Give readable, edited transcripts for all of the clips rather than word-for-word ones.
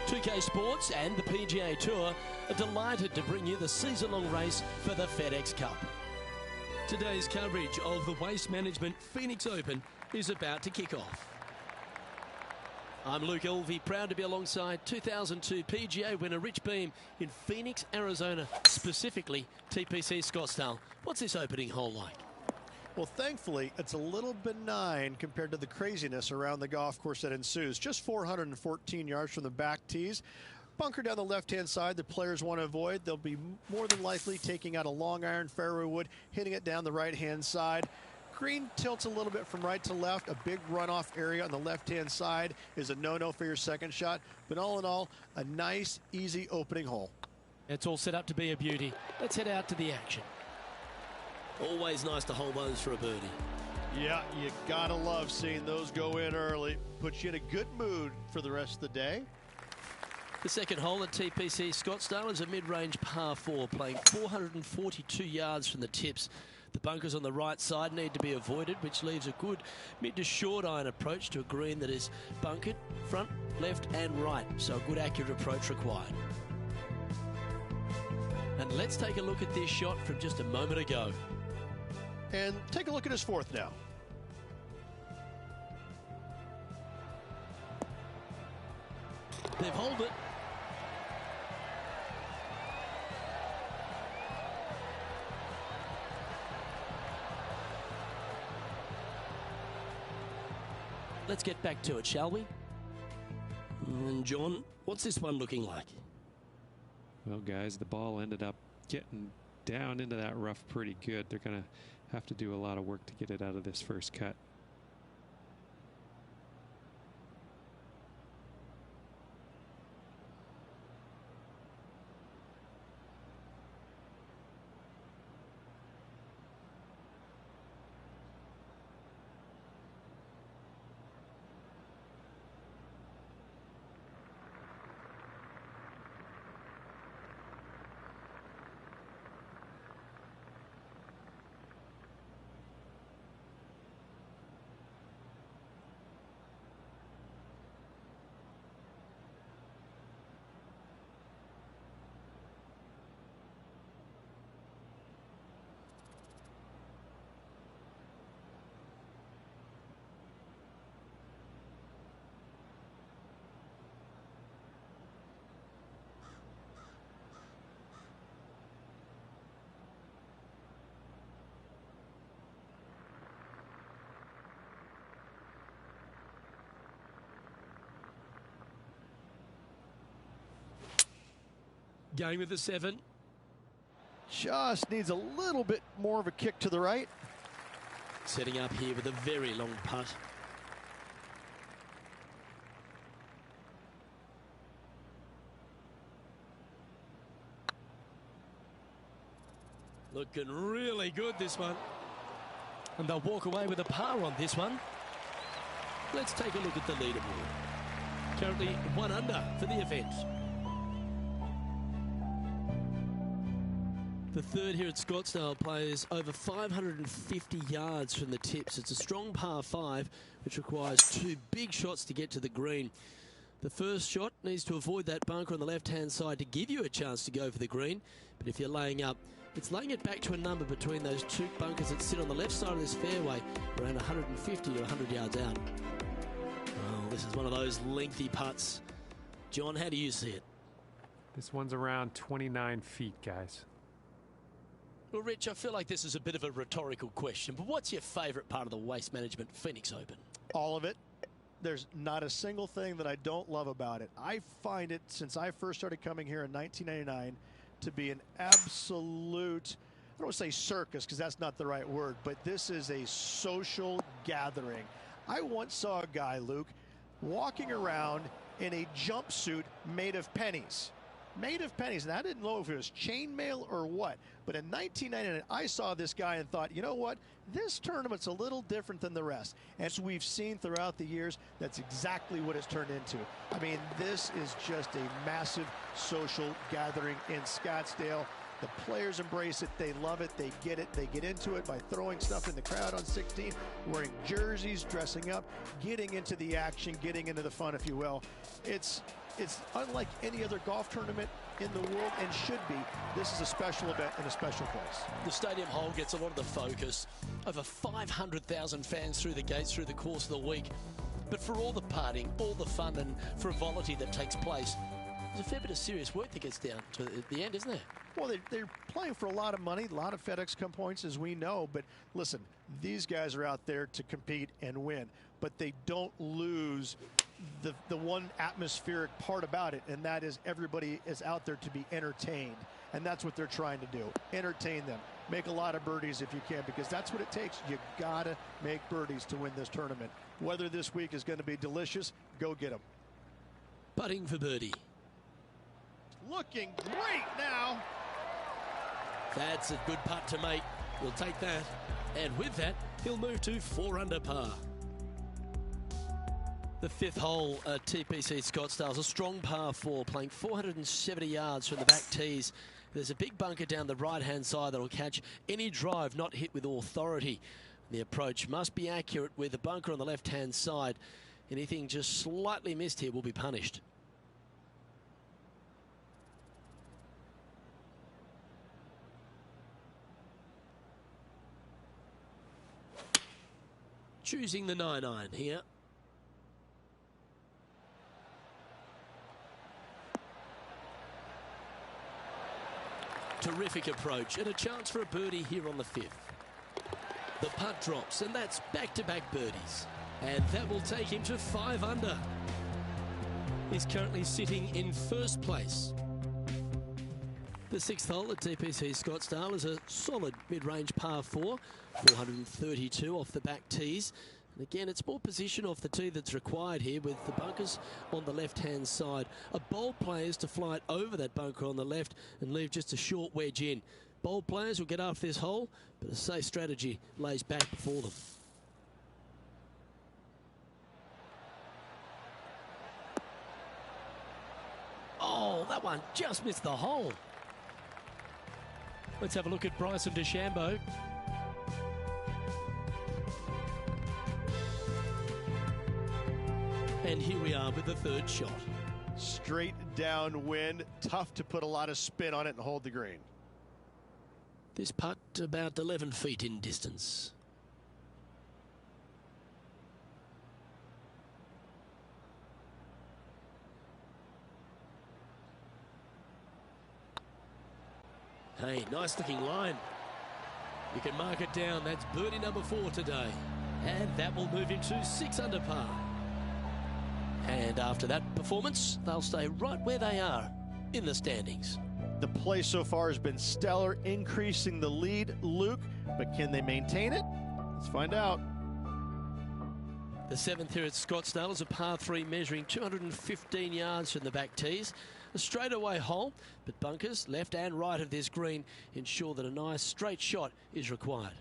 2K Sports and the PGA Tour are delighted to bring you the season-long race for the FedEx Cup. Today's coverage of the Waste Management Phoenix Open is about to kick off. I'm Luke Elvey, proud to be alongside 2002 PGA winner Rich Beem in Phoenix, Arizona, specifically TPC Scottsdale. What's this opening hole like? Well, thankfully, it's a little benign compared to the craziness around the golf course that ensues. Just 414 yards from the back tees. Bunker down the left-hand side the players want to avoid. They'll be more than likely taking out a long iron fairway wood, hitting it down the right-hand side. Green tilts a little bit from right to left. A big runoff area on the left-hand side is a no-no for your second shot. But all in all, a nice, easy opening hole. It's all set up to be a beauty. Let's head out to the action. Always nice to hold those for a birdie. Yeah, you gotta love seeing those go in early. Puts you in a good mood for the rest of the day. The second hole at TPC Scottsdale is a mid-range par 4, playing 442 yards from the tips. The bunkers on the right side need to be avoided, which leaves a good mid to short iron approach to a green that is bunkered front, left and right. So a good accurate approach required. And let's take a look at this shot from just a moment ago. And take a look at his fourth now. They've holed it. Let's get back to it, shall we? And John, what's this one looking like? Well, guys, the ball ended up getting down into that rough pretty good. They're going to have to do a lot of work to get it out of this first cut. Going with the 7. Just needs a little bit more of a kick to the right. Setting up here with a very long putt. Looking really good, this one. And they'll walk away with a par on this one. Let's take a look at the leaderboard. Currently 1 under for the event. The third here at Scottsdale plays over 550 yards from the tips. It's a strong par 5, which requires 2 big shots to get to the green. The first shot needs to avoid that bunker on the left-hand side to give you a chance to go for the green. But if you're laying up, it's laying it back to a number between those 2 bunkers that sit on the left side of this fairway, around 150 or 100 yards out. Oh, this is one of those lengthy putts. John, how do you see it? This one's around 29 feet, guys. Well, Rich, I feel like this is a bit of a rhetorical question, but what's your favourite part of the Waste Management Phoenix Open? All of it. There's not a single thing that I don't love about it. I find it, since I first started coming here in 1999, to be an absolute, I don't want to say circus because that's not the right word, but this is a social gathering. I once saw a guy, Luke, walking around in a jumpsuit made of pennies. Made of pennies, and I didn't know if it was chainmail or what. But in 1999, I saw this guy and thought, you know what? This tournament's a little different than the rest. As we've seen throughout the years, that's exactly what it's turned into. I mean, this is just a massive social gathering in Scottsdale. The players embrace it. They love it. They get it. They get into it by throwing stuff in the crowd on 16, wearing jerseys, dressing up, getting into the action, getting into the fun, if you will. It's unlike any other golf tournament in the world, and should be. This is a special event in a special place. The stadium hole gets a lot of the focus. Over 500,000 fans through the gates through the course of the week. But for all the partying, all the fun and frivolity that takes place, there's a fair bit of serious work that gets down to the end, isn't there? Well, they're playing for a lot of money, a lot of FedEx Cup points, as we know. But listen, these guys are out there to compete and win. But they don't lose the one atmospheric part about it, and that is everybody is out there to be entertained. And that's what they're trying to do. Entertain them. Make a lot of birdies if you can, because that's what it takes. You got to make birdies to win this tournament. Whether this week is going to be delicious, go get them. Putting for birdie. Looking great now. That's a good putt to make. We'll take that. And with that, he'll move to 4 under par. The 5th hole at TPC Scottsdale is a strong par 4, playing 470 yards from the back tees. There's a big bunker down the right-hand side that will catch any drive not hit with authority. The approach must be accurate with the bunker on the left-hand side. Anything just slightly missed here will be punished. Choosing the 9-iron here. Terrific approach and a chance for a birdie here on the 5th. The putt drops, and that's back-to-back birdies. And that will take him to 5 under. He's currently sitting in 1st place. The 6th hole at TPC Scottsdale is a solid mid-range par 4, 432 off the back tees. And again, it's more position off the tee that's required here, with the bunkers on the left-hand side. A bold player is to fly it over that bunker on the left and leave just a short wedge in. Bold players will get after this hole, but a safe strategy lays back before them. Oh, that one just missed the hole. Let's have a look at Bryson DeChambeau. And here we are with the 3rd shot. Straight downwind, tough to put a lot of spin on it and hold the green. This putt about 11 feet in distance. Hey, nice looking line. You can mark it down. That's birdie number 4 today. And that will move him to 6 under par. And after that performance, they'll stay right where they are in the standings. The play so far has been stellar, increasing the lead, Luke, but can they maintain it? Let's find out. The 7th here at Scottsdale is a par 3 measuring 215 yards from the back tees. A straightaway hole, but bunkers left and right of this green ensure that a nice straight shot is required.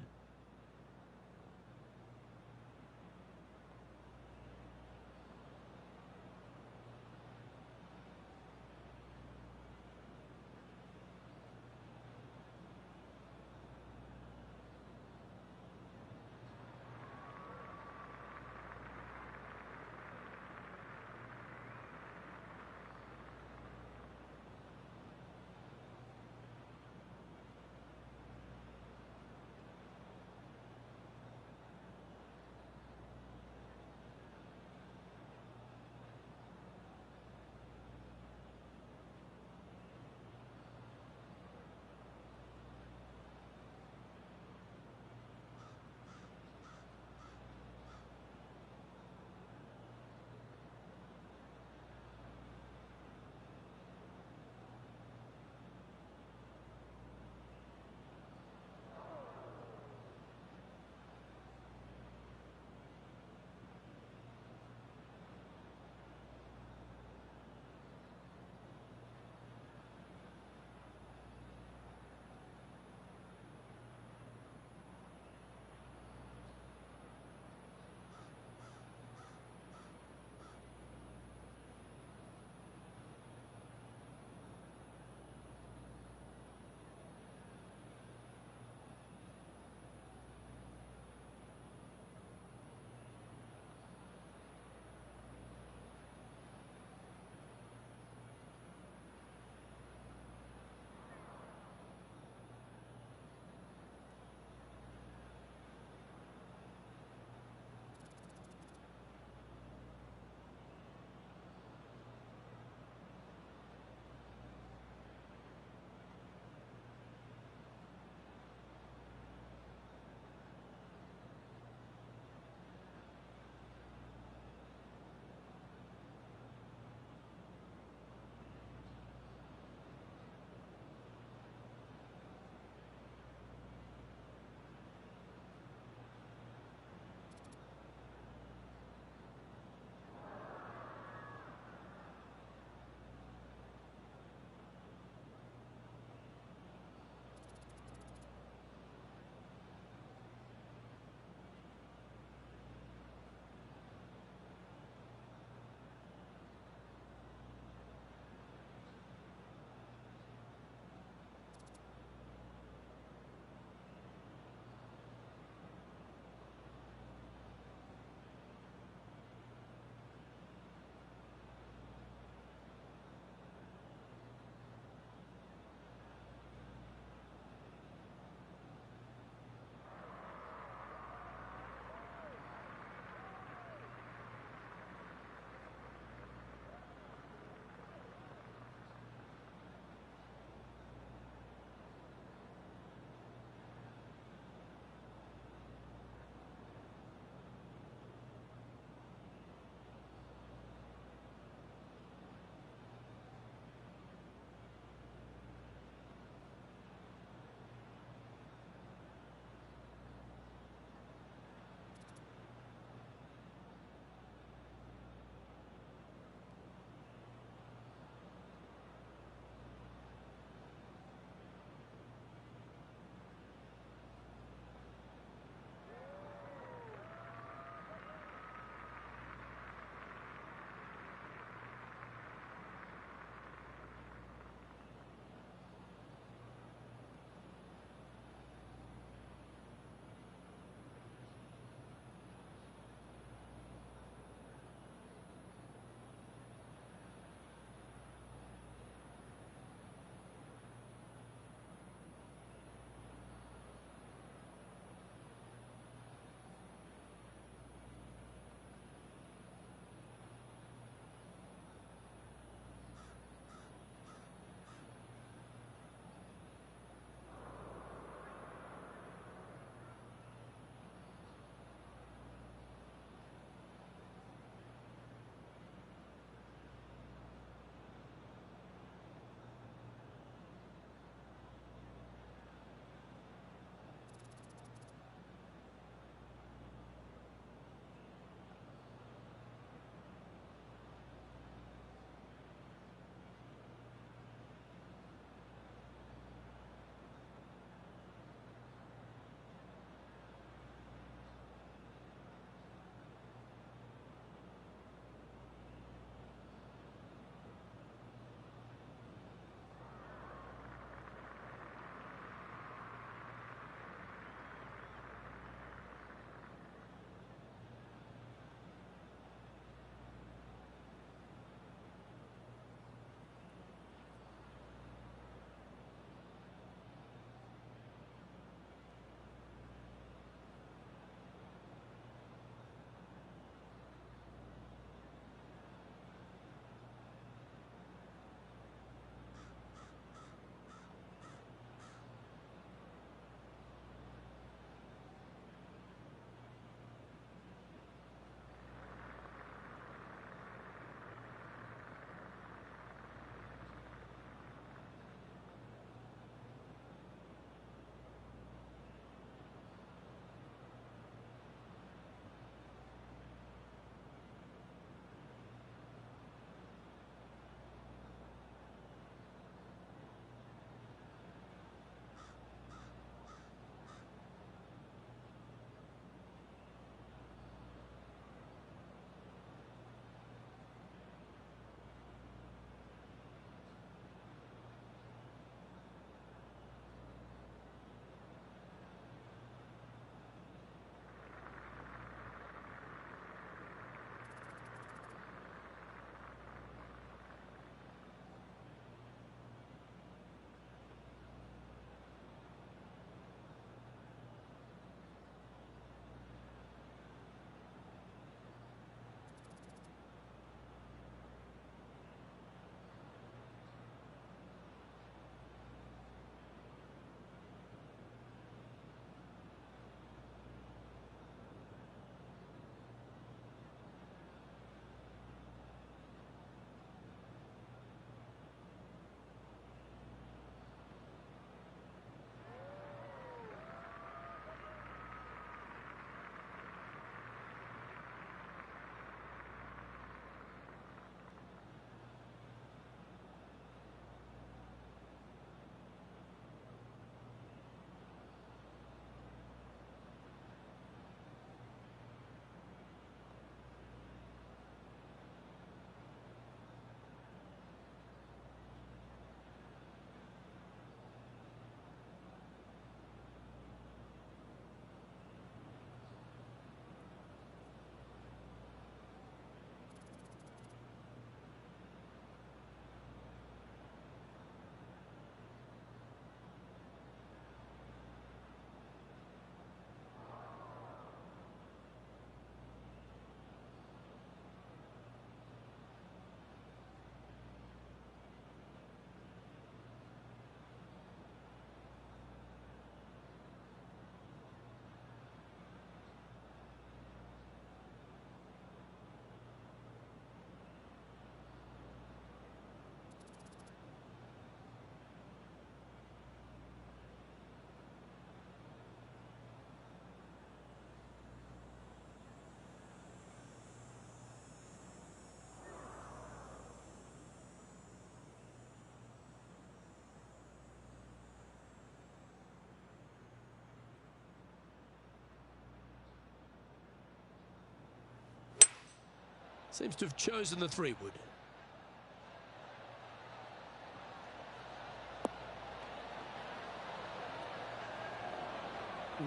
Seems to have chosen the 3-wood.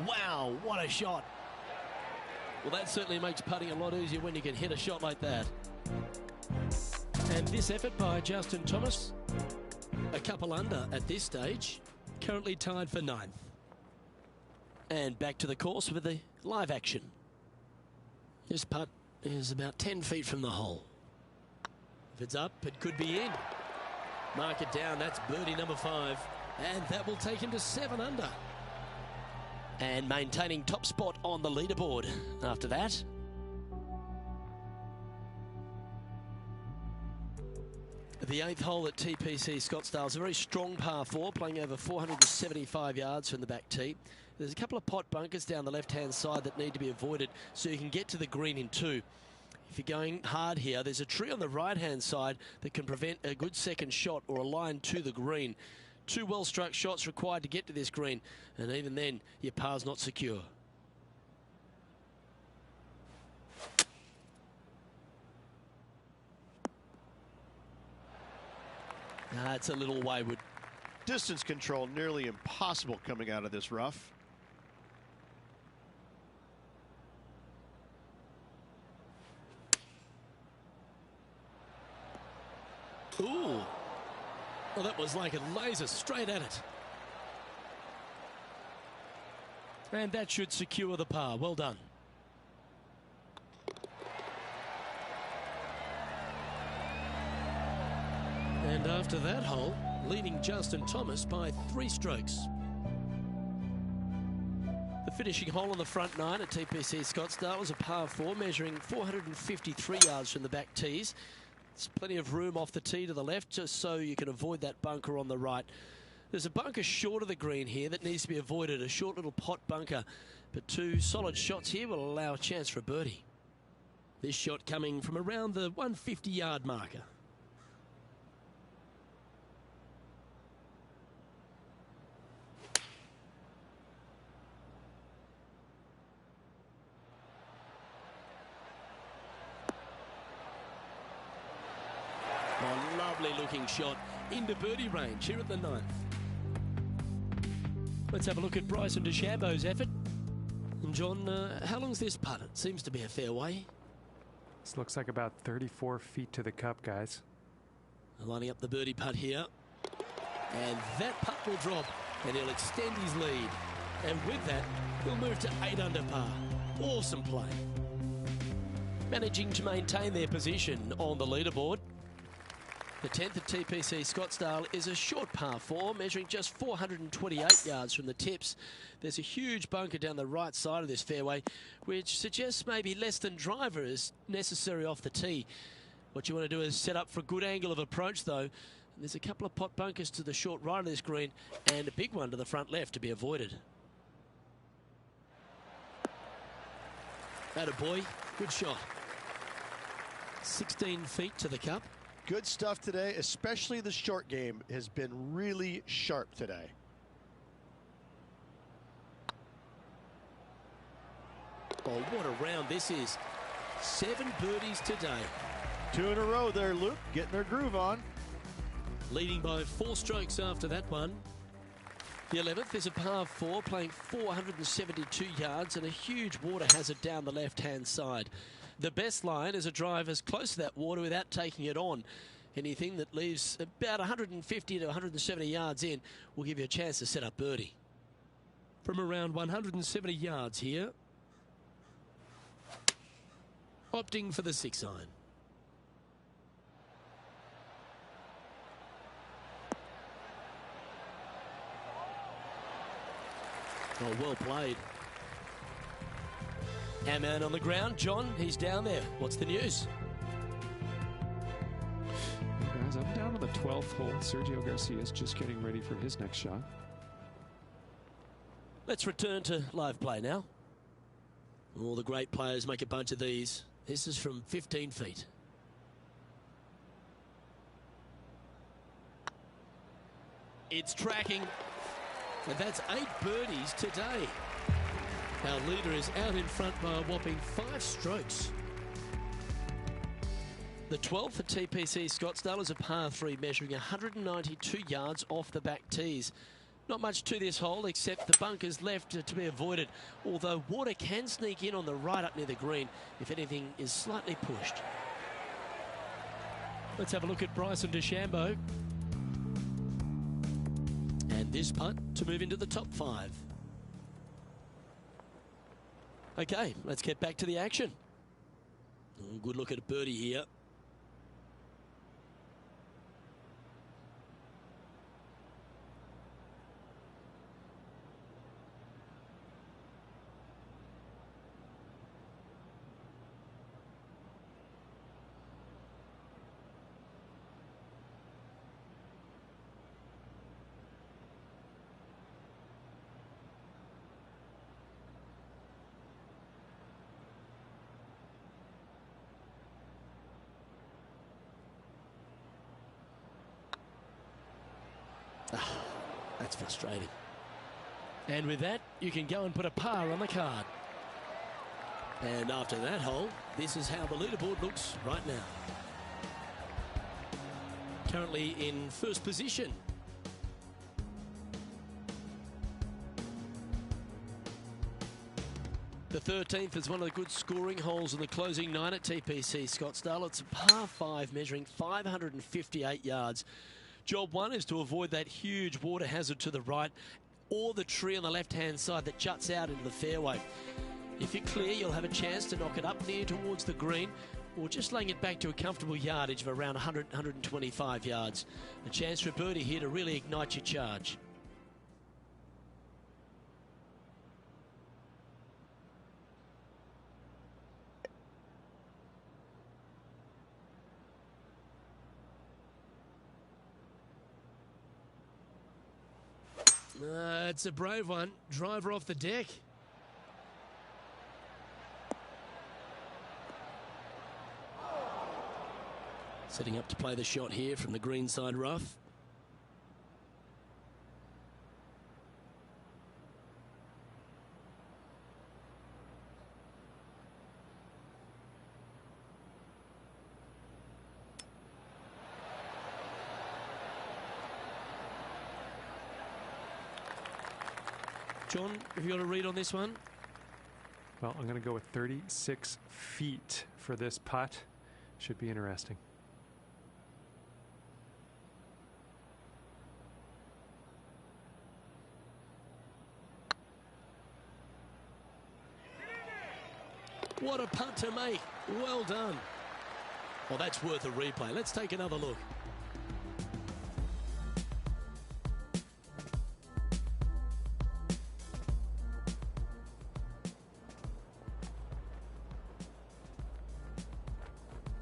Wow, what a shot. Well, that certainly makes putting a lot easier when you can hit a shot like that. And this effort by Justin Thomas, a couple under at this stage, currently tied for 9th. And back to the course with the live action. This putt is about 10 feet from the hole. If it's up, it could be in. Mark it down, that's birdie number 5. And that will take him to 7 under. And maintaining top spot on the leaderboard after that. The 8th hole at TPC Scottsdale is a very strong par 4, playing over 475 yards from the back tee. There's a couple of pot bunkers down the left-hand side that need to be avoided so you can get to the green in 2. If you're going hard here, there's a tree on the right-hand side that can prevent a good second shot or a line to the green. 2 well-struck shots required to get to this green, and even then, your par's not secure. It's a little wayward. Distance control nearly impossible coming out of this rough. Ooh. Well, that was like a laser straight at it. And that should secure the par. Well done. And after that hole, leading Justin Thomas by 3 strokes. The finishing hole on the front 9 at TPC Scottsdale was a par 4, measuring 453 yards from the back tees. There's plenty of room off the tee to the left, just so you can avoid that bunker on the right. There's a bunker short of the green here that needs to be avoided, a short little pot bunker. But 2 solid shots here will allow a chance for a birdie. This shot coming from around the 150-yard marker. A lovely looking shot into birdie range here at the 9th. Let's have a look at Bryson DeChambeau's effort. And John, how long's this putt? It seems to be a fair way. This looks like about 34 feet to the cup, guys. Lining up the birdie putt here. And that putt will drop, and he'll extend his lead. And with that, he'll move to 8 under par. Awesome play. Managing to maintain their position on the leaderboard. The 10th at TPC Scottsdale is a short par 4, measuring just 428 yards from the tips. There's a huge bunker down the right side of this fairway, which suggests maybe less than driver is necessary off the tee. What you want to do is set up for a good angle of approach, though. And there's a couple of pot bunkers to the short right of this green, and a big one to the front left to be avoided. Attaboy, good shot. 16 feet to the cup. Good stuff today, especially the short game has been really sharp today. Oh, what a round this is. 7 birdies today. 2 in a row there, Luke, getting their groove on. Leading by 4 strokes after that one. The 11th is a par 4, playing 472 yards and a huge water hazard down the left-hand side. The best line is a drive as close to that water without taking it on. Anything that leaves about 150 to 170 yards in will give you a chance to set up birdie. From around 170 yards here, opting for the 6 iron. Oh, well played. Our man on the ground, John, he's down there. What's the news? Well, guys, I'm down on the 12th hole. Sergio Garcia's just getting ready for his next shot. Let's return to live play now. All the great players make a bunch of these. This is from 15 feet. It's tracking. And that's 8 birdies today. Our leader is out in front by a whopping 5 strokes. The 12th for TPC Scottsdale is a par 3 measuring 192 yards off the back tees. Not much to this hole except the bunkers left to be avoided, although water can sneak in on the right up near the green if anything is slightly pushed. Let's have a look at Bryson DeChambeau. And this putt to move into the top 5. Okay, let's get back to the action. Good look at a birdie here. That's frustrating. And with that, you can go and put a par on the card. And after that hole, this is how the leaderboard looks right now. Currently in first position. The 13th is one of the good scoring holes in the closing 9 at TPC Scottsdale. It's a par 5 measuring 558 yards. Job 1 is to avoid that huge water hazard to the right or the tree on the left-hand side that juts out into the fairway. If you're clear, you'll have a chance to knock it up near towards the green or just laying it back to a comfortable yardage of around 100, 125 yards. A chance for a birdie here to really ignite your charge. It's a brave one. Driver off the deck. Setting up to play the shot here from the greenside rough. John, have you got a read on this one? Well, I'm going to go with 36 feet for this putt. Should be interesting. What a putt to make. Well done. Well, that's worth a replay. Let's take another look.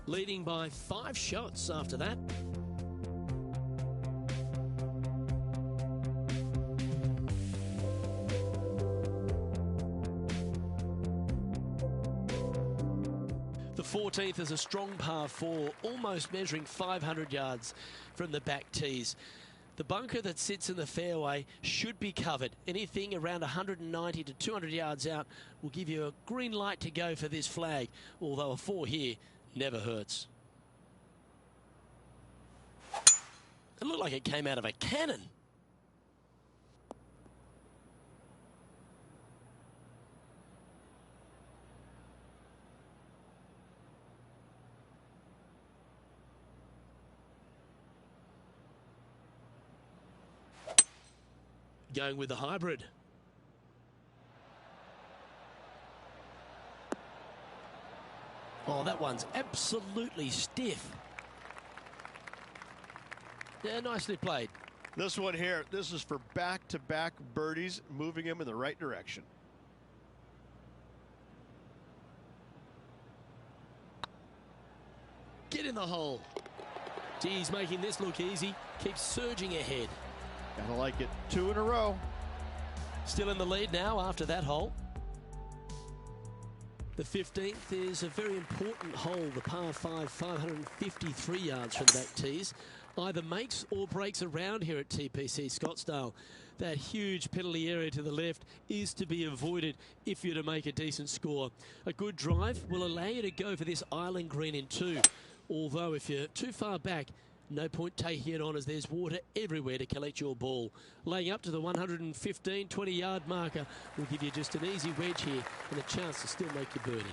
Leading by 5 shots after that. The 14th is a strong par 4, almost measuring 500 yards from the back tees. The bunker that sits in the fairway should be covered. Anything around 190 to 200 yards out will give you a green light to go for this flag, although a 4 here never hurts. It looked like it came out of a cannon. Going with the hybrid. Oh, that one's absolutely stiff. Yeah, nicely played. This one here, this is for back-to-back birdies, moving him in the right direction. Get in the hole. Geez, making this look easy. Keeps surging ahead. Gotta like it. 2 in a row. Still in the lead now after that hole. The 15th is a very important hole, the par 5, 553 yards from the back tees. Either makes or breaks around here at TPC Scottsdale. That huge penalty area to the left is to be avoided if you're to make a decent score. A good drive will allow you to go for this island green in 2. Although if you're too far back, no point taking it on as there's water everywhere to collect your ball. Laying up to the 115, 20-yard marker will give you just an easy wedge here and a chance to still make your birdie.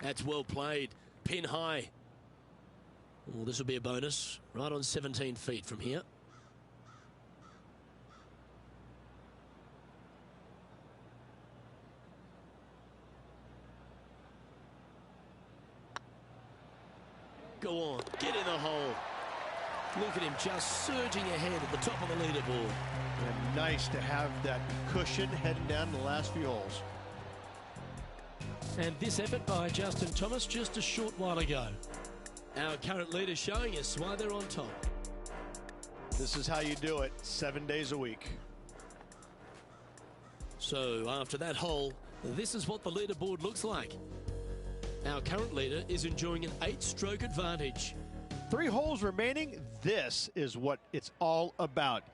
That's well played. Pin high. Well, this will be a bonus. Right on 17 feet from here. Go on, get in the hole. Look at him just surging ahead at the top of the leaderboard. And nice to have that cushion heading down the last few holes. And this effort by Justin Thomas just a short while ago. Our current leader showing us why they're on top. This is how you do it 7 days a week. So after that hole, this is what the leaderboard looks like. Our current leader is enjoying an 8-stroke advantage. 3 holes remaining. This is what it's all about.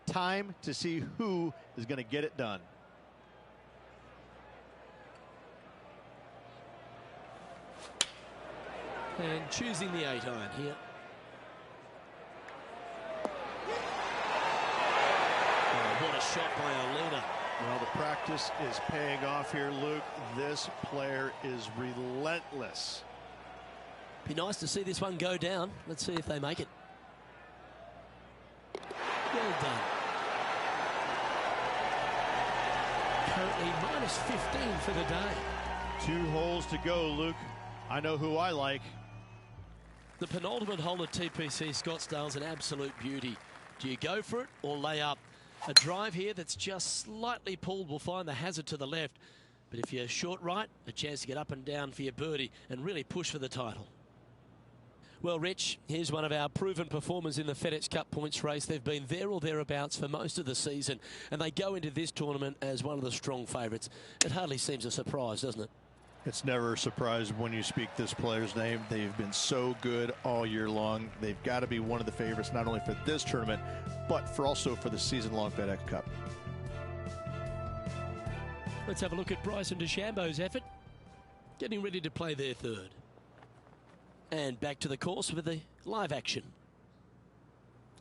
Time to see who is going to get it done. And choosing the 8-iron here. Oh, what a shot by our leader. Well, the practice is paying off here, Luke. This player is relentless. Be nice to see this one go down. Let's see if they make it. Well done. Currently minus 15 for the day. 2 holes to go, Luke. I know who I like. The penultimate hole at TPC Scottsdale's an absolute beauty. Do you go for it or lay up? A drive here that's just slightly pulled will find the hazard to the left. But if you're short right, a chance to get up and down for your birdie and really push for the title. Well, Rich, here's one of our proven performers in the FedEx Cup points race. They've been there or thereabouts for most of the season, and they go into this tournament as one of the strong favourites. It hardly seems a surprise, doesn't it? It's never a surprise when you speak this player's name. They've been so good all year long. They've got to be one of the favorites, not only for this tournament, but also for the season-long FedEx Cup. Let's have a look at Bryson DeChambeau's effort. Getting ready to play their third. And back to the course with the live action.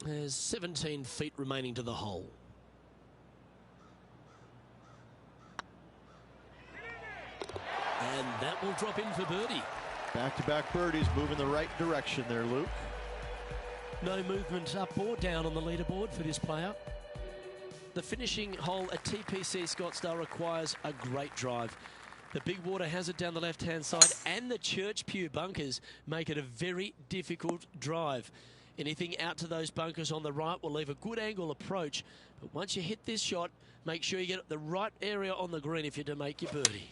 There's 17 feet remaining to the hole. And that will drop in for birdie. Back-to-back birdies moving the right direction there, Luke. No movement up or down on the leaderboard for this player. The finishing hole at TPC Scottsdale requires a great drive. The big water hazard down the left-hand side and the Church Pew bunkers make it a very difficult drive. Anything out to those bunkers on the right will leave a good angle approach. But once you hit this shot, make sure you get the right area on the green if you're to make your birdie.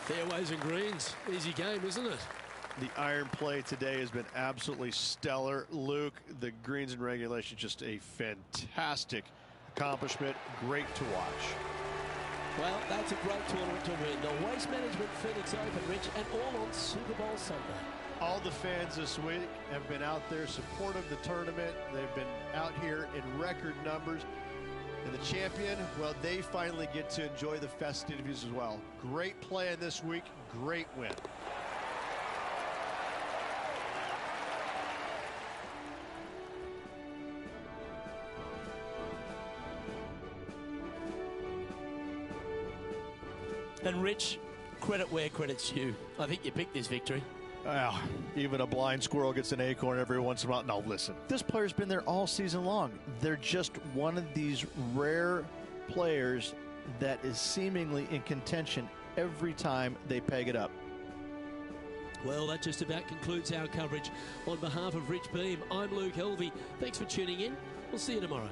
Fairways and greens. Easy game, isn't it? The iron play today has been absolutely stellar. Luke, the greens and regulation, just a fantastic accomplishment. Great to watch. Well, that's a great tournament to win. The Waste Management Phoenix Open, Rich, and all on Super Bowl Sunday. All the fans this week have been out there supportive of the tournament. They've been out here in record numbers. And the champion, well, they finally get to enjoy the festivities as well. Great play in this week. Great win. And Rich, credit where credit's due. I think you picked this victory. Well, even a blind squirrel gets an acorn every once in a while. Now, listen, this player's been there all season long. They're just one of these rare players that is seemingly in contention every time they peg it up. Well, that just about concludes our coverage. On behalf of Rich Beam, I'm Luke Helvey. Thanks for tuning in. We'll see you tomorrow.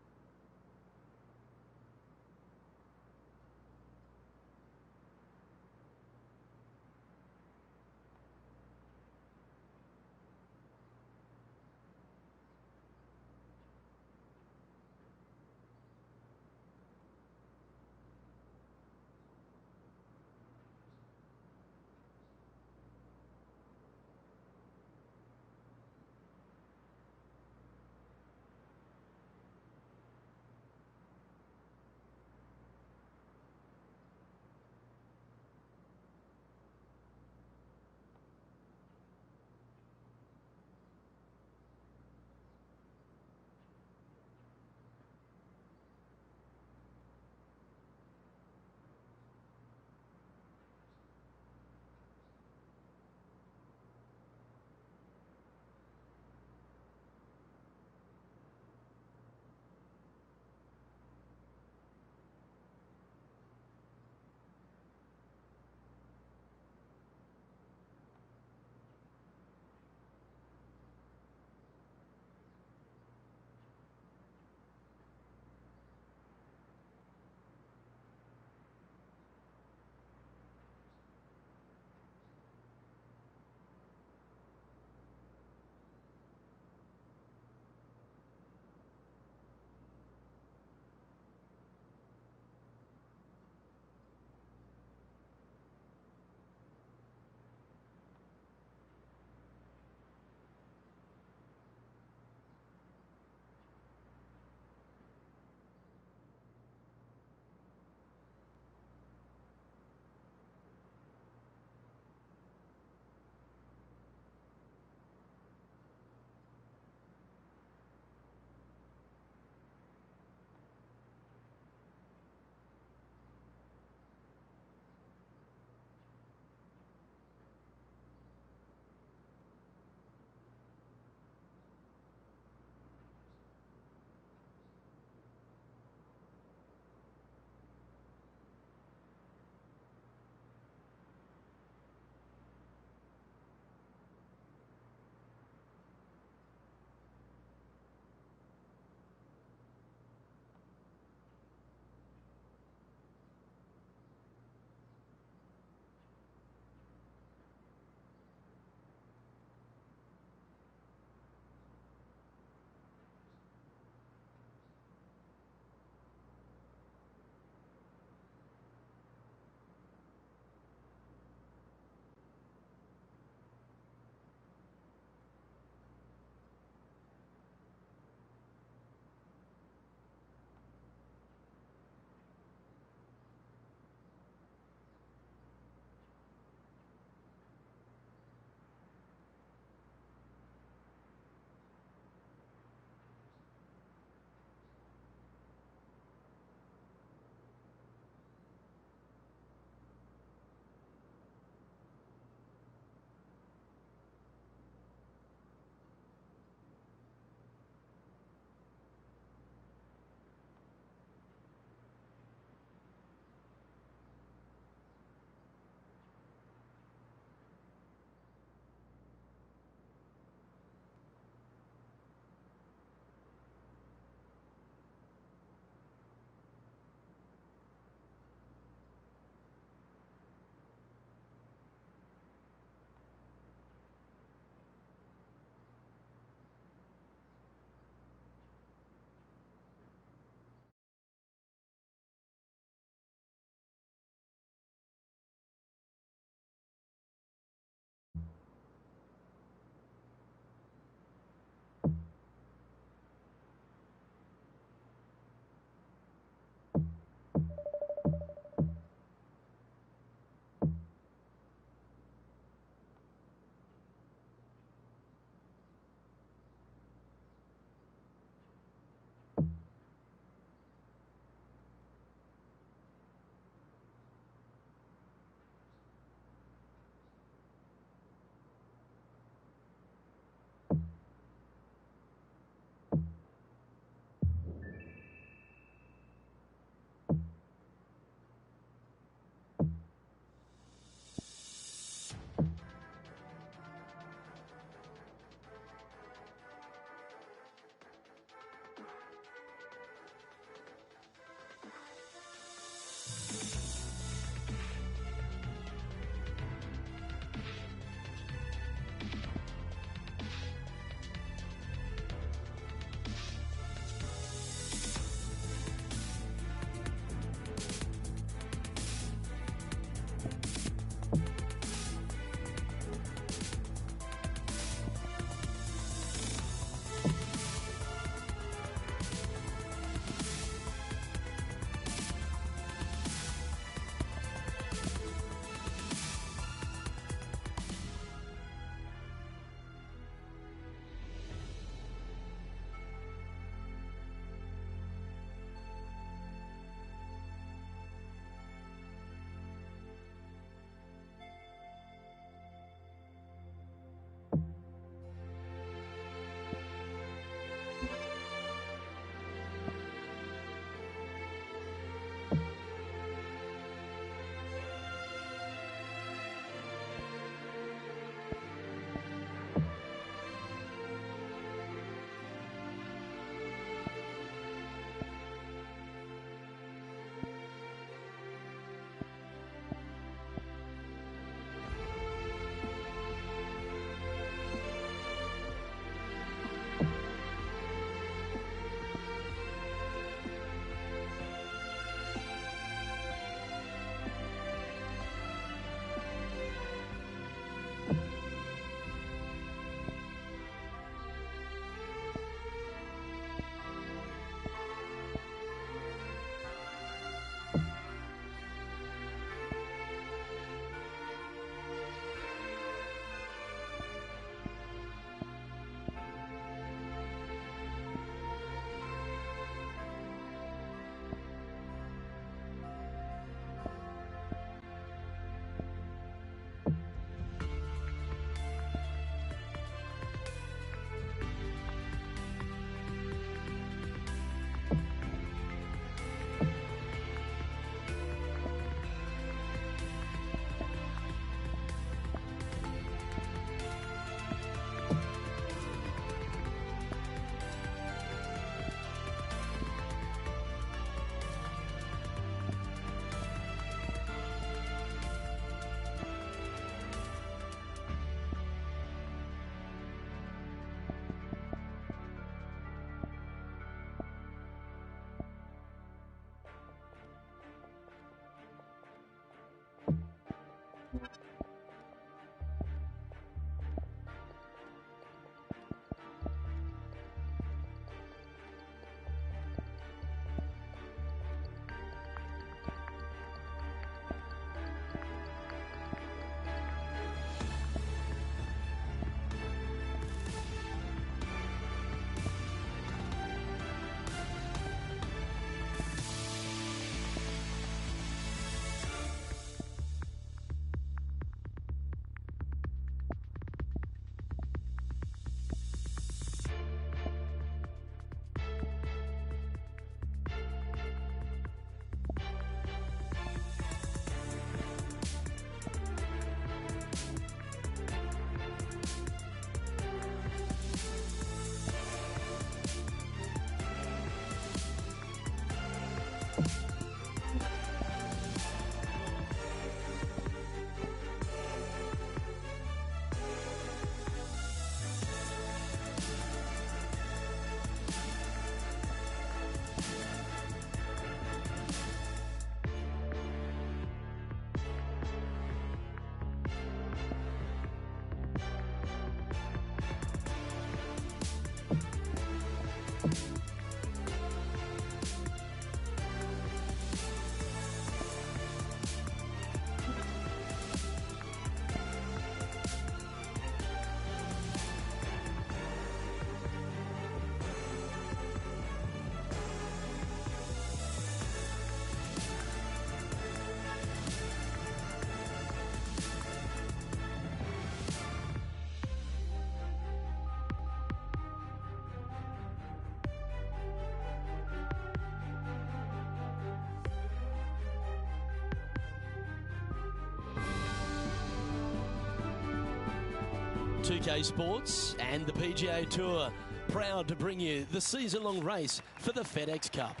2K Sports and the PGA Tour, proud to bring you the season-long race for the FedEx Cup.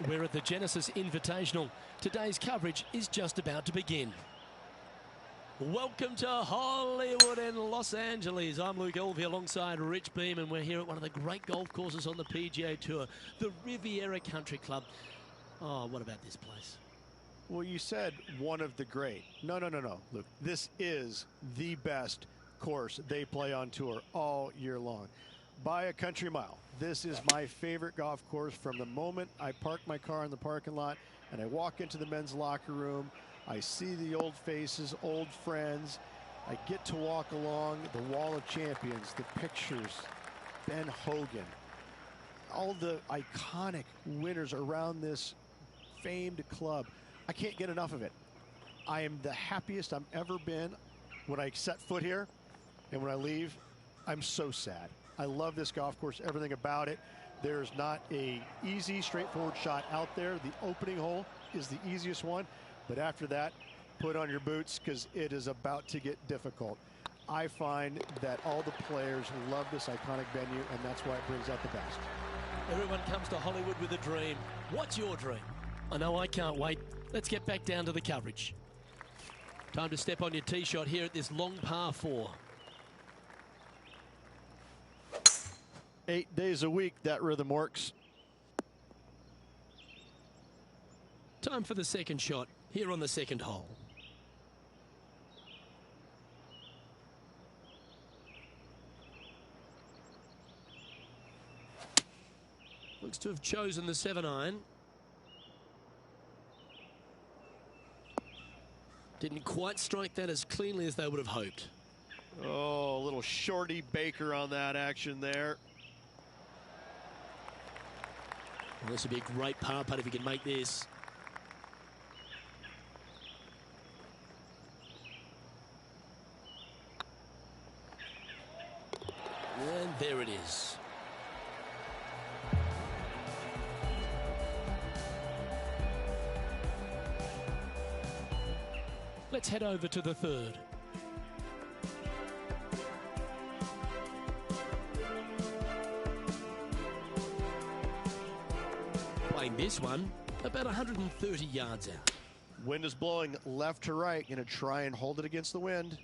We're at the Genesis Invitational. Today's coverage is just about to begin. Welcome to Hollywood and Los Angeles. I'm Luke Elvey alongside Rich Beam, and we're here at one of the great golf courses on the PGA Tour, the Riviera Country Club. Oh, what about this place? Well, you said one of the great. No, Luke. This is the best course they play on tour all year long. By a country mile. This is my favorite golf course from the moment I park my car in the parking lot and I walk into the men's locker room. I see the old faces, old friends. I get to walk along the Wall of Champions, the pictures, Ben Hogan, all the iconic winners around this famed club. I can't get enough of it. I am the happiest I've ever been when I set foot here, and when I leave, I'm so sad. I love this golf course, everything about it. There's not a easy, straightforward shot out there. The opening hole is the easiest one. But after that, put on your boots because it is about to get difficult. I find that all the players love this iconic venue, and that's why it brings out the best. Everyone comes to Hollywood with a dream. What's your dream? I know I can't wait. Let's get back down to the coverage. Time to step on your tee shot here at this long par 4. 8 days a week, that rhythm works. Time for the second shot here on the second hole. Looks to have chosen the 7-iron. Didn't quite strike that as cleanly as they would have hoped. Oh, a little shorty Baker on that action there. Well, this would be a great par putt if he can make this. And there it is. Let's head over to the third. Playing this one about 130 yards out. Wind is blowing left to right. Going to try and hold it against the wind.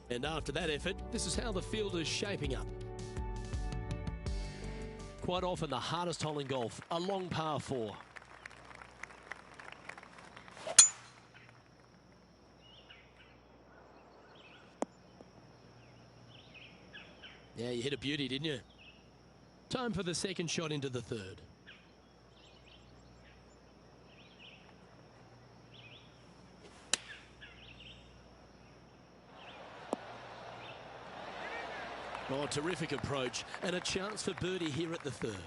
And after that effort, this is how the field is shaping up. Quite often the hardest hole in golf, a long par 4. Yeah, you hit a beauty, didn't you? Time for the second shot into the third. Oh, terrific approach and a chance for birdie here at the third.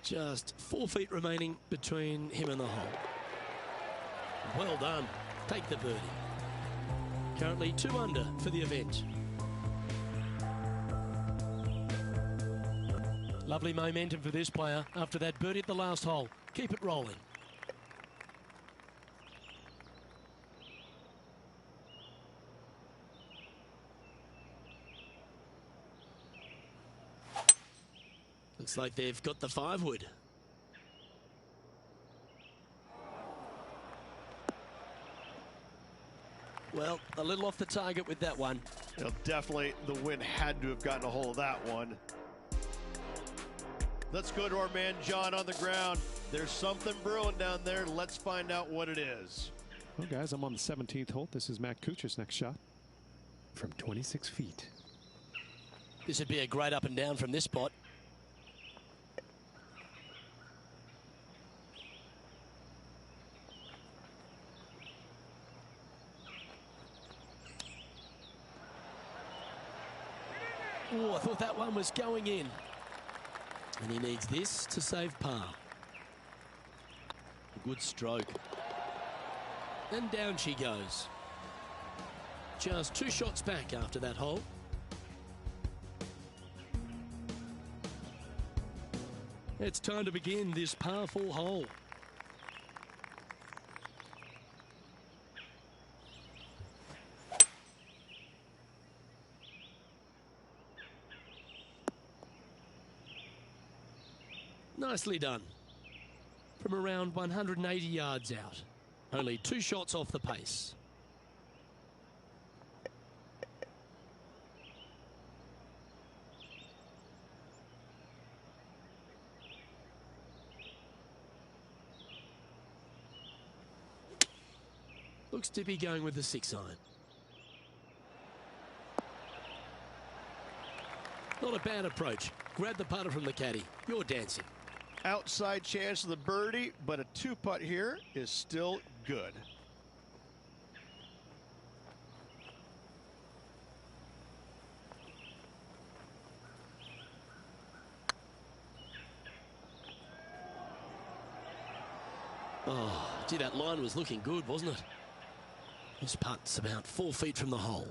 Just 4 feet remaining between him and the hole. Well done. Take the birdie. Currently 2 under for the event. Lovely momentum for this player after that birdie at the last hole. Keep it rolling. Looks like they've got the 5-wood. Well, a little off the target with that one. You know, definitely the wind had to have gotten a hold of that one. Let's go to our man John on the ground. There's something brewing down there. Let's find out what it is. Well, guys, I'm on the 17th hole. This is Matt Kuchar's next shot from 26 feet. This would be a great up and down from this spot. Oh, I thought that one was going in. And he needs this to save par. A good stroke. And down she goes. Just 2 shots back after that hole. It's time to begin this par 4 hole. Nicely done. From around 180 yards out. Only 2 shots off the pace. Looks to be going with the 6-iron. Not a bad approach. Grab the putter from the caddy. You're dancing. Outside chance of the birdie, but a 2-putt here is still good. Oh, gee, that line was looking good, wasn't it? This putt's about 4 feet from the hole.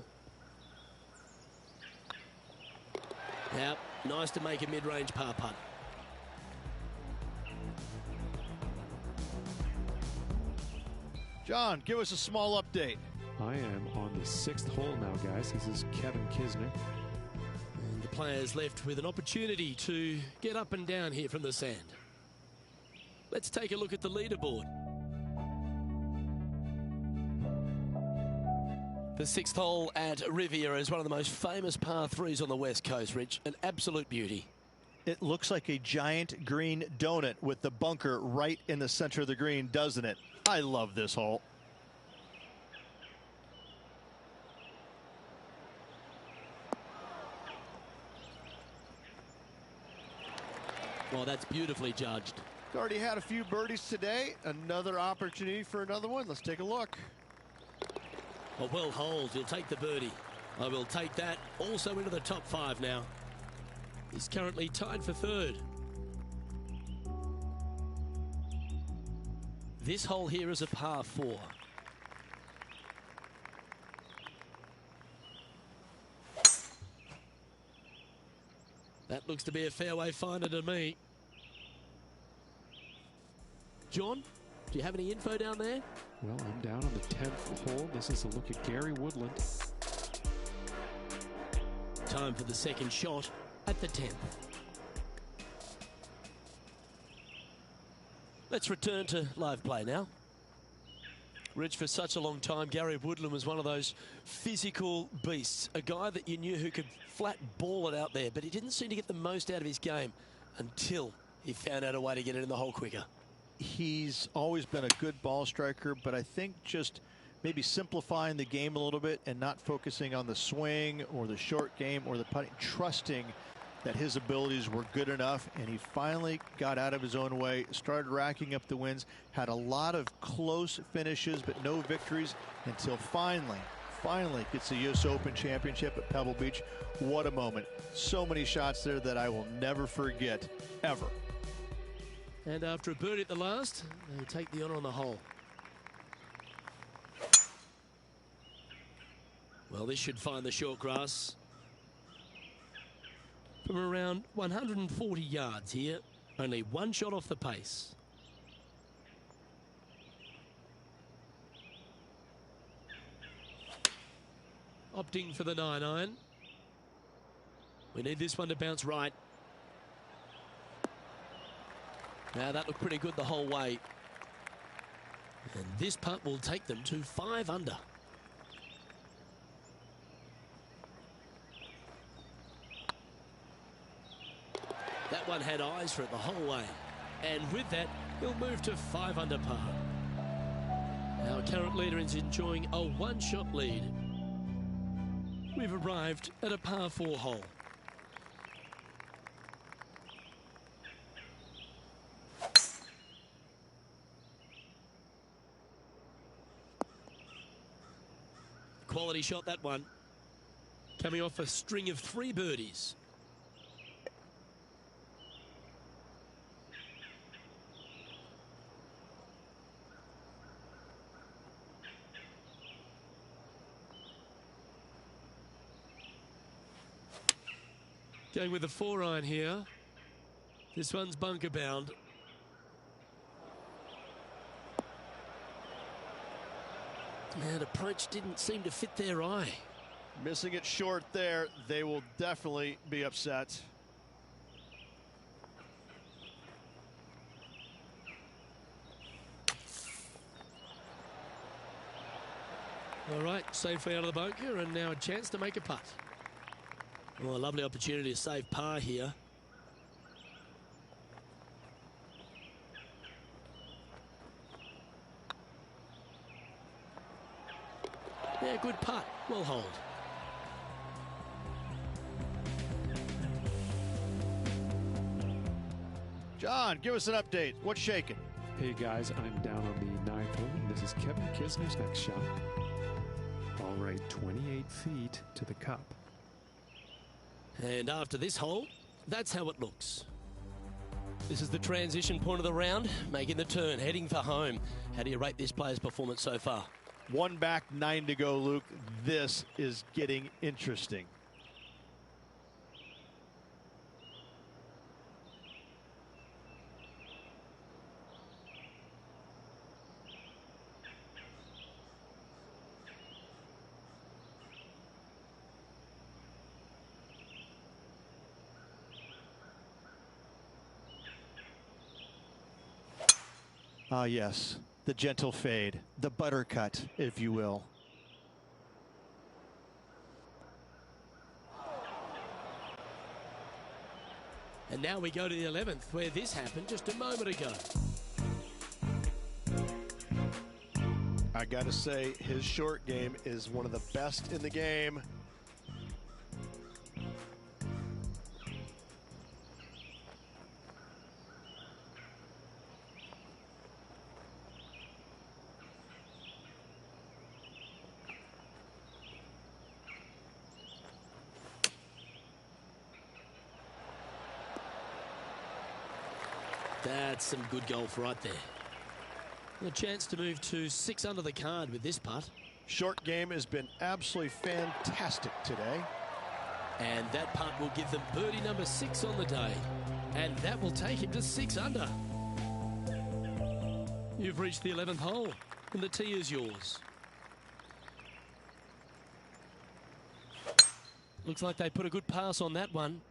Yep, nice to make a mid-range par putt. John, give us a small update. I am on the 6th hole now, guys. This is Kevin Kisner. And the players left with an opportunity to get up and down here from the sand. Let's take a look at the leaderboard. The 6th hole at Riviera is one of the most famous par 3s on the West Coast, Rich. An absolute beauty. It looks like a giant green donut with the bunker right in the center of the green, doesn't it? I love this hole. Well, that's beautifully judged. Already had a few birdies today. Another opportunity for another one. Let's take a look. A well holed. He'll take the birdie. I will take that. Also into the top 5 now. He's currently tied for 3rd. This hole here is a par 4. That looks to be a fairway finder to me. John, do you have any info down there? Well, I'm down on the 10th hole. This is a look at Gary Woodland. Time for the second shot at the 10th. Let's return to live play now. Rich, for such a long time, Gary Woodland was one of those physical beasts. A guy that you knew who could flat ball it out there, but he didn't seem to get the most out of his game until he found out a way to get it in the hole quicker. He's always been a good ball striker, but I think just maybe simplifying the game a little bit and not focusing on the swing or the short game or the putting, trusting that his abilities were good enough, and he finally got out of his own way, started racking up the wins, had a lot of close finishes but no victories until finally gets the US Open Championship at Pebble Beach. What a moment. So many shots there that I will never forget, ever. And after a birdie at the last, they take the honor on the hole. Well, this should find the short grass. From around 140 yards here, only 1 shot off the pace. Opting for the 9-iron. We need this one to bounce right. Now that looked pretty good the whole way. And this putt will take them to 5 under. That one had eyes for it the whole way. And with that, he'll move to 5 under par. Our current leader is enjoying a 1-shot lead. We've arrived at a par 4 hole. Quality shot, that one. Coming off a string of 3 birdies. Going with the 4-iron here. This one's bunker bound. And approach didn't seem to fit their eye. Missing it short there. They will definitely be upset. All right, safely out of the bunker, and now a chance to make a putt. Well, a lovely opportunity to save par here. Yeah, good putt. Well hold. John, give us an update. What's shaking? Hey guys, I'm down on the 9th hole. This is Kevin Kisner's next shot. Ball right 28 feet to the cup. And after this hole, that's how it looks. This is the transition point of the round, making the turn, heading for home. How do you rate this player's performance so far? 1 back, 9 to go, Luke. This is getting interesting. Ah, yes, the gentle fade, the buttercut, if you will. And now we go to the 11th, where this happened just a moment ago. I gotta say, his short game is one of the best in the game. That's some good golf right there. And a chance to move to 6 under the card with this putt. Short game has been absolutely fantastic today. And that putt will give them birdie number 6 on the day. And that will take him to 6 under. You've reached the 11th hole, and the tee is yours. Looks like they put a good pass on that one.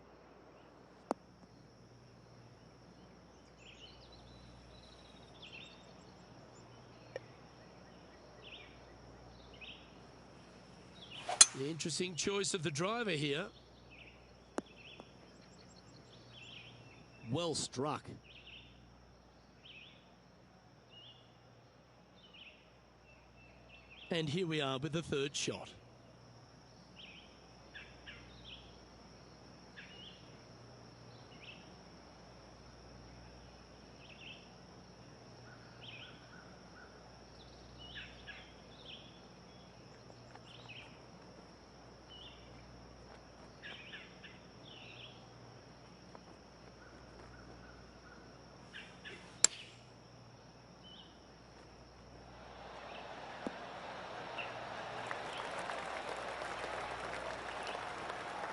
The interesting choice of the driver here. Well struck. And here we are with the 3rd shot.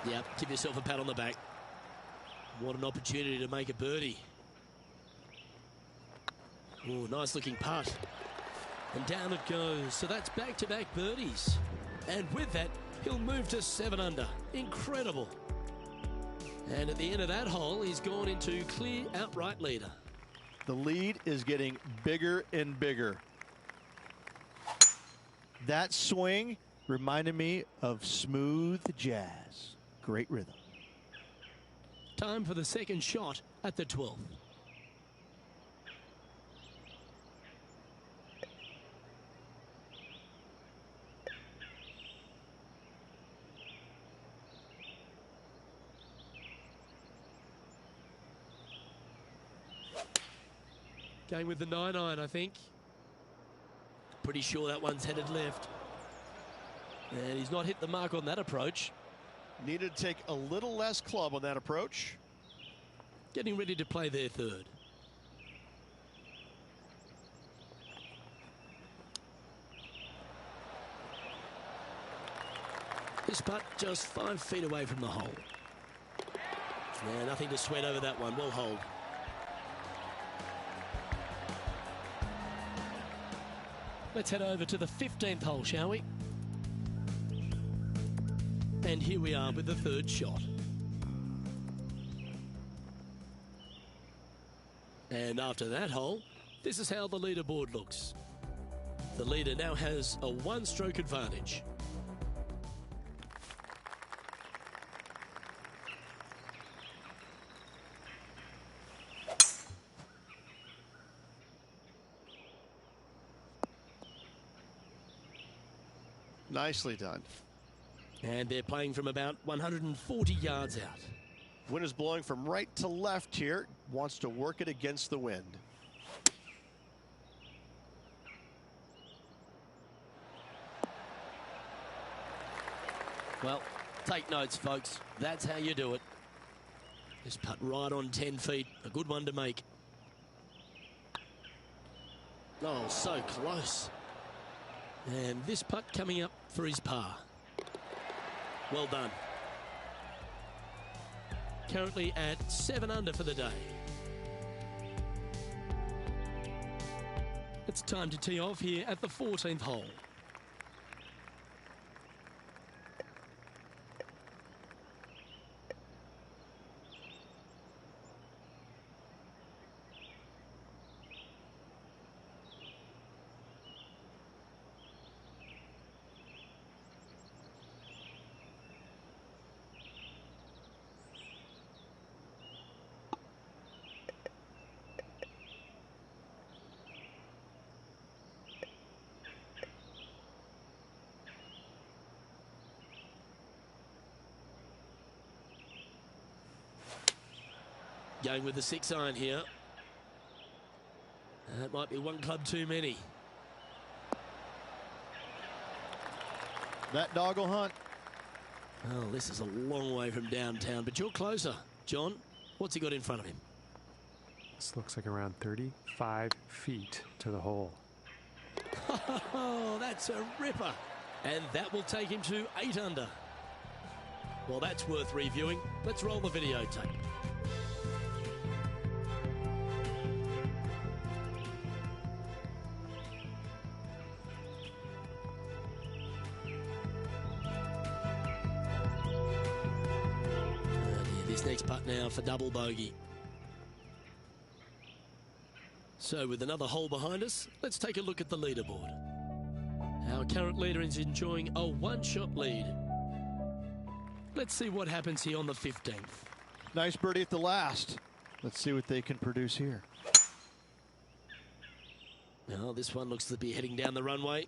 Yep, give yourself a pat on the back. What an opportunity to make a birdie. Oh, nice looking putt. And down it goes. So that's back-to-back birdies. And with that, he'll move to 7 under. Incredible. And at the end of that hole, he's gone into clear outright leader. The lead is getting bigger and bigger. That swing reminded me of smooth jazz. Great rhythm. Time for the 2nd shot at the 12th. Going with the 9-iron, I think. Pretty sure that one's headed left. And he's not hit the mark on that approach. Needed to take a little less club on that approach. Getting ready to play their 3rd. This putt just 5 feet away from the hole. Yeah, nothing to sweat over that one. Well hold. Let's head over to the 15th hole, shall we? And here we are with the 3rd shot. And after that hole, this is how the leaderboard looks. The leader now has a one-stroke advantage. Nicely done. And they're playing from about 140 yards out. Wind is blowing from right to left here. Wants to work it against the wind. Well, take notes, folks. That's how you do it. Just putt right on 10 feet. A good one to make. Oh, so close. And this putt coming up for his par. Well done. Currently at 7 under for the day. It's time to tee off here at the 14th hole. Going with the 6-iron here. That might be one club too many. That dog will hunt. Oh, this is a long way from downtown, but you're closer. John, what's he got in front of him? This looks like around 35 feet to the hole. Oh, that's a ripper. And that will take him to 8 under. Well, that's worth reviewing. Let's roll the videotape. Next putt now for double bogey. So with another hole behind us, let's take a look at the leaderboard. Our current leader is enjoying a one-shot lead. Let's see what happens here on the 15th. Nice birdie at the last. Let's see what they can produce here. Now this one looks to be heading down the runway.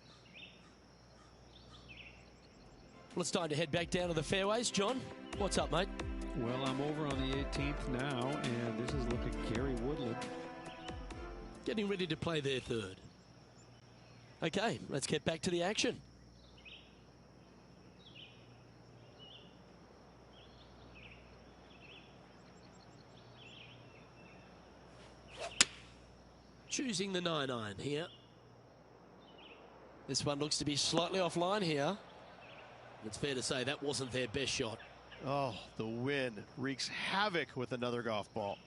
Well, it's time to head back down to the fairways. John, what's up, mate? Well, I'm over on the 18th now, and this is looking Gary Woodland. Getting ready to play their third. Okay, let's get back to the action. Choosing the 9-iron here. This one looks to be slightly offline here. It's fair to say that wasn't their best shot. Oh, the wind wreaks havoc with another golf ball.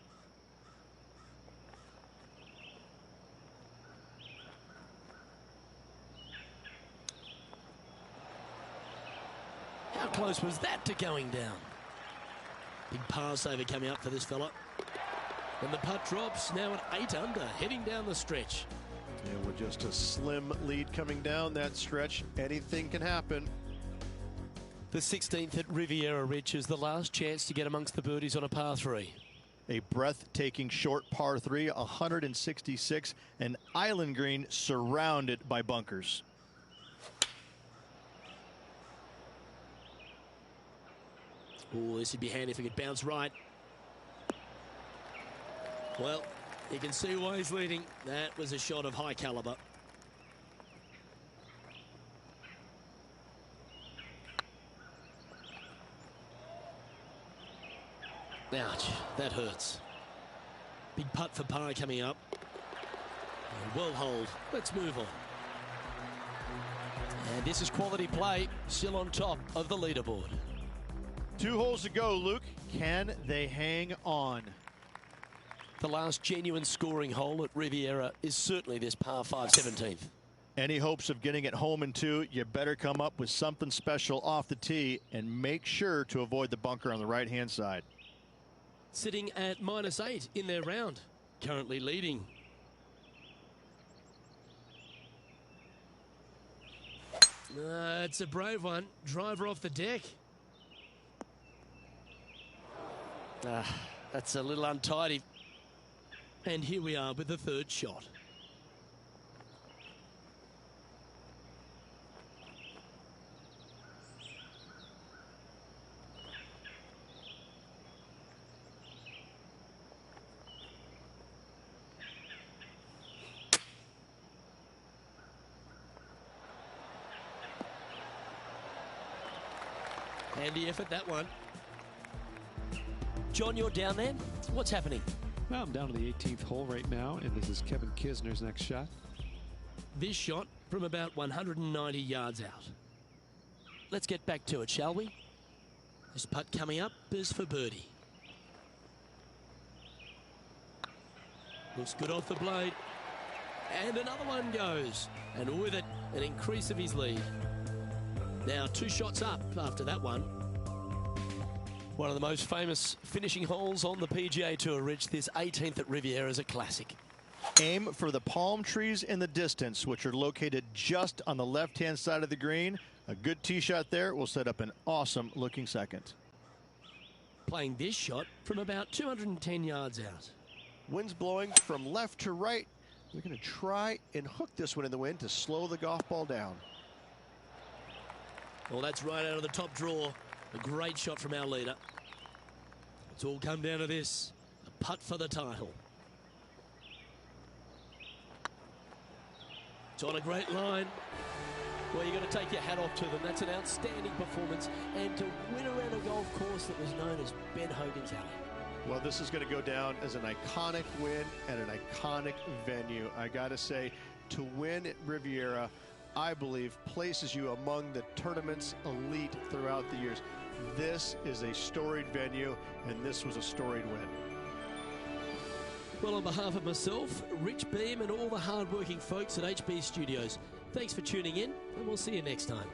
How close was that to going down? Big par saver coming up for this fella. And the putt drops now at 8 under, heading down the stretch. And with just a slim lead coming down that stretch, anything can happen. The 16th at Riviera Ridge is the last chance to get amongst the birdies on a par 3. A breathtaking short par 3, 166, an island green surrounded by bunkers. Oh, this would be handy if it could bounce right. Well, you can see why he's leading. That was a shot of high caliber. Ouch, that hurts. Big putt for par coming up. And well hold. Let's move on. And this is quality play, still on top of the leaderboard. 2 holes to go, Luke. Can they hang on? The last genuine scoring hole at Riviera is certainly this par 5 17th. Any hopes of getting it home in 2, you better come up with something special off the tee and make sure to avoid the bunker on the right-hand side. Sitting at -8 in their round, currently leading. It's a brave one. Driver off the deck. That's a little untidy. And here we are with the third shot. Handy effort, that one. John, you're down there. What's happening? Well, I'm down to the 18th hole right now, and this is Kevin Kisner's next shot. This shot from about 190 yards out. Let's get back to it, shall we? This putt coming up is for birdie. Looks good off the blade. And another one goes. And with it, an increase of his lead. Now 2 shots up after that one. One of the most famous finishing holes on the PGA Tour, Rich. This 18th at Riviera is a classic. Aim for the palm trees in the distance, which are located just on the left-hand side of the green. A good tee shot there will set up an awesome-looking second. Playing this shot from about 210 yards out. Wind's blowing from left to right. We're going to try and hook this one in the wind to slow the golf ball down. Well, that's right out of the top drawer. A great shot from our leader. It's all come down to this. A putt for the title. It's on a great line. Well, you've got to take your hat off to them. That's an outstanding performance. And to win around a golf course that was known as Ben Hogan's Alley. Well, this is going to go down as an iconic win at an iconic venue. I got to say, to win at Riviera, I believe, places you among the tournament's elite throughout the years. This is a storied venue, and this was a storied win. Well, on behalf of myself, Rich Beam, and all the hard-working folks at HB Studios, thanks for tuning in, and we'll see you next time.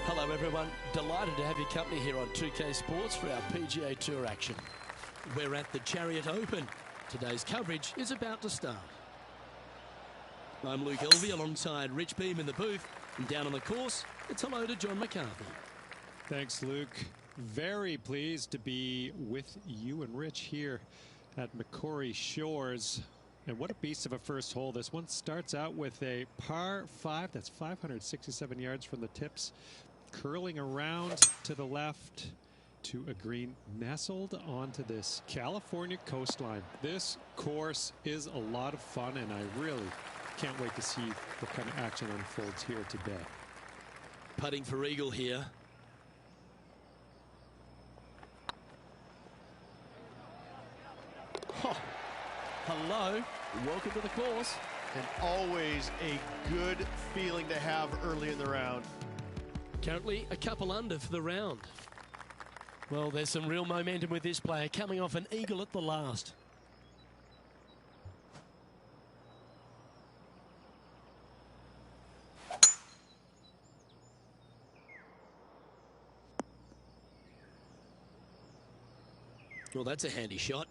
Hello everyone, delighted to have your company here on 2K Sports for our PGA Tour action. We're at the Chariot Open. Today's coverage is about to start. I'm Luke Elvey alongside Rich Beam in the booth, and down on the course, it's hello to John McCarthy. Thanks, Luke. Very pleased to be with you and Rich here at Macquarie Shores. And what a beast of a first hole. This one starts out with a par 5. That's 567 yards from the tips. Curling around to the left to a green nestled onto this California coastline. This course is a lot of fun, and I really can't wait to see what kind of action unfolds here today. Putting for eagle here. Oh, hello, welcome to the course. And always a good feeling to have early in the round. Currently a couple under for the round. Well, there's some real momentum with this player coming off an eagle at the last. Well, that's a handy shot.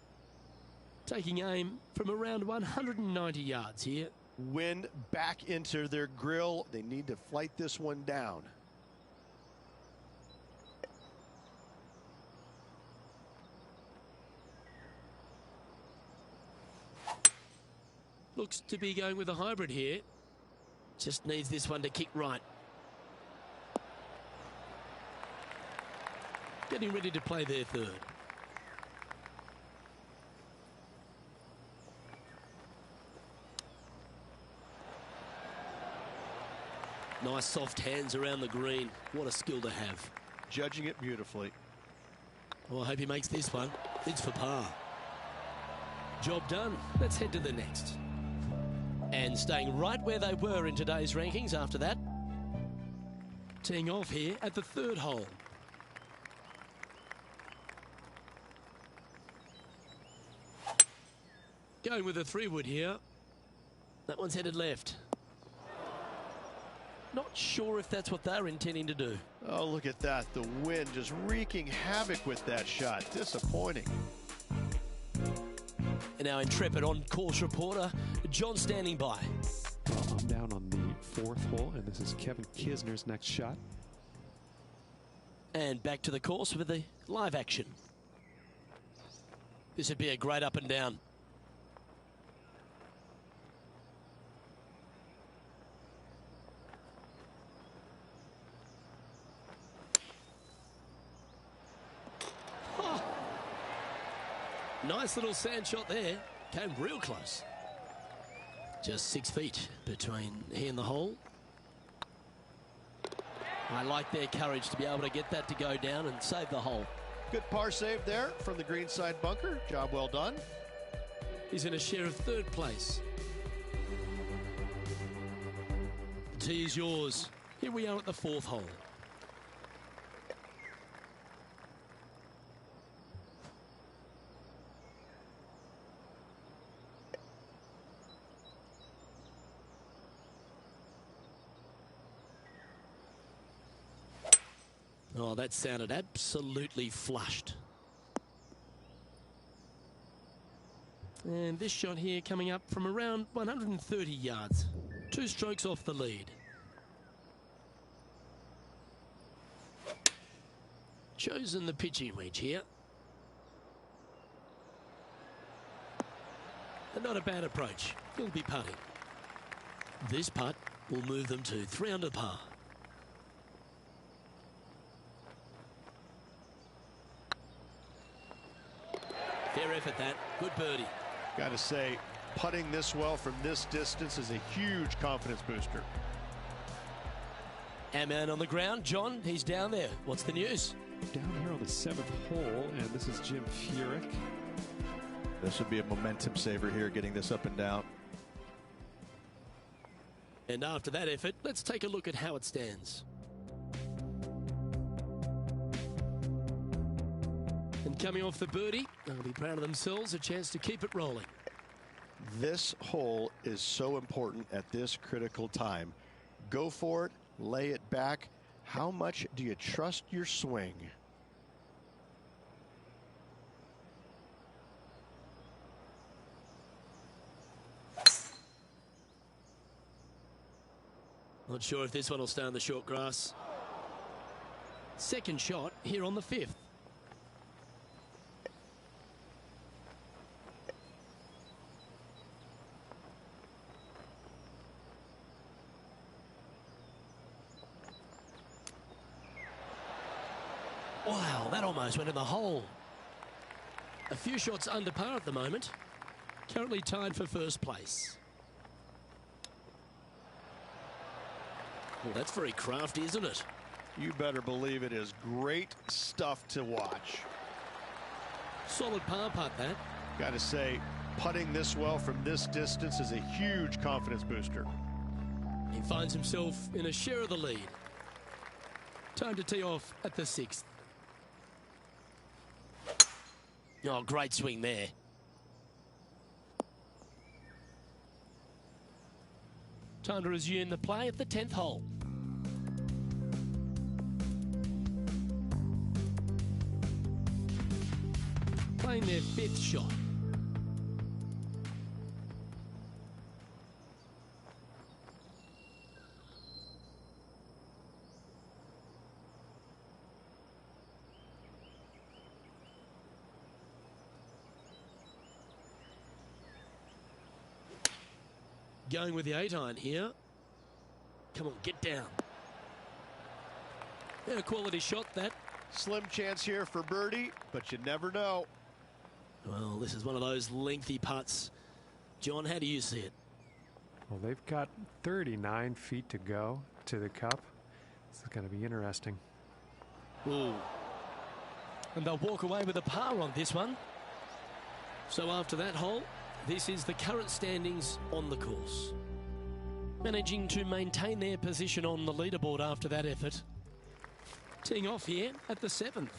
Taking aim from around 190 yards here. Wind back into their grill. They need to flight this one down. Looks to be going with a hybrid here. Just needs this one to kick right. Getting ready to play their third. Nice soft hands around the green. What a skill to have. Judging it beautifully. Well, I hope he makes this one. It's for par. Job done. Let's head to the next. And staying right where they were in today's rankings after that. Teeing off here at the third hole. Going with a 3-wood here. That one's headed left. Not sure if that's what they're intending to do. Oh, look at that. The wind just wreaking havoc with that shot. Disappointing. And our intrepid on-course reporter, John, standing by. Well, I'm down on the fourth hole, and this is Kevin Kisner's next shot. And back to the course with the live action. This would be a great up and down. Oh. Nice little sand shot there. Came real close. Just 6 feet between he and the hole. I like their courage to be able to get that to go down and save the hole. Good par save there from the greenside bunker. Job well done. He's in a share of third place. The tee is yours. Here we are at the fourth hole. Oh, that sounded absolutely flushed. And this shot here coming up from around 130 yards. 2 strokes off the lead. Chosen the pitching wedge here. And not a bad approach. He'll be putting. This putt will move them to 3 under par. Fair effort that. Good birdie. Got to say, putting this well from this distance is a huge confidence booster. Our man on the ground, John, he's down there. What's the news? Down here on the 7th hole, and this is Jim Furyk. This would be a momentum saver here, getting this up and down. And after that effort, let's take a look at how it stands. And coming off the birdie, they'll be proud of themselves, a chance to keep it rolling. This hole is so important at this critical time. Go for it, lay it back. How much do you trust your swing? Not sure if this one will stay on the short grass. Second shot here on the 5th. Wow, that almost went in the hole. A few shots under par at the moment. Currently tied for first place. Well, that's very crafty, isn't it? You better believe it is great stuff to watch. Solid par putt, that. Got to say, putting this well from this distance is a huge confidence booster. He finds himself in a share of the lead. Time to tee off at the 6th. Oh, great swing there. Time to resume the play at the 10th hole. Playing their 5th shot. Going with the 8-iron here. Come on, get down. And a quality shot, that. Slim chance here for birdie, but you never know. Well, this is one of those lengthy putts. John, how do you see it? Well, they've got 39 feet to go to the cup. This is going to be interesting. Ooh. And they'll walk away with a par on this one. So after that hole, this is the current standings on the course. Managing to maintain their position on the leaderboard after that effort. Teeing off here at the 7th.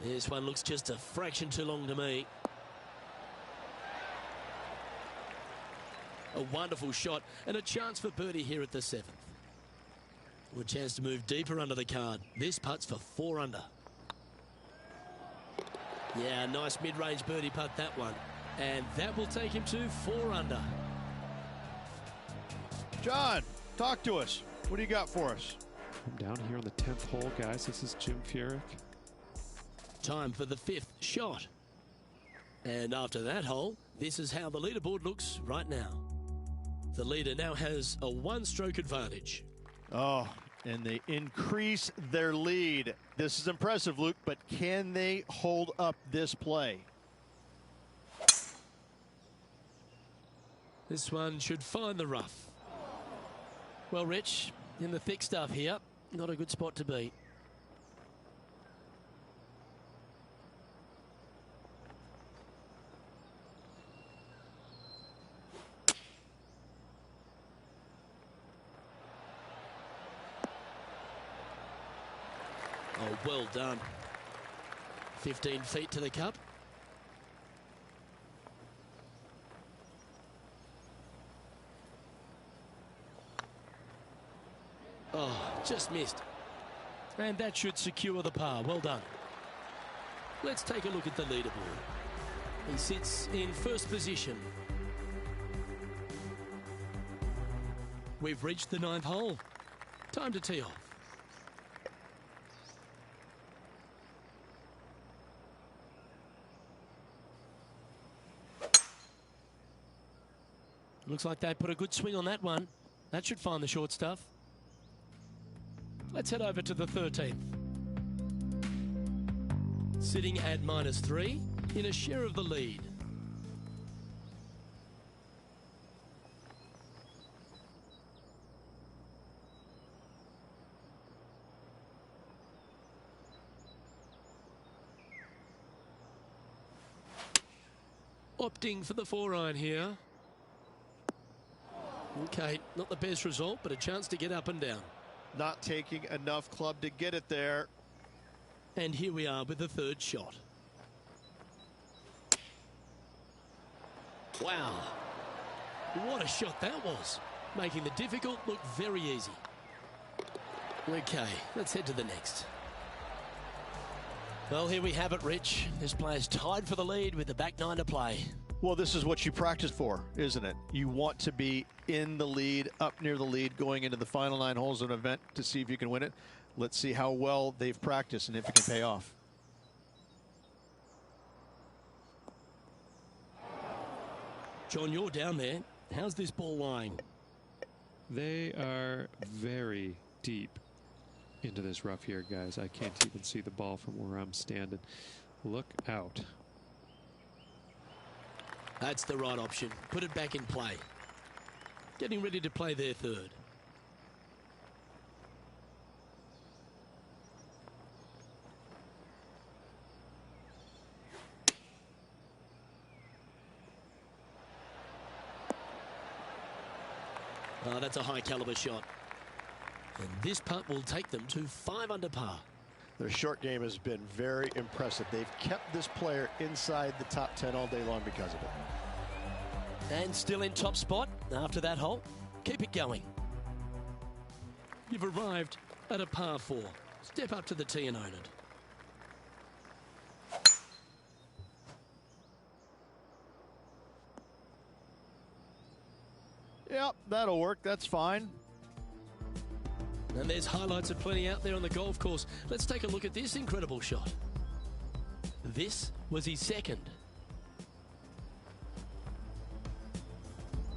This one looks just a fraction too long to me. A wonderful shot and a chance for birdie here at the 7th. Well, a chance to move deeper under the card. This putt's for 4 under. Yeah, nice mid-range birdie putt, that one. And that will take him to 4 under. John, talk to us. What do you got for us? I'm down here on the 10th hole, guys. This is Jim Furyk. Time for the 5th shot. And after that hole, this is how the leaderboard looks right now. The leader now has a 1-stroke advantage. Oh, and they increase their lead. This is impressive, Luke, but can they hold up this play? This one should find the rough. Well, Rich, in the thick stuff here, not a good spot to be. Oh, well done. 15 feet to the cup. Oh, just missed. And that should secure the par. Well done. Let's take a look at the leaderboard. He sits in first position. We've reached the 9th hole. Time to tee off. Looks like they put a good swing on that one. That should find the short stuff. Let's head over to the 13th. Sitting at -3 in a share of the lead. Opting for the 4-iron here. Okay, not the best result, but a chance to get up and down. Not taking enough club to get it there. And here we are with the third shot. Wow. What a shot that was. Making the difficult look very easy. Okay, let's head to the next. Well, here we have it, Rich. This player's tied for the lead with the back nine to play. Well, this is what you practice for, isn't it? You want to be in the lead, up near the lead, going into the final 9 holes of an event to see if you can win it. Let's see how well they've practiced and if it can pay off. John, you're down there. How's this ball lying? They are very deep into this rough here, guys. I can't even see the ball from where I'm standing. Look out. That's the right option. Put it back in play. Getting ready to play their third. Oh, that's a high caliber shot. And this putt will take them to 5 under par. Their short game has been very impressive. They've kept this player inside the top 10 all day long because of it. And still in top spot after that hole. Keep it going. You've arrived at a par 4. Step up to the tee and own it. Yep, that'll work. That's fine. And there's highlights aplenty out there on the golf course. Let's take a look at this incredible shot. This was his second.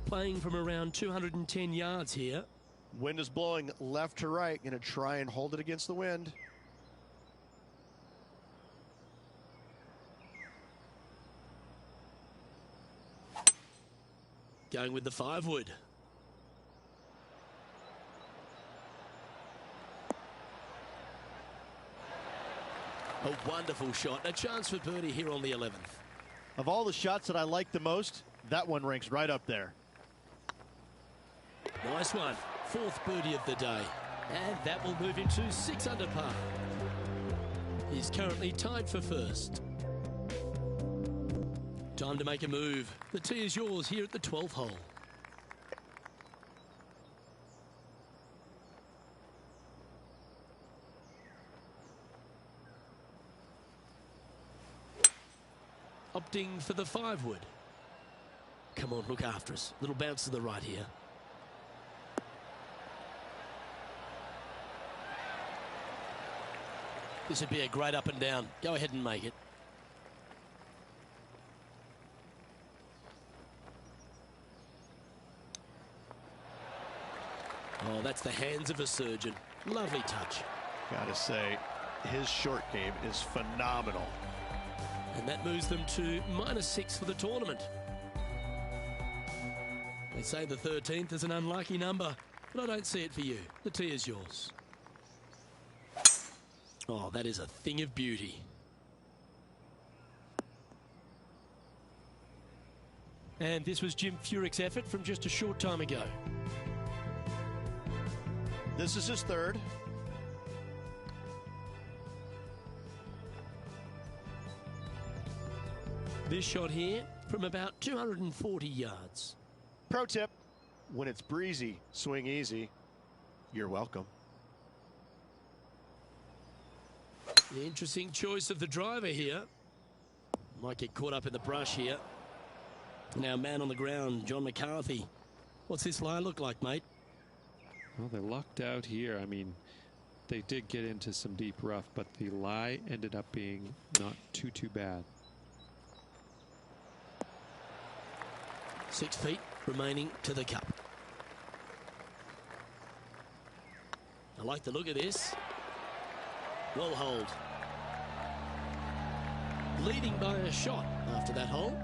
Playing from around 210 yards here. Wind is blowing left to right. Going to try and hold it against the wind. Going with the 5-wood. A wonderful shot. A chance for birdie here on the 11th. Of all the shots that I like the most, that one ranks right up there. Nice one. 4th birdie of the day. And that will move him to 6 under par. He's currently tied for first. Time to make a move. The tee is yours here at the 12th hole. Opting for the 5-wood. Come on, look after us. Little bounce to the right here. This would be a great up and down. Go ahead and make it. Oh, that's the hands of a surgeon. Lovely touch. Gotta say, his short game is phenomenal. And that moves them to -6 for the tournament. They say the 13th is an unlucky number, but I don't see it for you. The tee is yours. Oh, that is a thing of beauty. And this was Jim Furyk's effort from just a short time ago. This is his third. This shot here from about 240 yards. Pro tip, when it's breezy, swing easy. You're welcome. The interesting choice of the driver here. Might get caught up in the brush here. Now man on the ground, John McCarthy. What's this lie look like, mate? Well, they're lucked out here. I mean, they did get into some deep rough, but the lie ended up being not too bad. 6 feet remaining to the cup. I like the look of this. Well hold. Leading by a shot after that hole.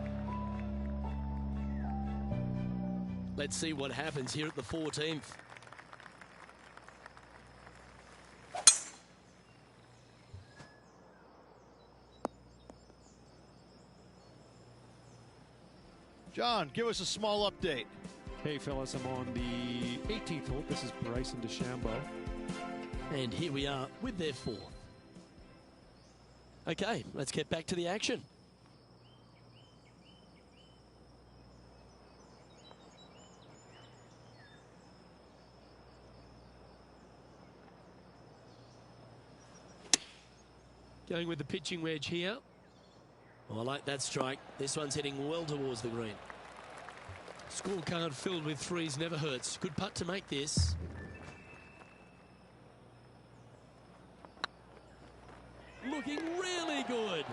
Let's see what happens here at the 14th. John, give us a small update. Hey, fellas, I'm on the 18th hole. This is Bryson DeChambeau. And here we are with their 4th. Okay, let's get back to the action. Going with the pitching wedge here. Oh, I like that strike. This one's heading well towards the green. Scorecard filled with threes never hurts. Good putt to make this. Looking really good.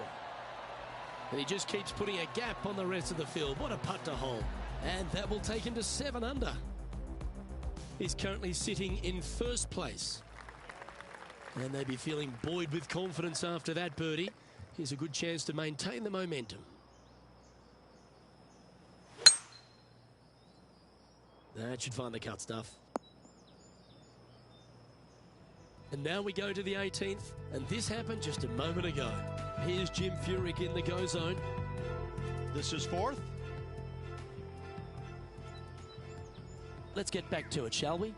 And he just keeps putting a gap on the rest of the field. What a putt to hole. And that will take him to 7 under. He's currently sitting in first place. And they'd be feeling buoyed with confidence after that birdie. Here's a good chance to maintain the momentum. That should find the cut stuff. And now we go to the 18th, and this happened just a moment ago. Here's Jim Furyk in the go zone. This is 4th. Let's get back to it, shall we?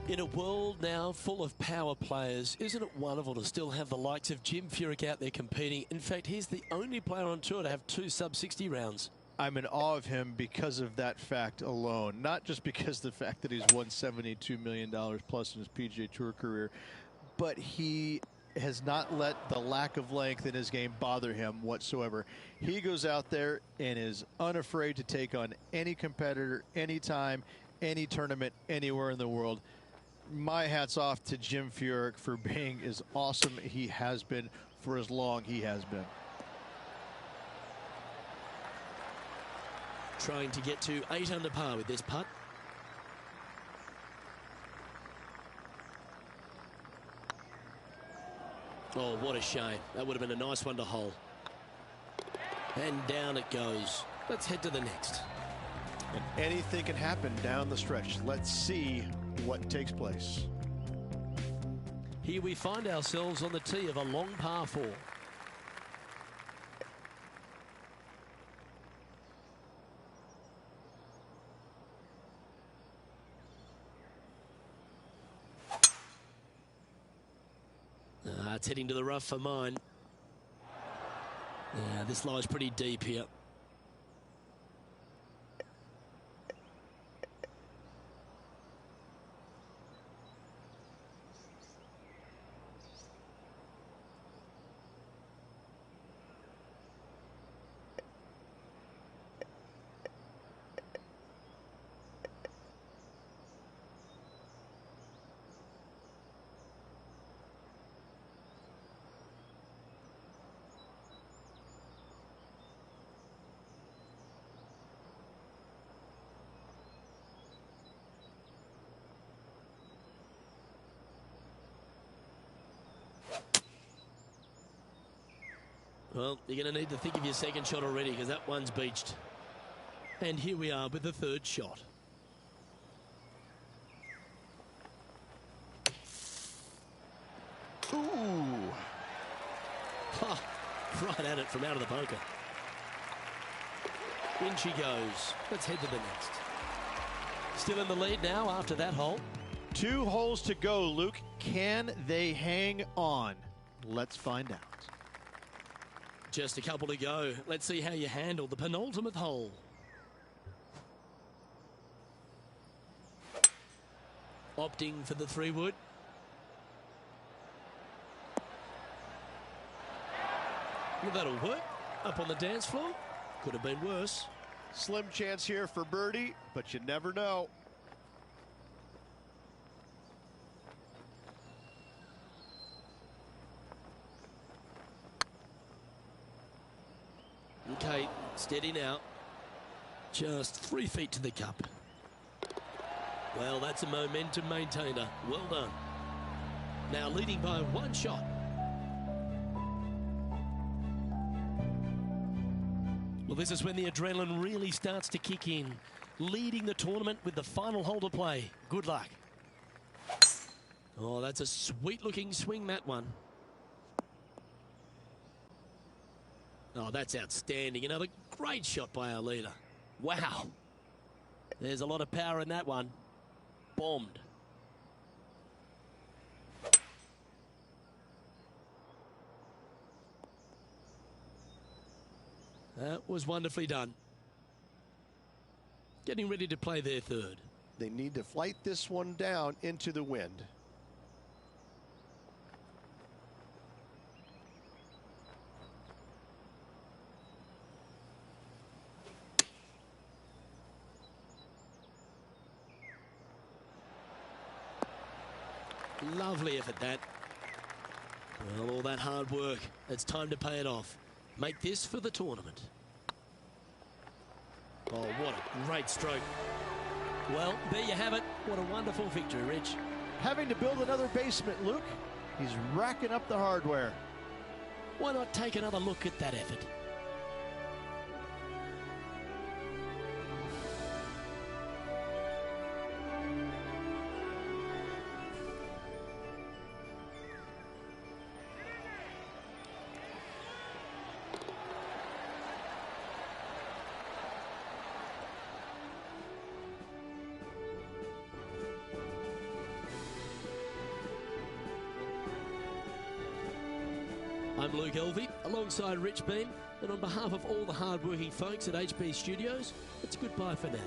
In a world now full of power players, isn't it wonderful to still have the likes of Jim Furyk out there competing? In fact, he's the only player on tour to have 2 sub-60 rounds. I'm in awe of him because of that fact alone. Not just because of the fact that he's won $72 million plus in his PGA Tour career, but he has not let the lack of length in his game bother him whatsoever. He goes out there and is unafraid to take on any competitor, anytime, any tournament, anywhere in the world. My hat's off to Jim Furyk for being as awesome he has been for as long he has been. Trying to get to 8 under par with this putt. Oh, what a shame. That would have been a nice one to hole. And down it goes. Let's head to the next. And anything can happen down the stretch. Let's see what takes place. Here we find ourselves on the tee of a long par 4. It's heading to the rough for mine. Yeah, this lies pretty deep here. Well, you're going to need to think of your second shot already because that one's beached. And here we are with the 3rd shot. Ooh. Oh, right at it from out of the bunker. In she goes. Let's head to the next. Still in the lead now after that hole. 2 holes to go, Luke. Can they hang on? Let's find out. Just a couple to go. Let's see how you handle the penultimate hole. Opting for the 3-wood. Well, that'll work. Up on the dance floor. Could have been worse. Slim chance here for birdie, but you never know. Okay, steady now. Just 3 feet to the cup. Well, that's a momentum maintainer. Well done. Now leading by 1 shot. Well, this is when the adrenaline really starts to kick in. Leading the tournament with the final hole to play. Good luck. Oh, that's a sweet-looking swing, that one. Oh, that's outstanding. Another great shot by our leader. Wow. There's a lot of power in that one. Bombed. That was wonderfully done. Getting ready to play their third. They need to flight this one down into the wind. Lovely effort, that. Well, all that hard work, it's time to pay it off. Make this for the tournament. Oh, what a great stroke. Well, there you have it. What a wonderful victory, Rich. Having to build another basement, Luke. He's racking up the hardware. Why not take another look at that effort? I'm Luke Elvey, alongside Rich Beam, and on behalf of all the hard-working folks at HB Studios, it's goodbye for now.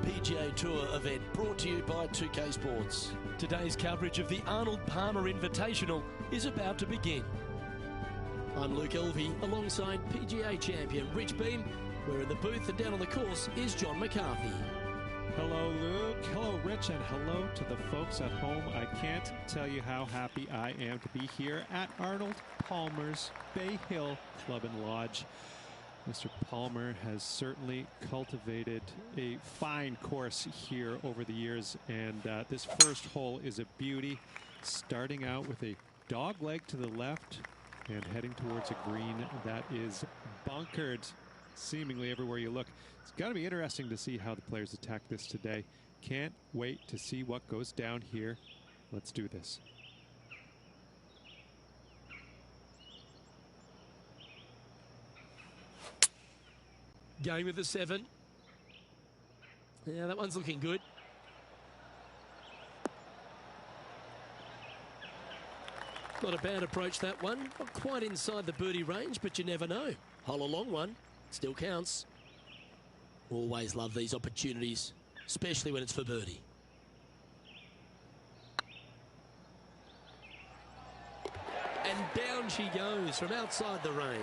PGA Tour event, brought to you by 2K Sports. Today's coverage of the Arnold Palmer Invitational is about to begin. I'm Luke Elvey, alongside PGA champion Rich Beem. We're in the booth, and down on the course is John McCarthy. Hello, Luke. Hello, Rich, and hello to the folks at home. I can't tell you how happy I am to be here at Arnold Palmer's Bay Hill Club and Lodge. Mr. Palmer has certainly cultivated a fine course here over the years, and this first hole is a beauty, starting out with a dog leg to the left and heading towards a green that is bunkered seemingly everywhere you look. It's got to be interesting to see how the players attack this today. Can't wait to see what goes down here. Let's do this. Going with the 7. Yeah, that one's looking good. Not a bad approach, that one. Not quite inside the birdie range, but you never know. Hole a long one. Still counts. Always love these opportunities, especially when it's for birdie. And down she goes from outside the range.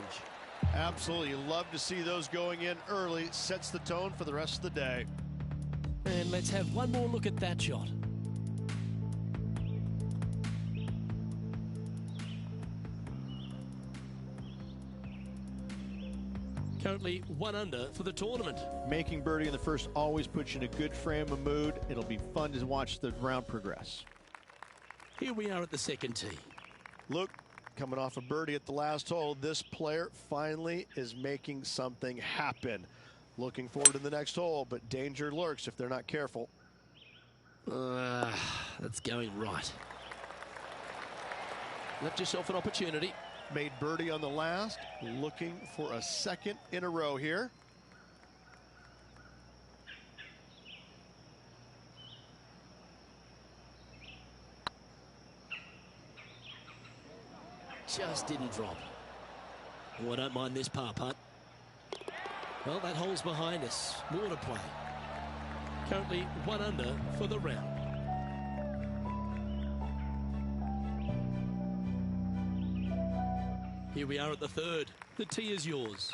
Absolutely. Love to see those going in early. Sets the tone for the rest of the day. And let's have one more look at that shot. Currently 1 under for the tournament. Making birdie in the first always puts you in a good frame of mood. It'll be fun to watch the round progress. Here we are at the second tee. Look, coming off a birdie at the last hole, this player finally is making something happen. Looking forward to the next hole, but danger lurks if they're not careful. That's going right. Left yourself an opportunity. Made birdie on the last, looking for a second in a row here. Just didn't drop. Oh, I don't mind this par putt. Well, that hole's behind us. More to play. Currently 1 under for the round. Here we are at the third. The tee is yours.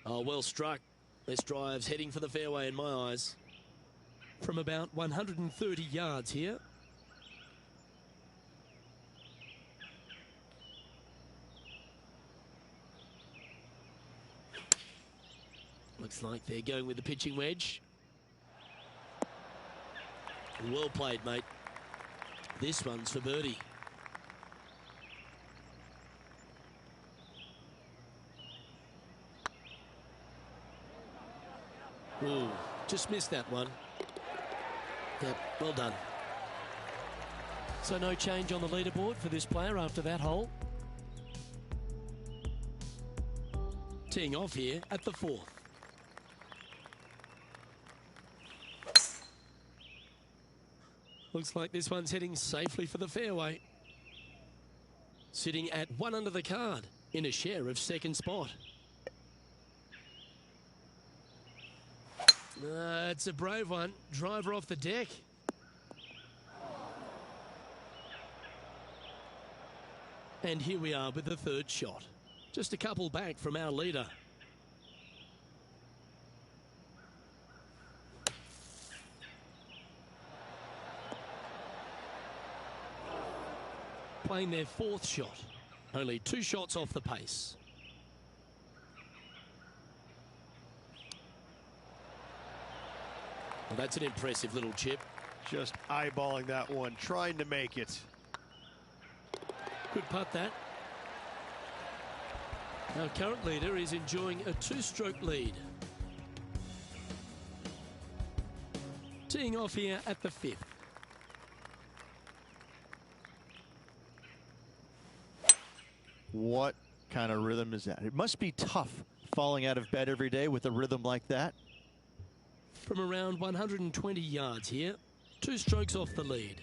Oh, well struck. This drive's heading for the fairway in my eyes. From about 130 yards here. Looks like they're going with the pitching wedge. Well played, mate. This one's for birdie. Ooh, just missed that one. Yep, well done. So no change on the leaderboard for this player after that hole. Teeing off here at the 4th. Looks like this one's heading safely for the fairway. Sitting at 1 under the card in a share of second spot. It's a brave one. Driver off the deck. And here we are with the third shot. Just a couple back from our leader. Playing their 4th shot. Only 2 shots off the pace. Well, that's an impressive little chip. Just eyeballing that one, trying to make it. Good putt, that. Our current leader is enjoying a 2-stroke lead. Teeing off here at the 5th. What kind of rhythm is that? It must be tough falling out of bed every day with a rhythm like that. From around 120 yards here, 2 strokes off the lead.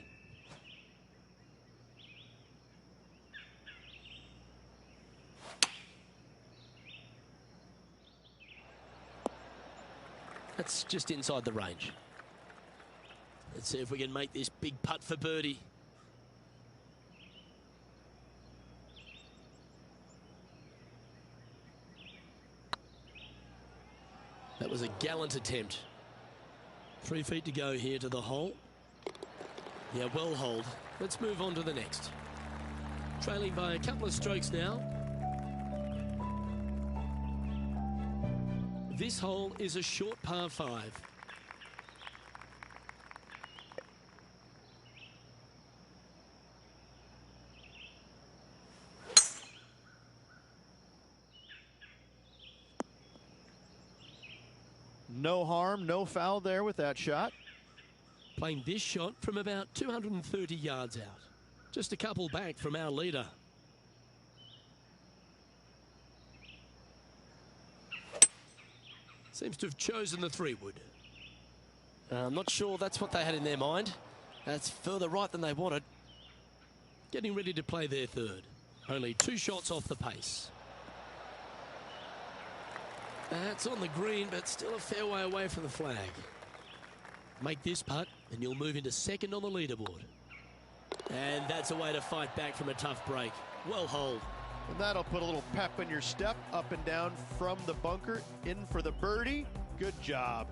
That's just inside the range. Let's see if we can make this big putt for birdie. That was a gallant attempt. 3 feet to go here to the hole. Yeah, well holed. Let's move on to the next. Trailing by a couple of strokes now. This hole is a short par 5. No harm, no foul there with that shot. Playing this shot from about 230 yards out. Just a couple back from our leader. Seems to have chosen the 3-wood. I'm not sure that's what they had in their mind. That's further right than they wanted. Getting ready to play their 3rd. Only 2 shots off the pace. That's on the green, but still a fair way away from the flag. Make this putt, and you'll move into 2nd on the leaderboard. And that's a way to fight back from a tough break. Well holed. And that'll put a little pep in your step, up and down from the bunker, in for the birdie. Good job.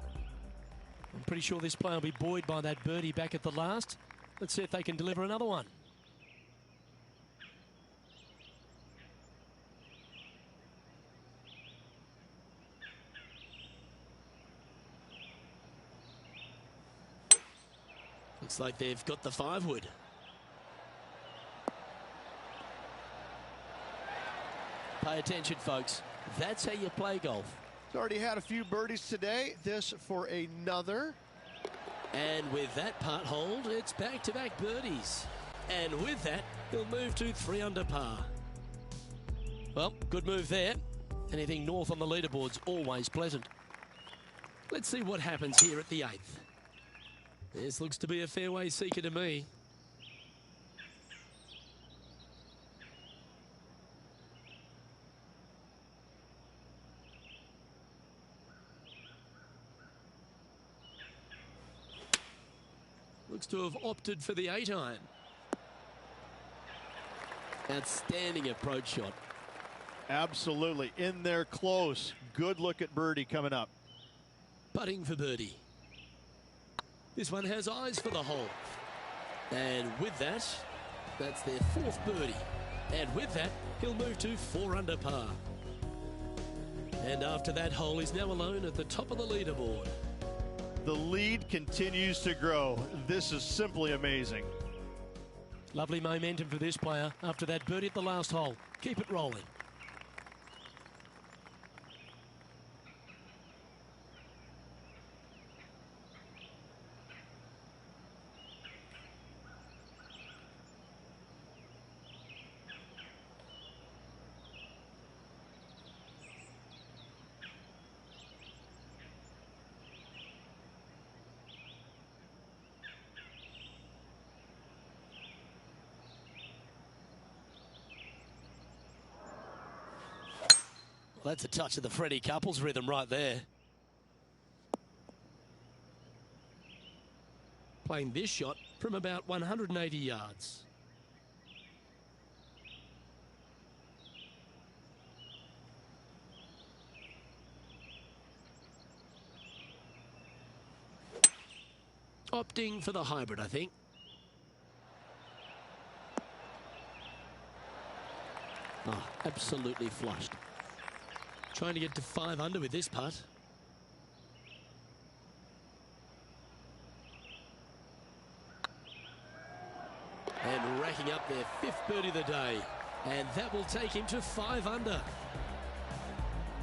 I'm pretty sure this player will be buoyed by that birdie back at the last. Let's see if they can deliver another one. Looks like they've got the 5-wood. Pay attention, folks. That's how you play golf. He's already had a few birdies today. This for another. And with that putt hold, it's back-to-back birdies. And with that, he'll move to 3 under par. Well, good move there. Anything north on the leaderboard's always pleasant. Let's see what happens here at the 8th. This looks to be a fairway seeker to me. Looks to have opted for the 8-iron. Outstanding approach shot. Absolutely. In there close. Good look at birdie coming up. Putting for birdie. This one has eyes for the hole. And with that, that's their 4th birdie. And with that, he'll move to 4 under par. And after that hole, he's now alone at the top of the leaderboard. The lead continues to grow. This is simply amazing. Lovely momentum for this player after that birdie at the last hole. Keep it rolling. Well, that's a touch of the Freddie Couples rhythm right there. Playing this shot from about 180 yards. Opting for the hybrid, I think. Oh, absolutely flushed. Trying to get to 5 under with this putt. And racking up their 5th birdie of the day. And that will take him to 5 under.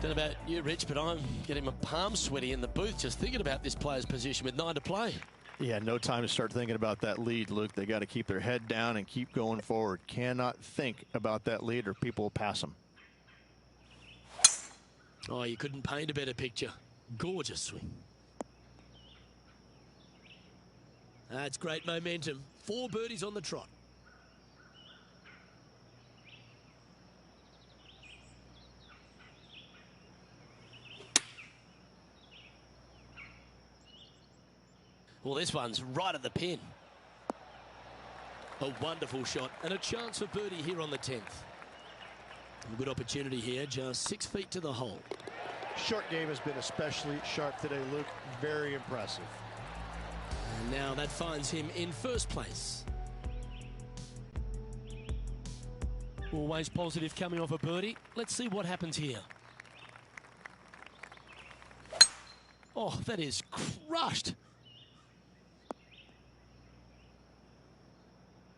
Don't know about you, Rich, but I'm getting my palms sweaty in the booth just thinking about this player's position with 9 to play. Yeah, no time to start thinking about that lead, Luke. They got to keep their head down and keep going forward. Cannot think about that lead or people will pass them. Oh, you couldn't paint a better picture. Gorgeous swing. That's great momentum. 4 birdies on the trot. Well, this one's right at the pin. A wonderful shot and a chance for birdie here on the 10th. A good opportunity here, just 6 feet to the hole. Short game has been especially sharp today, Luke. Very impressive. And now that finds him in first place. Always positive coming off a birdie. Let's see what happens here. Oh, that is crushed.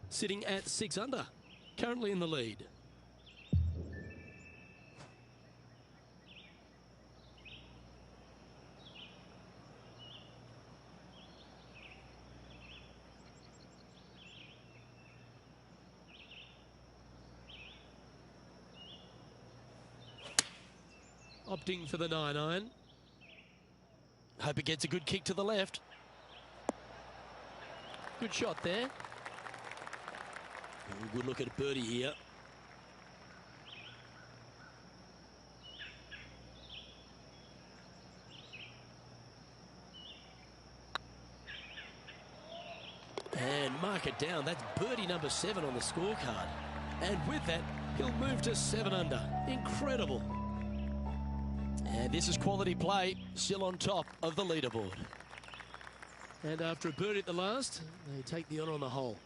Sitting at 6 under, currently in the lead. Opting for the 9-iron. Hope it gets a good kick to the left. Good shot there. Good look at a birdie here. And mark it down. That's birdie number 7 on the scorecard. And with that, he'll move to 7 under. Incredible. And this is quality play, still on top of the leaderboard. And after a birdie at the last, they take the honour on the hole.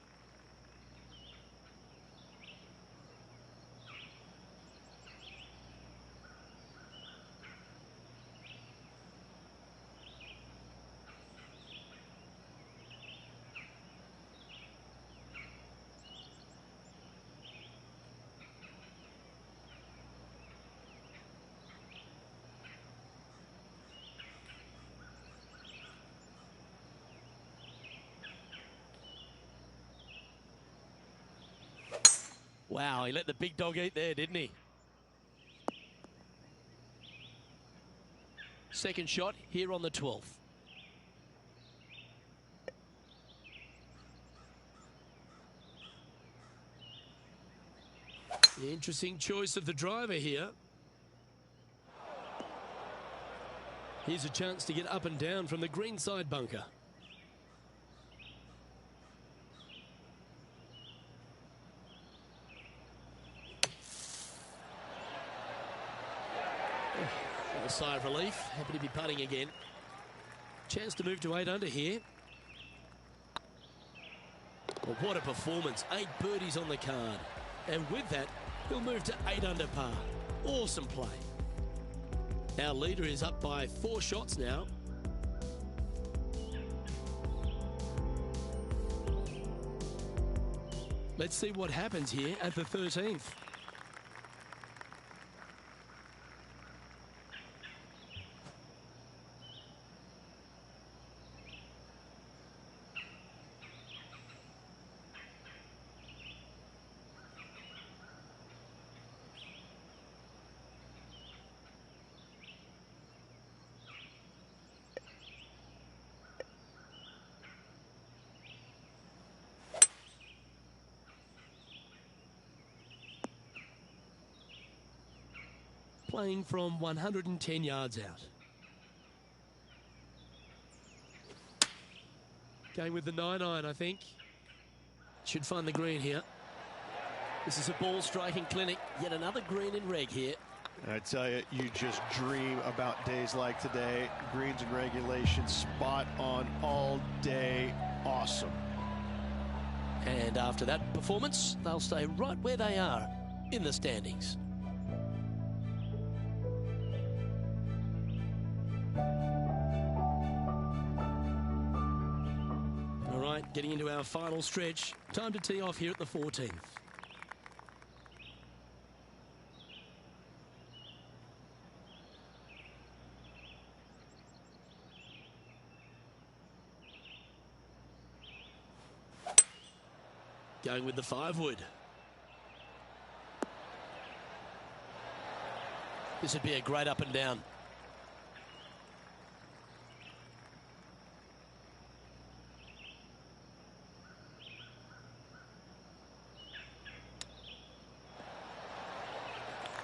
Wow, he let the big dog eat there, didn't he? Second shot here on the 12th. Interesting choice of the driver here. Here's a chance to get up and down from the greenside bunker. A sigh of relief. Happy to be putting again. Chance to move to 8 under here. Well, what a performance. 8 birdies on the card. And with that, he'll move to 8 under par. Awesome play. Our leader is up by 4 shots now. Let's see what happens here at the 13th. Playing from 110 yards out. Going with the 9-iron, I think. Should find the green here. This is a ball striking clinic. Yet another green in reg here. I tell you, you just dream about days like today. Greens and regulation, spot on all day. Awesome. And after that performance, they'll stay right where they are in the standings. Getting into our final stretch. Time to tee off here at the 14th. Going with the 5-wood. This would be a great up and down.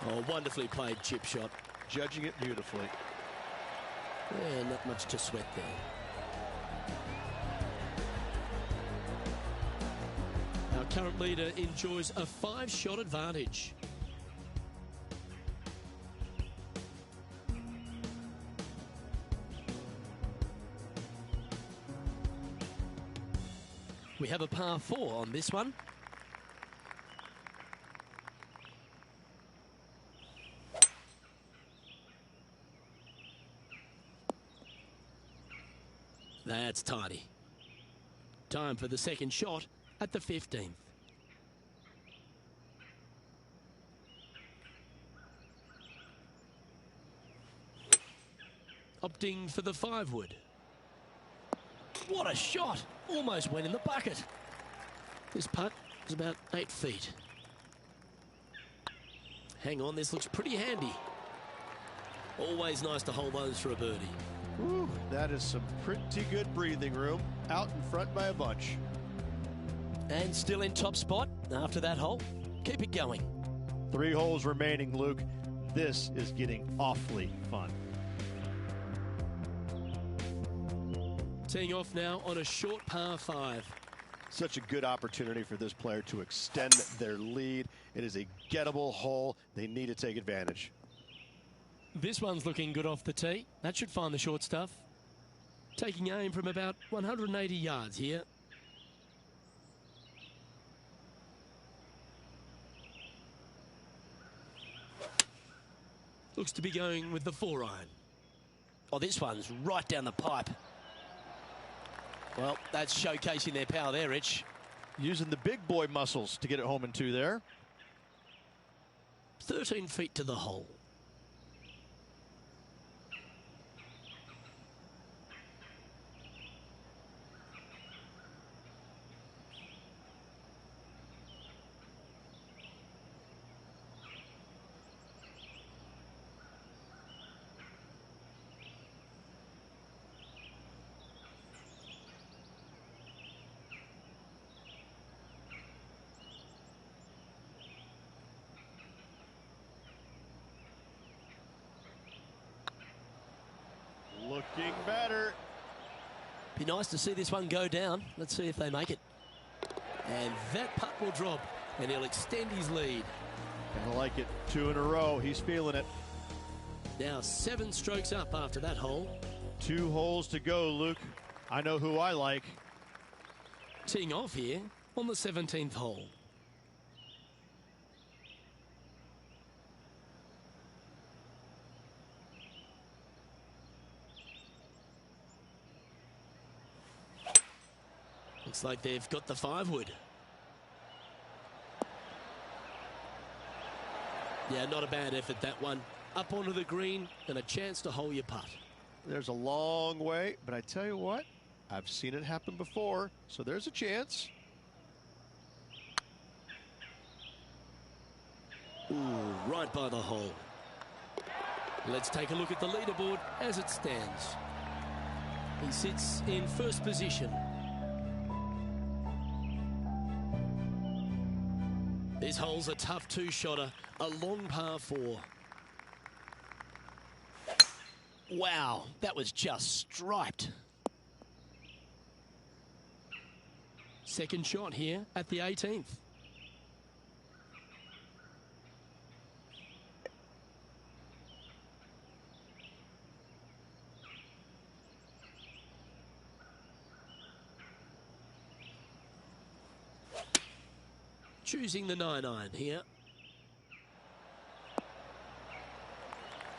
Oh, wonderfully played chip shot. Judging it beautifully. Yeah, not much to sweat there. Current leader enjoys a 5-shot advantage. We have a par 4 on this one. That's tidy. Time for the second shot at the 15th. Opting for the 5-wood. What a shot! Almost went in the bucket. This putt is about 8 feet. Hang on, this looks pretty handy. Always nice to hold those for a birdie. Whew, that is some pretty good breathing room. Out in front by a bunch. And still in top spot after that hole. Keep it going. 3 holes remaining, Luke. This is getting awfully fun. Teeing off now on a short par 5. Such a good opportunity for this player to extend their lead. It is a gettable hole. They need to take advantage. This one's looking good off the tee. That should find the short stuff. Taking aim from about 180 yards here. Looks to be going with the 4-iron. Oh, this one's right down the pipe. Well, that's showcasing their power there, Rich. Using the big boy muscles to get it home in 2 there. 13 feet to the hole. Looking better. Be nice to see this one go down. Let's see if they make it. And that putt will drop, and he'll extend his lead. I like it. 2 in a row. He's feeling it. Now 7 strokes up after that hole. 2 holes to go, Luke. I know who I like. Teeing off here on the 17th hole. Looks like they've got the 5-wood. Yeah, not a bad effort, that one. Up onto the green and a chance to hole your putt. There's a long way, but I tell you what, I've seen it happen before, so there's a chance. Ooh, right by the hole. Let's take a look at the leaderboard as it stands. He sits in first position. This hole's a tough 2-shotter, a long par 4. Wow, that was just striped. Second shot here at the 18th. Choosing the 9-iron here.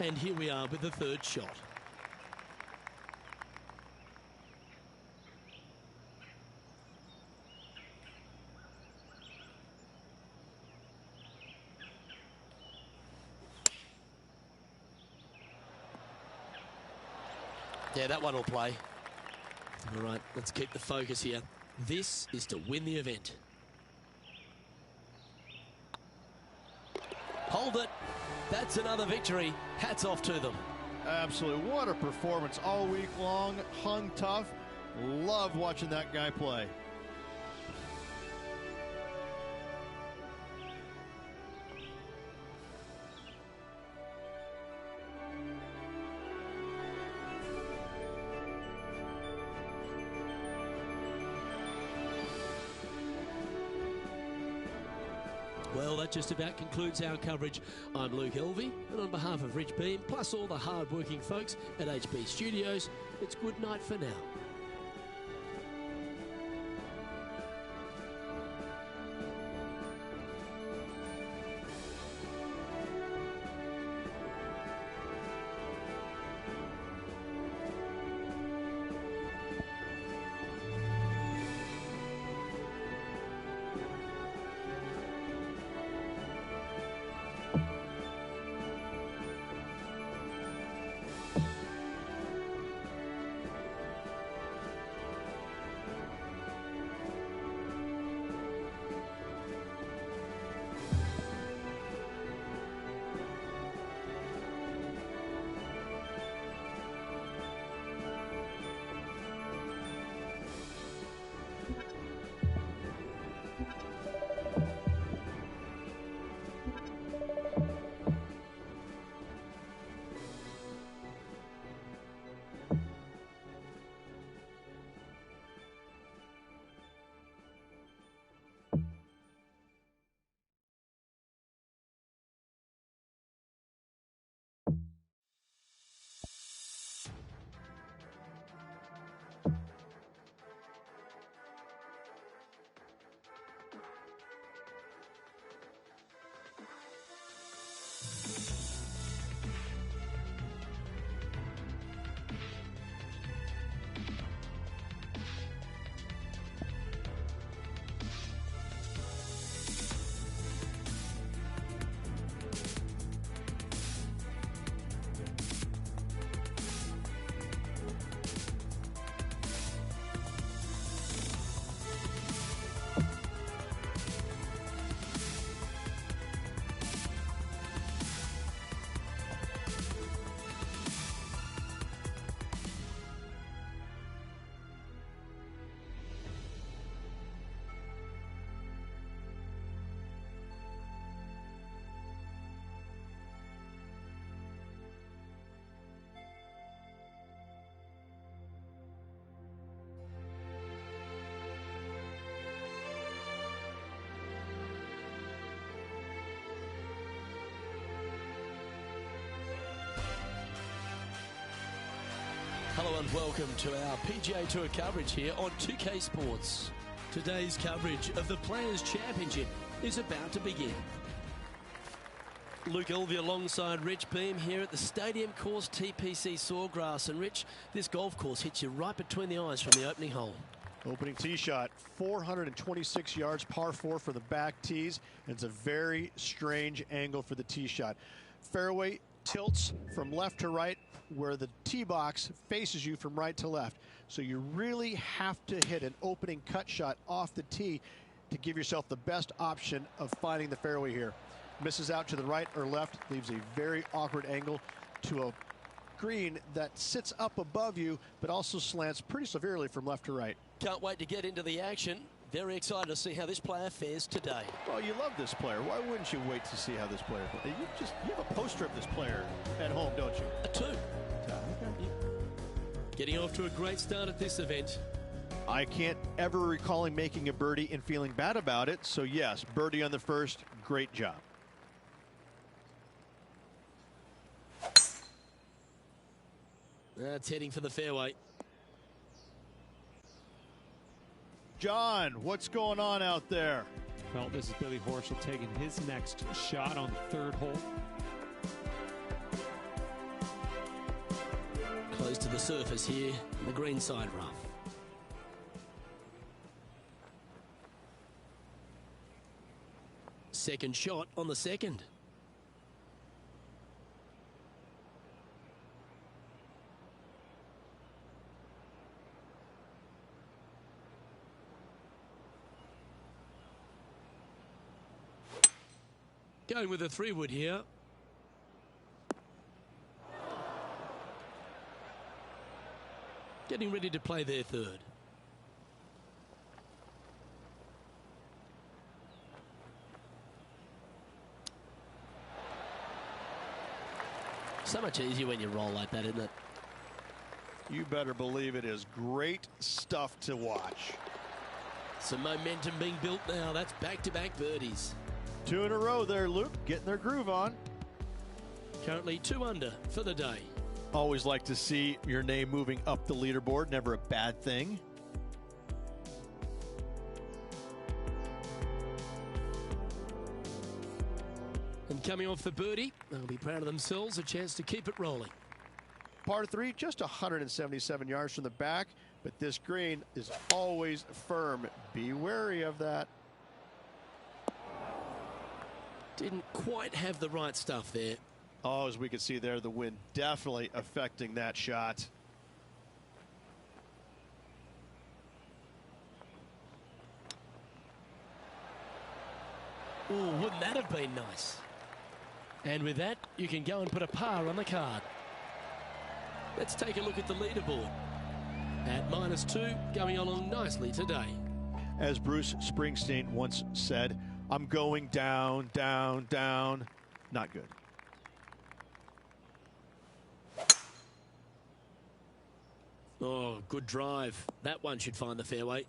And here we are with the 3rd shot. Yeah, that one will play. All right, let's keep the focus here. This is to win the event. Hold it. That's another victory. Hats off to them. Absolutely. What a performance all week long. Hung tough. Love watching that guy play. Well, that just about concludes our coverage. I'm Luke Elvey, and on behalf of Rich Beam, plus all the hard-working folks at HB Studios, it's good night for now. Hello and welcome to our PGA Tour coverage here on 2K Sports. Today's coverage of the Players' Championship is about to begin. Luke Elvey alongside Rich Beam here at the Stadium Course TPC Sawgrass. And Rich, this golf course hits you right between the eyes from the opening hole. Opening tee shot, 426 yards, par 4 for the back tees. And it's a very strange angle for the tee shot. Fairway tilts from left to right, where the tee box faces you from right to left. So you really have to hit an opening cut shot off the tee to give yourself the best option of finding the fairway here. Misses out to the right or left, leaves a very awkward angle to a green that sits up above you, but also slants pretty severely from left to right. Can't wait to get into the action. Very excited to see how this player fares today. Well, you love this player. Why wouldn't you wait to see how this player plays? You have a poster of this player at home, don't you? A two. Getting off to a great start at this event. I can't ever recall him making a birdie and feeling bad about it. So yes, birdie on the first, great job. That's heading for the fairway. John, what's going on out there? Well, this is Billy Horschel taking his next shot on the third hole. Close to the surface here, the green side rough. Second shot on the second. Going with a 3-wood here. Getting ready to play their third. So much easier when you roll like that, isn't it? You better believe it is great stuff to watch. Some momentum being built now. That's back-to-back birdies. 2 in a row there, Luke, getting their groove on. Currently 2 under for the day. Always like to see your name moving up the leaderboard. Never a bad thing. And coming off the birdie, they'll be proud of themselves, a chance to keep it rolling. Par 3, just 177 yards from the back, but this green is always firm. Be wary of that. Didn't quite have the right stuff there. Oh, as we can see there, the wind definitely affecting that shot. Oh, wouldn't that have been nice? And with that, you can go and put a par on the card. Let's take a look at the leaderboard. At -2, going along nicely today. As Bruce Springsteen once said, I'm going down, down, down. Not good. Oh, good drive. That one should find the fairway.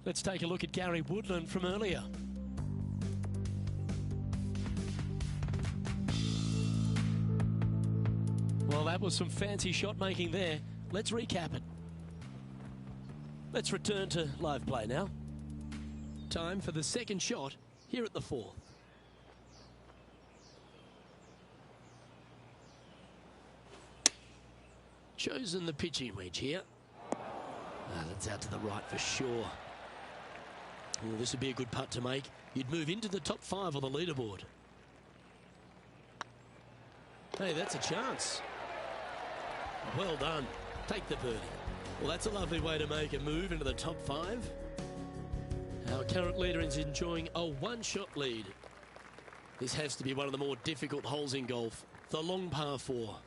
Let's take a look at Gary Woodland from earlier. Well, that was some fancy shot making there. Let's recap it. Let's return to live play now. Time for the second shot here at the 4th. Chosen the pitching wedge here. That's out to the right for sure. Well, this would be a good putt to make. You'd move into the top 5 on the leaderboard. Hey, that's a chance. Well done. Take the birdie. Well, that's a lovely way to make a move into the top 5. Our current leader is enjoying a 1-shot lead. This has to be one of the more difficult holes in golf. The long par 4.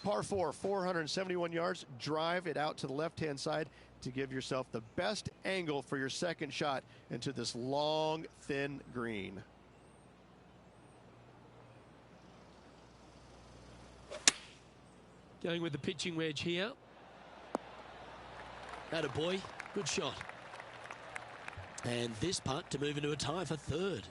Par 4, 471 yards. Drive it out to the left-hand side to give yourself the best angle for your second shot into this long, thin green. Going with the pitching wedge here. Attaboy, good shot. And this putt to move into a tie for 3rd.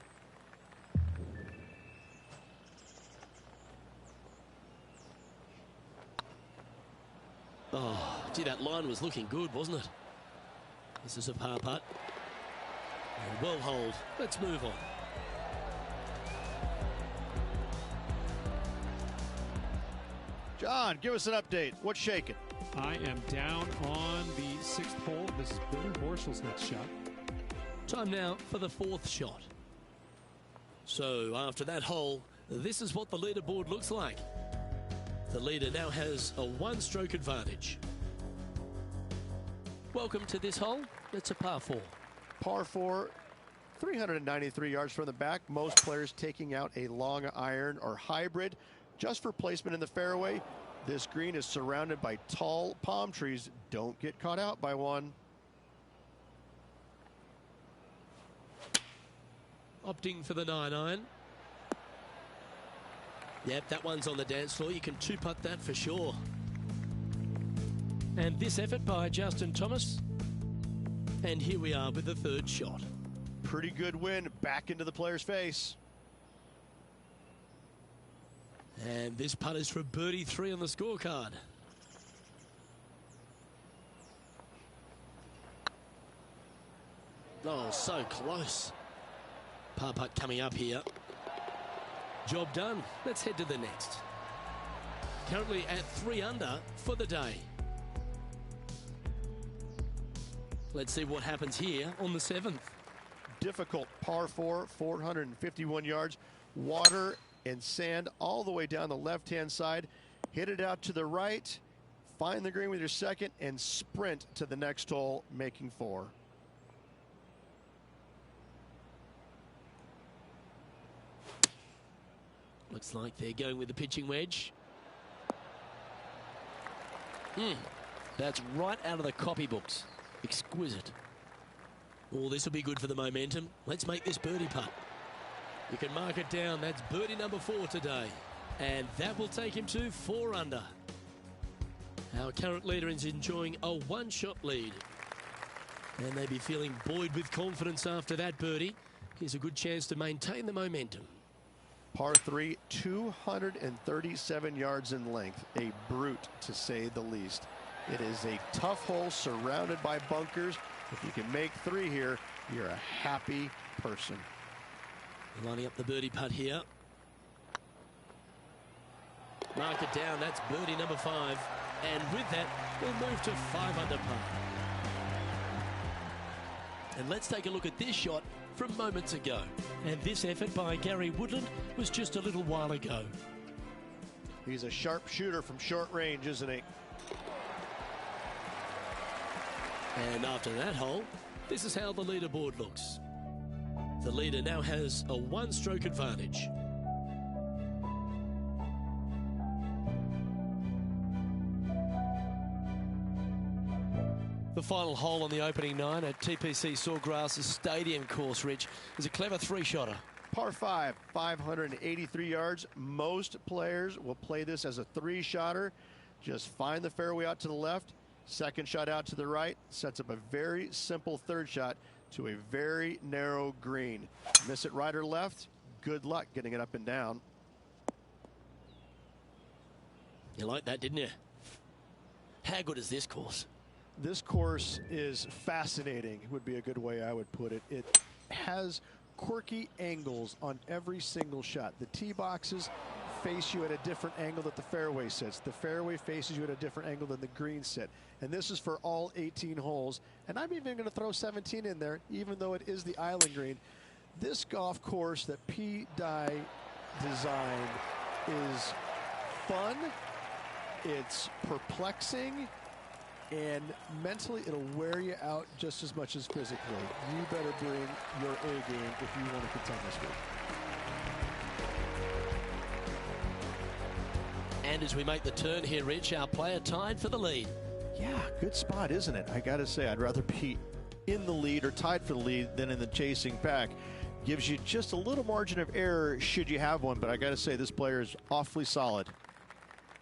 Oh, gee, that line was looking good, wasn't it? This is a par putt. And well hold. Let's move on. John, give us an update. What's shaking? I am down on the 6th hole. This is Billy Horschel's next shot. Time now for the 4th shot. So after that hole, this is what the leaderboard looks like. The leader now has a 1-stroke advantage. Welcome to this hole. It's a par 4. Par 4, 393 yards from the back. Most players taking out a long iron or hybrid just for placement in the fairway. This green is surrounded by tall palm trees. Don't get caught out by one. Opting for the 9-iron. Yep, that one's on the dance floor. You can 2-putt that for sure. And this effort by Justin Thomas. And here we are with the 3rd shot. Pretty good wind back into the player's face. And this putt is for birdie 3 on the scorecard. Oh, so close. Par putt coming up here. Job done. Let's head to the next. Currently at 3 under for the day. Let's see what happens here on the 7th. Difficult par 4, 451 yards. Water and sand all the way down the left-hand side. Hit it out to the right. Find the green with your second and sprint to the next hole, making 4. Looks like they're going with the pitching wedge. That's right out of the copybooks. Exquisite. Oh, this will be good for the momentum. Let's make this birdie putt. You can mark it down. That's birdie number 4 today. And that will take him to 4 under. Our current leader is enjoying a 1-shot lead. And they'd be feeling buoyed with confidence after that birdie. Here's a good chance to maintain the momentum. Par 3, 237 yards in length. A brute, to say the least. It is a tough hole surrounded by bunkers. If you can make 3 here, you're a happy person. Lining up the birdie putt here. Mark it down. That's birdie number 5. And with that, we'll move to 5 under par. And let's take a look at this shot from moments ago. And this effort by Gary Woodland was just a little while ago. He's a sharp shooter from short range, isn't he? And after that hole, this is how the leaderboard looks. The leader now has a 1-stroke advantage. The final hole on the opening 9 at TPC Sawgrass's Stadium course, Rich, is a clever 3-shotter. Par 5, 583 yards. Most players will play this as a 3-shotter. Just find the fairway out to the left, second shot out to the right, sets up a very simple 3rd shot to a very narrow green. Miss it right or left, good luck getting it up and down. You liked that, didn't you? How good is this course? This course is fascinating, would be a good way I would put it. It has quirky angles on every single shot. The tee boxes face you at a different angle that the fairway sits. The fairway faces you at a different angle than the green sit. And this is for all 18 holes. And I'm even going to throw 17 in there, even though it is the island green. This golf course that P. Dye designed is fun. It's perplexing. And mentally, it'll wear you out just as much as physically. You better bring your A game if you want to contend this week. And as we make the turn here, Rich, our player tied for the lead. Yeah, good spot, isn't it? I got to say, I'd rather be in the lead or tied for the lead than in the chasing pack. Gives you just a little margin of error should you have one, but I got to say, this player is awfully solid.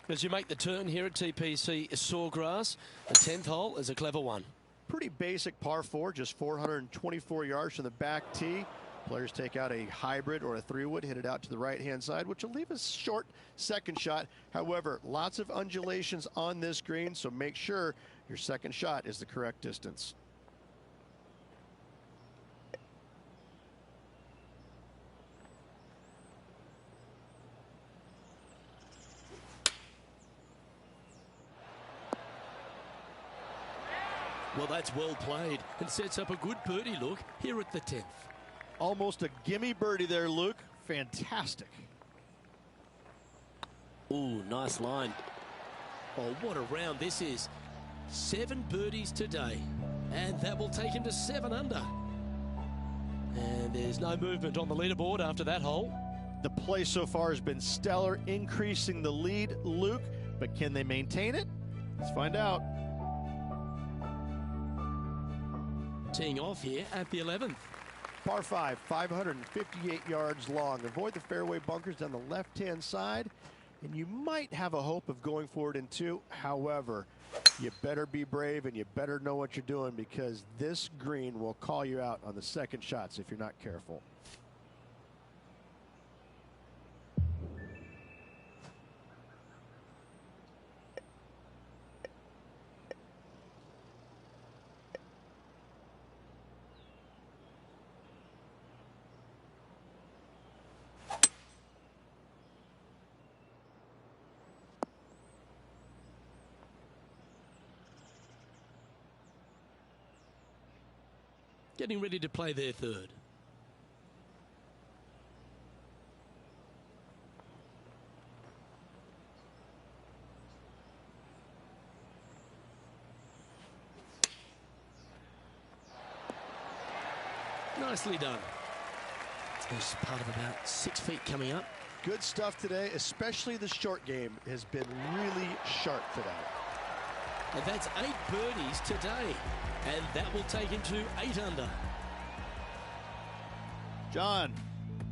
As you make the turn here at TPC Sawgrass, the 10th hole is a clever one. Pretty basic par 4, just 424 yards from the back tee. Players take out a hybrid or a 3-wood, hit it out to the right-hand side, which will leave a short second shot. However, lots of undulations on this green, so make sure your second shot is the correct distance. Well, that's well played and sets up a good birdie look here at the 10th. Almost a gimme birdie there, Luke. Fantastic. Ooh, nice line. Oh, what a round this is. 7 birdies today, and that will take him to 7 under. And there's no movement on the leaderboard after that hole. The play so far has been stellar, increasing the lead, Luke, but can they maintain it? Let's find out. Teeing off here at the 11th. Par 5, 558 yards long. Avoid the fairway bunkers down the left-hand side, and you might have a hope of going forward in 2. However, you better be brave and you better know what you're doing, because this green will call you out on the second shots if you're not careful. Getting ready to play their 3rd. Nicely done. There's part of about 6 feet coming up. Good stuff today, especially the short game has been really sharp today. And that's 8 birdies today. And that will take him to 8 under. John,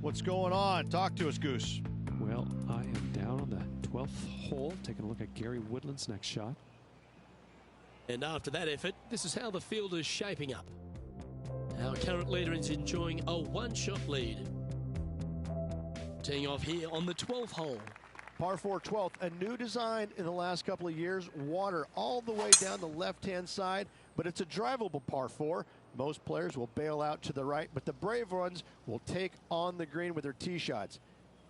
what's going on? Talk to us, Goose. Well, I am down on the 12th hole, taking a look at Gary Woodland's next shot. And after that effort, this is how the field is shaping up. Our Our current leader is enjoying a one-shot lead. Teeing off here on the 12th hole. Par 4 12th, a new design in the last couple of years. Water all the way down the left-hand side, but it's a drivable par 4. Most players will bail out to the right, but the brave ones will take on the green with their tee shots.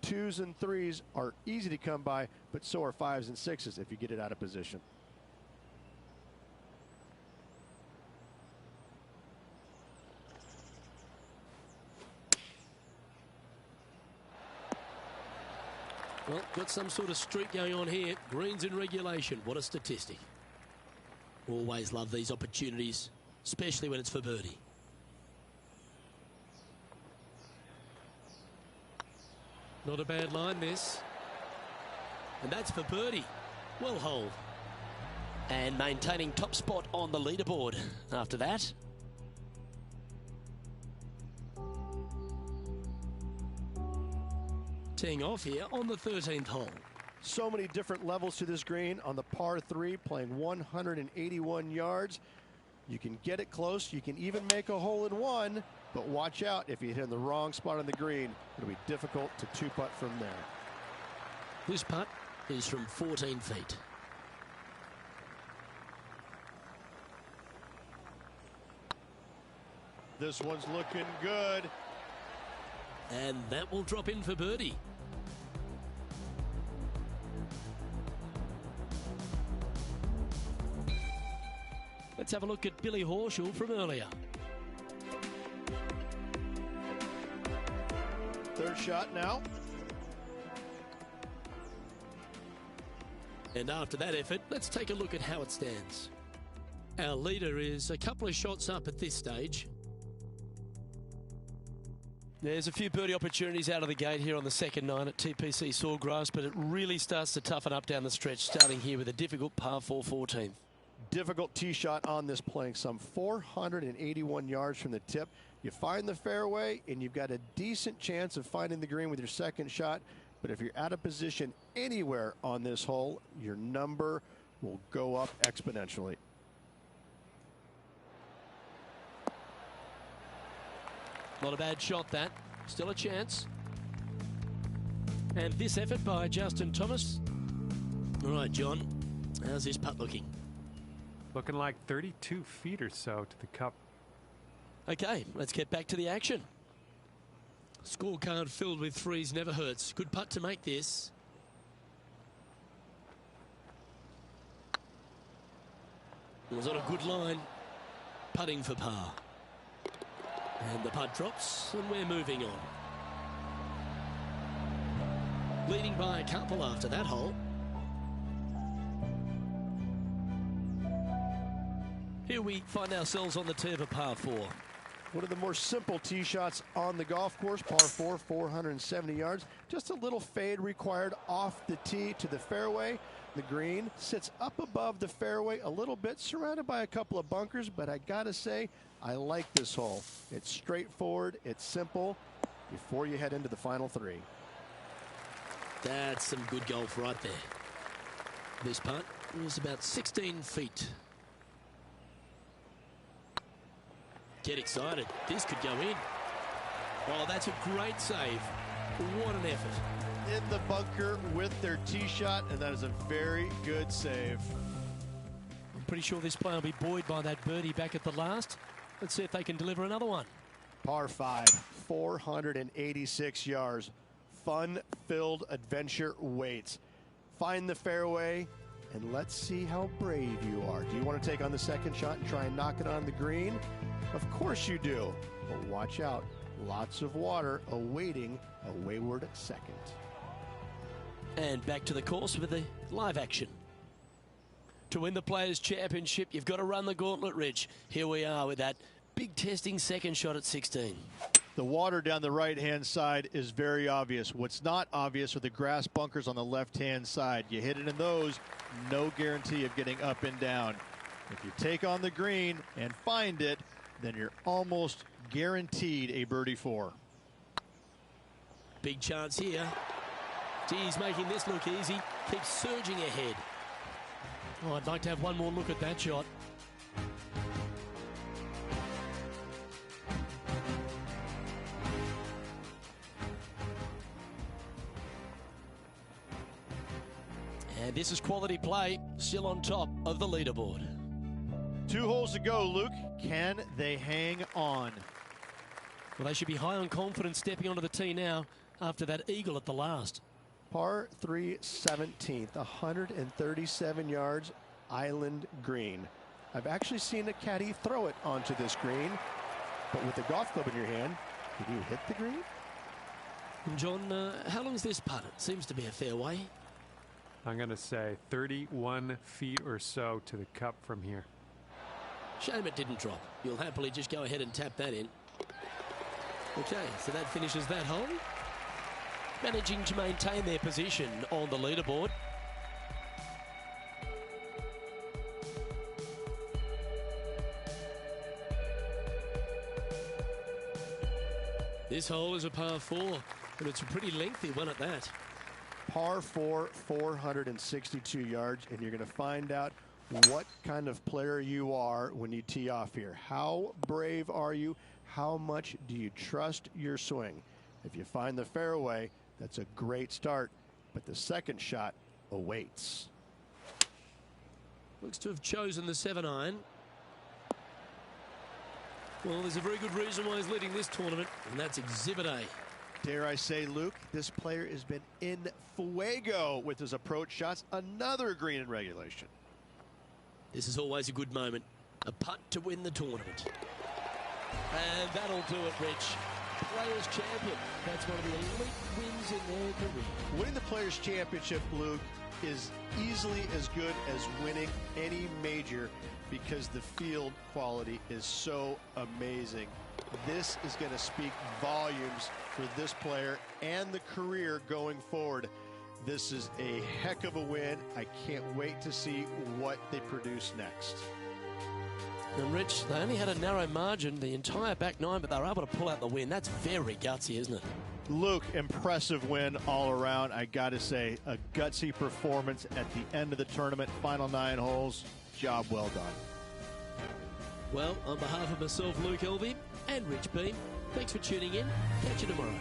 2s and 3s are easy to come by, but so are 5s and 6s if you get it out of position. Well, got some sort of streak going on here. Greens in regulation. What a statistic. Always love these opportunities, especially when it's for birdie. Not a bad line, this. And that's for birdie. Well holed. And maintaining top spot on the leaderboard after that. Teeing off here on the 13th hole. So many different levels to this green on the par 3, playing 181 yards. You can get it close. You can even make a hole-in-one, but watch out if you hit in the wrong spot on the green. It'll be difficult to two-putt from there. This putt is from 14 feet. This one's looking good. And that will drop in for birdie. Let's have a look at Billy Horschel from earlier. Third shot now. And after that effort, let's take a look at how it stands. Our leader is a couple of shots up at this stage. There's a few birdie opportunities out of the gate here on the second 9 at TPC Sawgrass, but it really starts to toughen up down the stretch, starting here with a difficult par 4 14th. Difficult tee shot on this, playing some 481 yards from the tip. You find the fairway, and you've got a decent chance of finding the green with your second shot. But if you're out of position anywhere on this hole, your number will go up exponentially. Not a bad shot, that. Still a chance. And this effort by Justin Thomas. All right, John, how's this putt looking? Looking like 32 feet or so to the cup. Okay, let's get back to the action. Scorecard filled with threes never hurts. Good putt to make this. It was on a good line. Putting for par. And the putt drops, and we're moving on. Leading by a couple after that hole. Here we find ourselves on the tee of a par 4. One of the more simple tee shots on the golf course, par 4, 470 yards. Just a little fade required off the tee to the fairway. The green sits up above the fairway a little bit, surrounded by a couple of bunkers, but I gotta say, I like this hole. It's straightforward, it's simple, before you head into the final 3. That's some good golf right there. This putt is about 16 feet. Get excited. This could go in. Oh, that's a great save. What an effort. In the bunker with their tee shot, and that is a very good save. I'm pretty sure this player will be buoyed by that birdie back at the last. Let's see if they can deliver another one. Par 5, 486 yards. Fun-filled adventure waits. Find the fairway, and let's see how brave you are. Do you want to take on the second shot and try and knock it on the green? Of course you do, but watch out. Lots of water awaiting a wayward second. And back to the course with the live action. To win the Players' Championship, you've got to run the gauntlet, Rich. Here we are with that big testing second shot at 16. The water down the right-hand side is very obvious. What's not obvious are the grass bunkers on the left-hand side. You hit it in those, no guarantee of getting up and down. If you take on the green and find it, then you're almost guaranteed a birdie 4. Big chance here. He's making this look easy. Keeps surging ahead. Oh, I'd like to have one more look at that shot. And this is quality play, still on top of the leaderboard. 2 holes to go, Luke. Can they hang on? Well, they should be high on confidence stepping onto the tee now after that eagle at the last. Par 3 17th, 137 yards, island green. I've actually seen a caddy throw it onto this green, but with the golf club in your hand, can you hit the green? And John, how long is this putt? It seems to be a fair way. I'm going to say 31 feet or so to the cup from here. Shame it didn't drop. You'll happily just go ahead and tap that in. Okay, so that finishes that hole. Managing to maintain their position on the leaderboard. This hole is a par 4, and it's a pretty lengthy one at that. Par 4, 462 yards, and you're going to find out what kind of player you are when you tee off here. How brave are you? How much do you trust your swing? If you find the fairway, that's a great start, but the second shot awaits. Looks to have chosen the 7-iron. Well, there's a very good reason why he's leading this tournament, and that's Exhibit A. Dare I say, Luke, this player has been in fuego with his approach shots. Another green in regulation. This is always a good moment. A putt to win the tournament. And that'll do it, Rich. Players' Champion. That's one of the elite wins in their career. Winning the Players' Championship, Luke, is easily as good as winning any major because the field quality is so amazing. This is going to speak volumes for this player and the career going forward. This is a heck of a win. I can't wait to see what they produce next. And Rich, they only had a narrow margin the entire back nine, but they were able to pull out the win. That's very gutsy, isn't it? Luke, impressive win all around. I got to say, a gutsy performance at the end of the tournament. Final 9 holes. Job well done. Well, on behalf of myself, Luke Elvey, and Rich Beam, thanks for tuning in. Catch you tomorrow.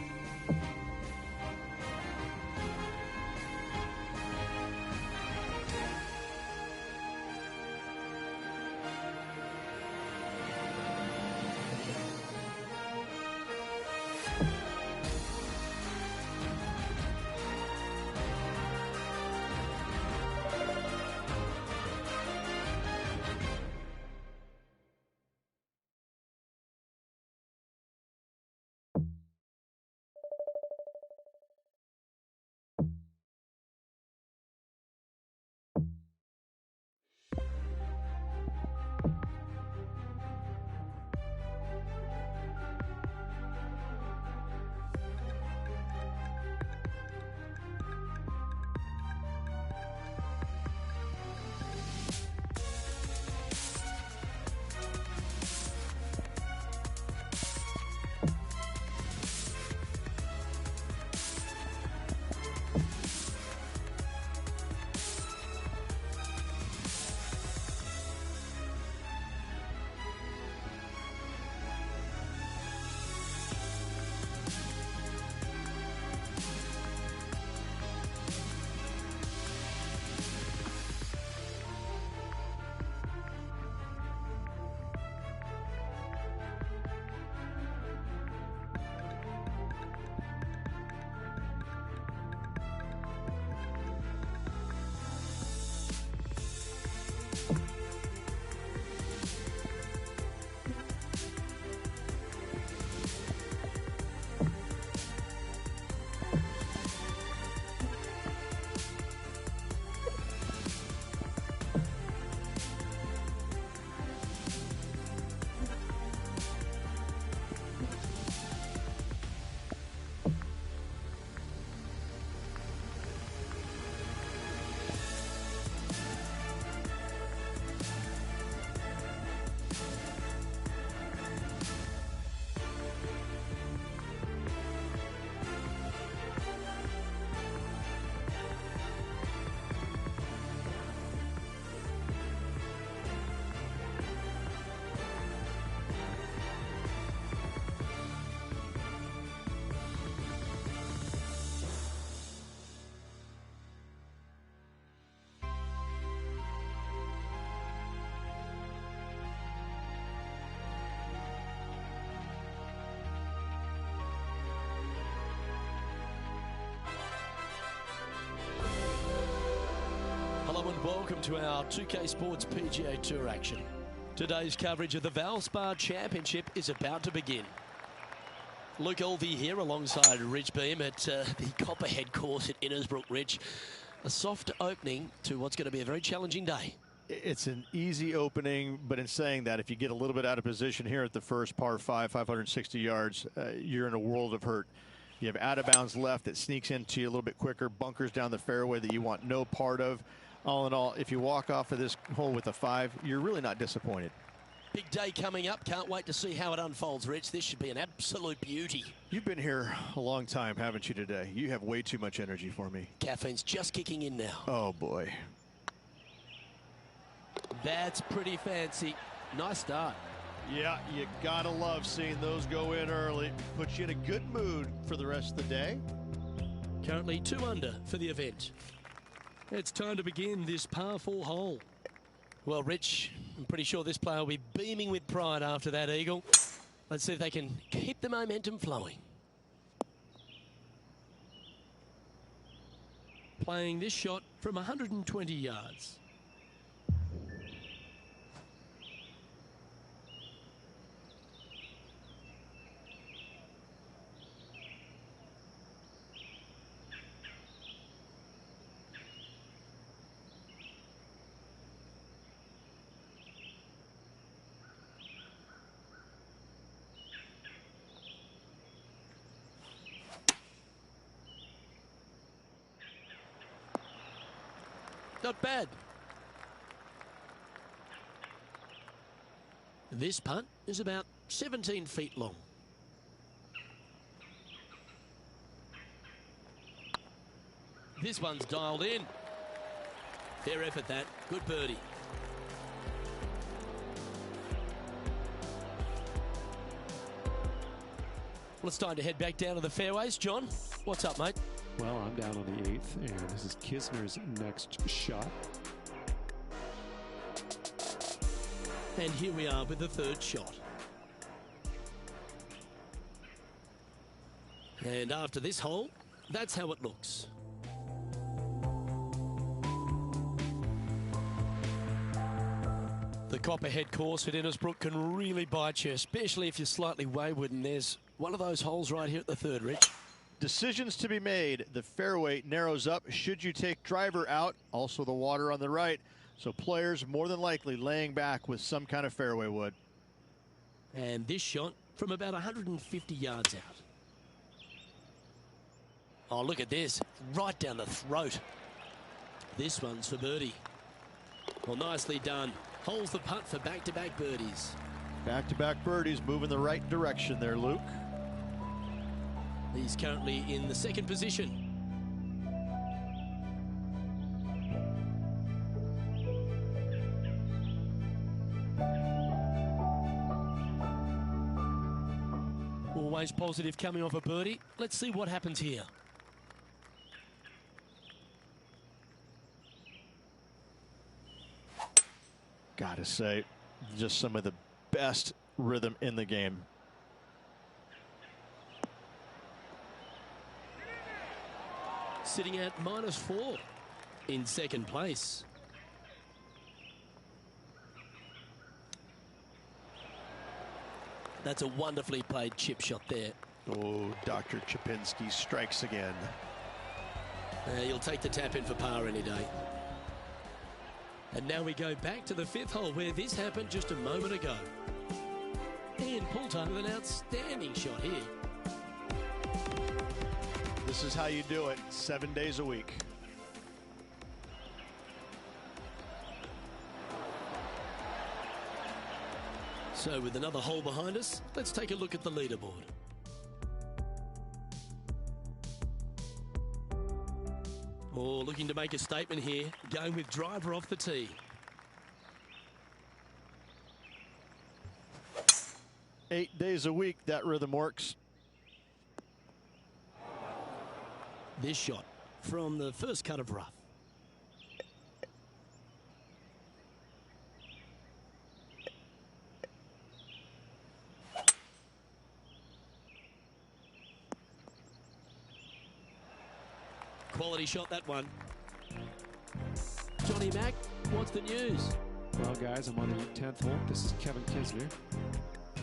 Hello and welcome to our 2K Sports PGA Tour action. Today's coverage of the Valspar Championship is about to begin. Luke Elvey here alongside Rich Beam at the Copperhead course at Innisbrook. Rich, a soft opening to what's going to be a very challenging day. It's an easy opening, but in saying that, if you get a little bit out of position here at the first par 5, 560 yards, you're in a world of hurt. You have out of bounds left that sneaks into you a little bit quicker, bunkers down the fairway that you want no part of. All in all, if you walk off of this hole with a 5, you're really not disappointed. Big day coming up. Can't wait to see how it unfolds, Rich. This should be an absolute beauty. You've been here a long time, haven't you, today? You have way too much energy for me. Caffeine's just kicking in now. Oh, boy. That's pretty fancy. Nice start. Yeah, you gotta love seeing those go in early. Puts you in a good mood for the rest of the day. Currently 2 under for the event. It's time to begin this par 4 hole. Well, Rich, I'm pretty sure this player will be beaming with pride after that eagle. Let's see if they can keep the momentum flowing. Playing this shot from 120 yards. Not bad. This putt is about 17 feet long. This one's dialed in. Fair effort that. Good birdie. Well, it's time to head back down to the fairways. John, what's up, mate? Well, I'm down on the 8th, and this is Kisner's next shot. And here we are with the 3rd shot. And after this hole, that's how it looks. The Copperhead course at Innisbrook can really bite you, especially if you're slightly wayward, and there's one of those holes right here at the 3rd, Rich. Decisions to be made. The fairway narrows up. Should you take driver out? Also the water on the right. So players more than likely laying back with some kind of fairway wood. And this shot from about 150 yards out. Oh, look at this. Right down the throat. This one's for birdie. Well, nicely done. Holds the putt for back-to-back birdies. Back-to-back birdies, moving the right direction there, Luke. He's currently in the 2nd position. Always positive coming off a birdie. Let's see what happens here. Gotta say, just some of the best rhythm in the game. Sitting at -4 in 2nd place. That's a wonderfully played chip shot there. Oh, Dr. Chapinski strikes again. You'll take the tap in for par any day. And now we go back to the 5th hole where this happened just a moment ago. And Poulter with an outstanding shot here. This is how you do it 7 days a week. So with another hole behind us, let's take a look at the leaderboard. Oh, looking to make a statement here, going with driver off the tee. Eight days a week, that rhythm works. This shot from the first cut of rough. Quality shot, that one. Johnny Johnny Mack, what's the news? Well, guys, I'm on the 10th hole. This is Kevin Kisner.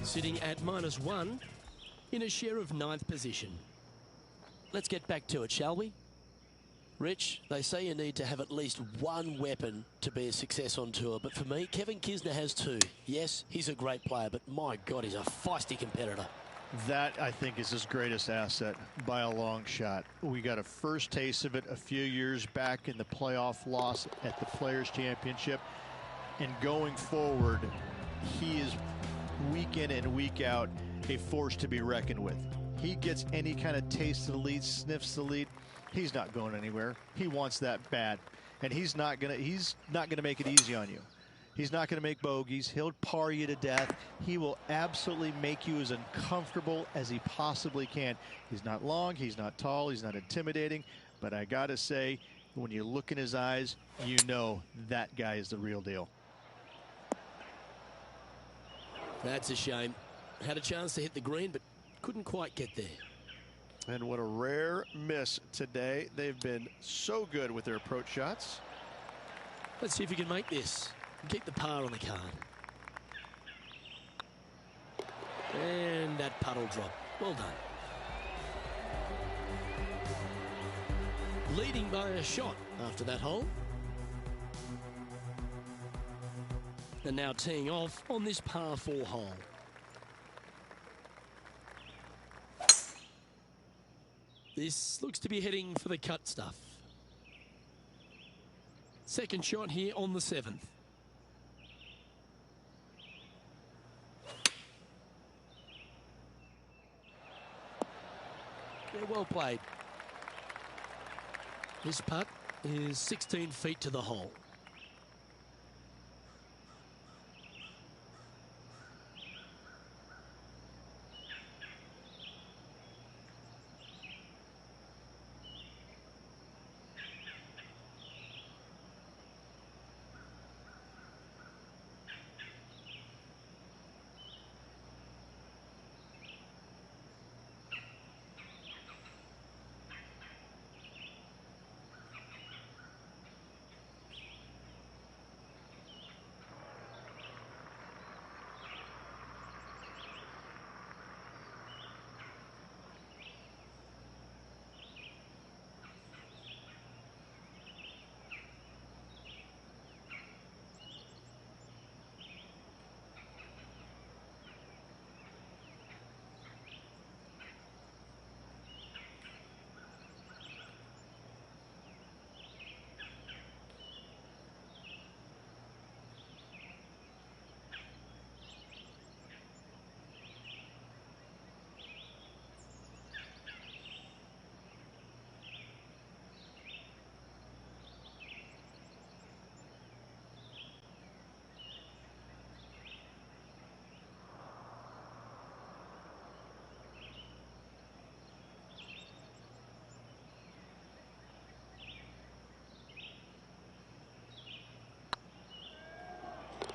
Sitting at -1 in a share of 9th position. Let's get back to it, shall we? Rich, they say you need to have at least one weapon to be a success on tour, but for me, Kevin Kisner has two. Yes, he's a great player, but my God, he's a feisty competitor. That, I think, is his greatest asset by a long shot. We got a first taste of it a few years back in the playoff loss at the Players' Championship. And going forward, he is week in and week out a force to be reckoned with. He gets any kind of taste of the lead, sniffs the lead. He's not going anywhere. He wants that bad, and he's not gonna make it easy on you. He's not gonna make bogeys. He'll par you to death. He will absolutely make you as uncomfortable as he possibly can. He's not long. He's not tall. He's not intimidating. But I gotta say, when you look in his eyes, you know that guy is the real deal. That's a shame. Had a chance to hit the green, but couldn't quite get there. And what a rare miss today. They've been so good with their approach shots. Let's see if we can make this and keep the par on the card. And that puddle drop. Well done. Leading by a shot after that hole. And now teeing off on this par 4 hole. This looks to be heading for the cut stuff. Second shot here on the 7th. Yeah, well played. This putt is 16 feet to the hole.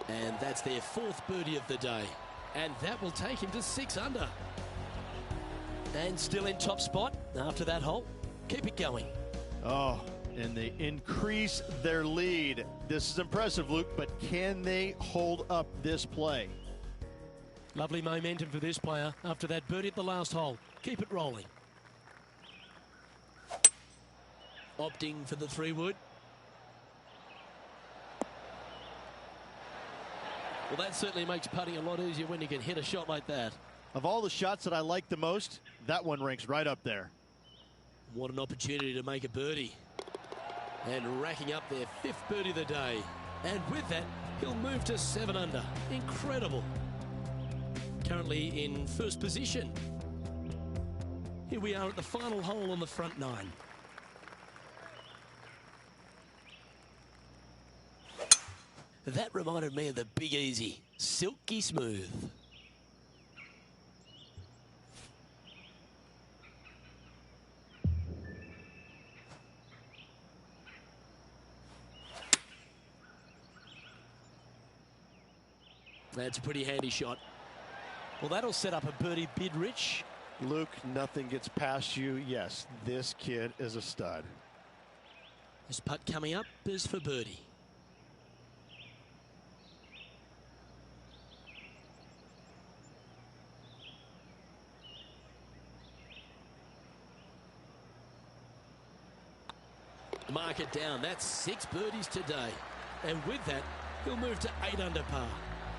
And that's their 4th birdie of the day. And that will take him to 6 under. And still in top spot after that hole. Keep it going. Oh, and they increase their lead. This is impressive, Luke, but can they hold up this play? Lovely momentum for this player after that birdie at the last hole. Keep it rolling. Opting for the 3-wood. Well, that certainly makes putting a lot easier when you can hit a shot like that. Of all the shots that I like the most, that one ranks right up there. What an opportunity to make a birdie. And racking up their 5th birdie of the day. And with that, he'll move to 7 under. Incredible. Currently in 1st position. Here we are at the final hole on the front 9. That reminded me of the Big Easy. Silky smooth. That's a pretty handy shot. Well, that'll set up a birdie bid, Rich. Luke, nothing gets past you. Yes, this kid is a stud. This putt coming up is for birdie. mark it down. That's 6 birdies today. And with that, he'll move to 8 under par.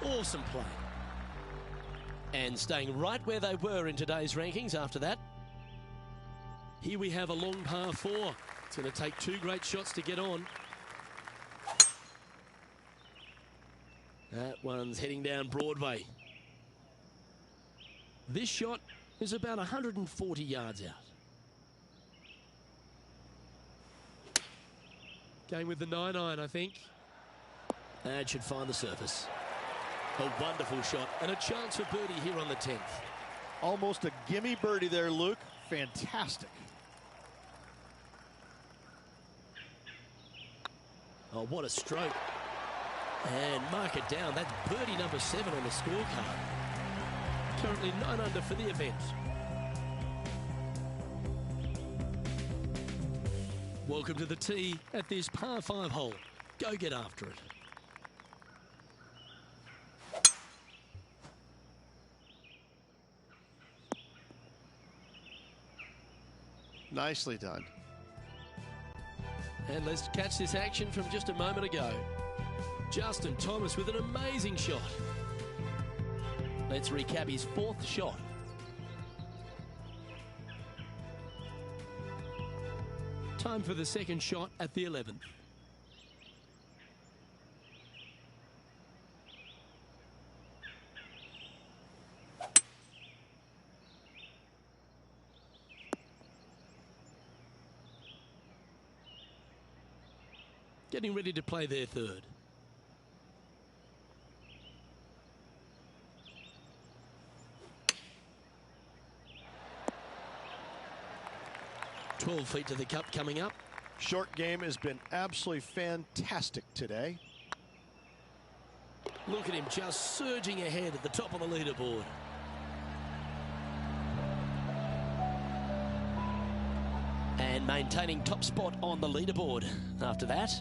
Awesome play. And staying right where they were in today's rankings after that. Here we have a long par 4. It's going to take 2 great shots to get on. That one's heading down Broadway. This shot is about 140 yards out. Going with the 9-iron, I think. That should find the surface. A wonderful shot and a chance for birdie here on the 10th. Almost a gimme birdie there, Luke. Fantastic. Oh, what a stroke. And mark it down. That's birdie number 7 on the scorecard. Currently 9 under for the event. Welcome to the tee at this par 5 hole. Go get after it. Nicely done. And let's catch this action from just a moment ago. Justin Thomas with an amazing shot. Let's recap his 4th shot. Time for the 2nd shot at the 11th. Getting ready to play their 3rd. .12 feet to the cup coming up. Short game has been absolutely fantastic today. Look at him just surging ahead at the top of the leaderboard. And maintaining top spot on the leaderboard after that.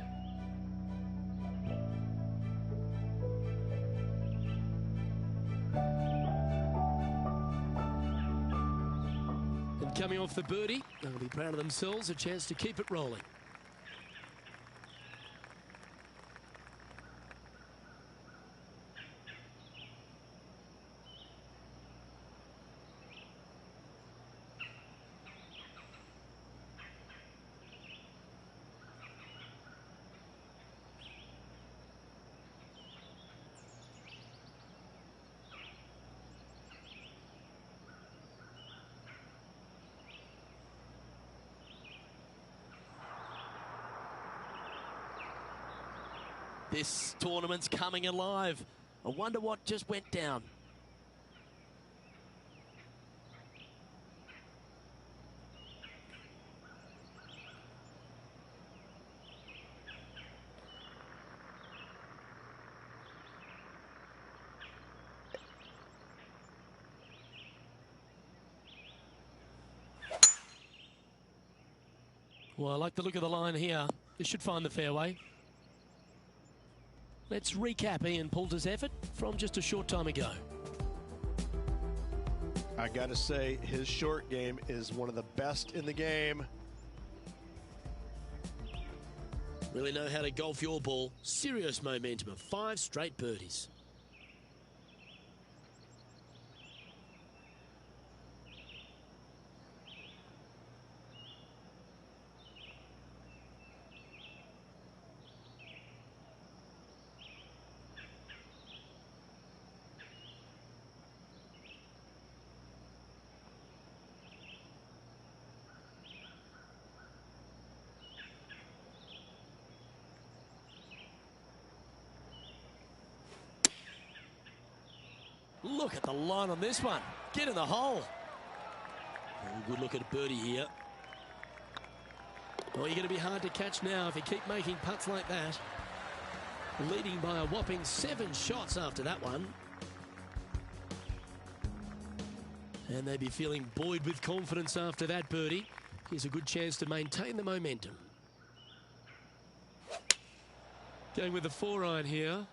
And coming off the birdie, they'll be proud of themselves, a chance to keep it rolling. This tournament's coming alive. I wonder what just went down. Well, I like the look of the line here. This should find the fairway. Let's recap Ian Poulter's effort from just a short time ago. I got to say, his short game is one of the best in the game. Really know how to golf your ball. Serious momentum of 5 straight birdies. Look at the line on this one. Get in the hole. Oh, good look at birdie here. Well, you're going to be hard to catch now if you keep making putts like that. Leading by a whopping 7 shots after that one. And they'd be feeling buoyed with confidence after that birdie. Here's a good chance to maintain the momentum. Going with the 4-iron here.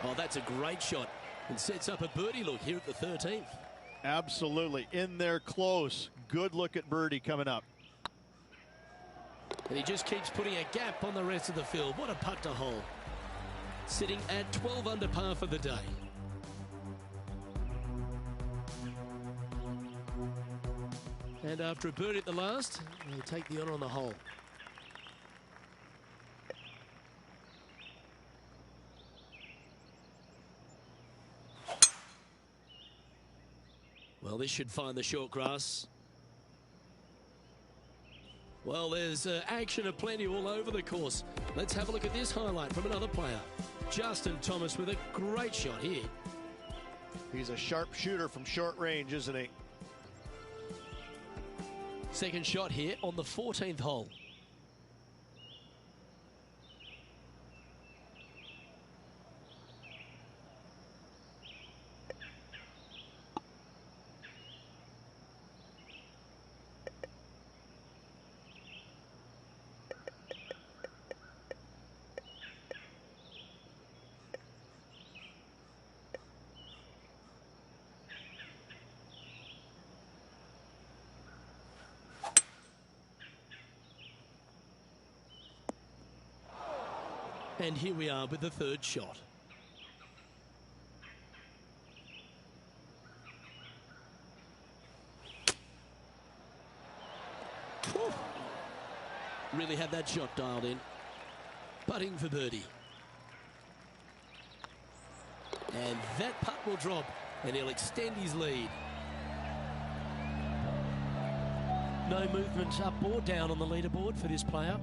Oh, that's a great shot and sets up a birdie look here at the 13th. Absolutely. In there close. Good look at birdie coming up. And he just keeps putting a gap on the rest of the field. What a putt to hole. Sitting at 12 under par for the day. And after a birdie at the last, he'll take the honour on the hole. Well, this should find the short grass. Well, there's action aplenty all over the course. Let's have a look at this highlight from another player. Justin Thomas with a great shot here. He's a sharp shooter from short range, isn't he? Second shot here on the 14th hole. And here we are with the third shot. Whew. Really had that shot dialed in. Putting for birdie. And that putt will drop, and he'll extend his lead. No movement up or down on the leaderboard for this player.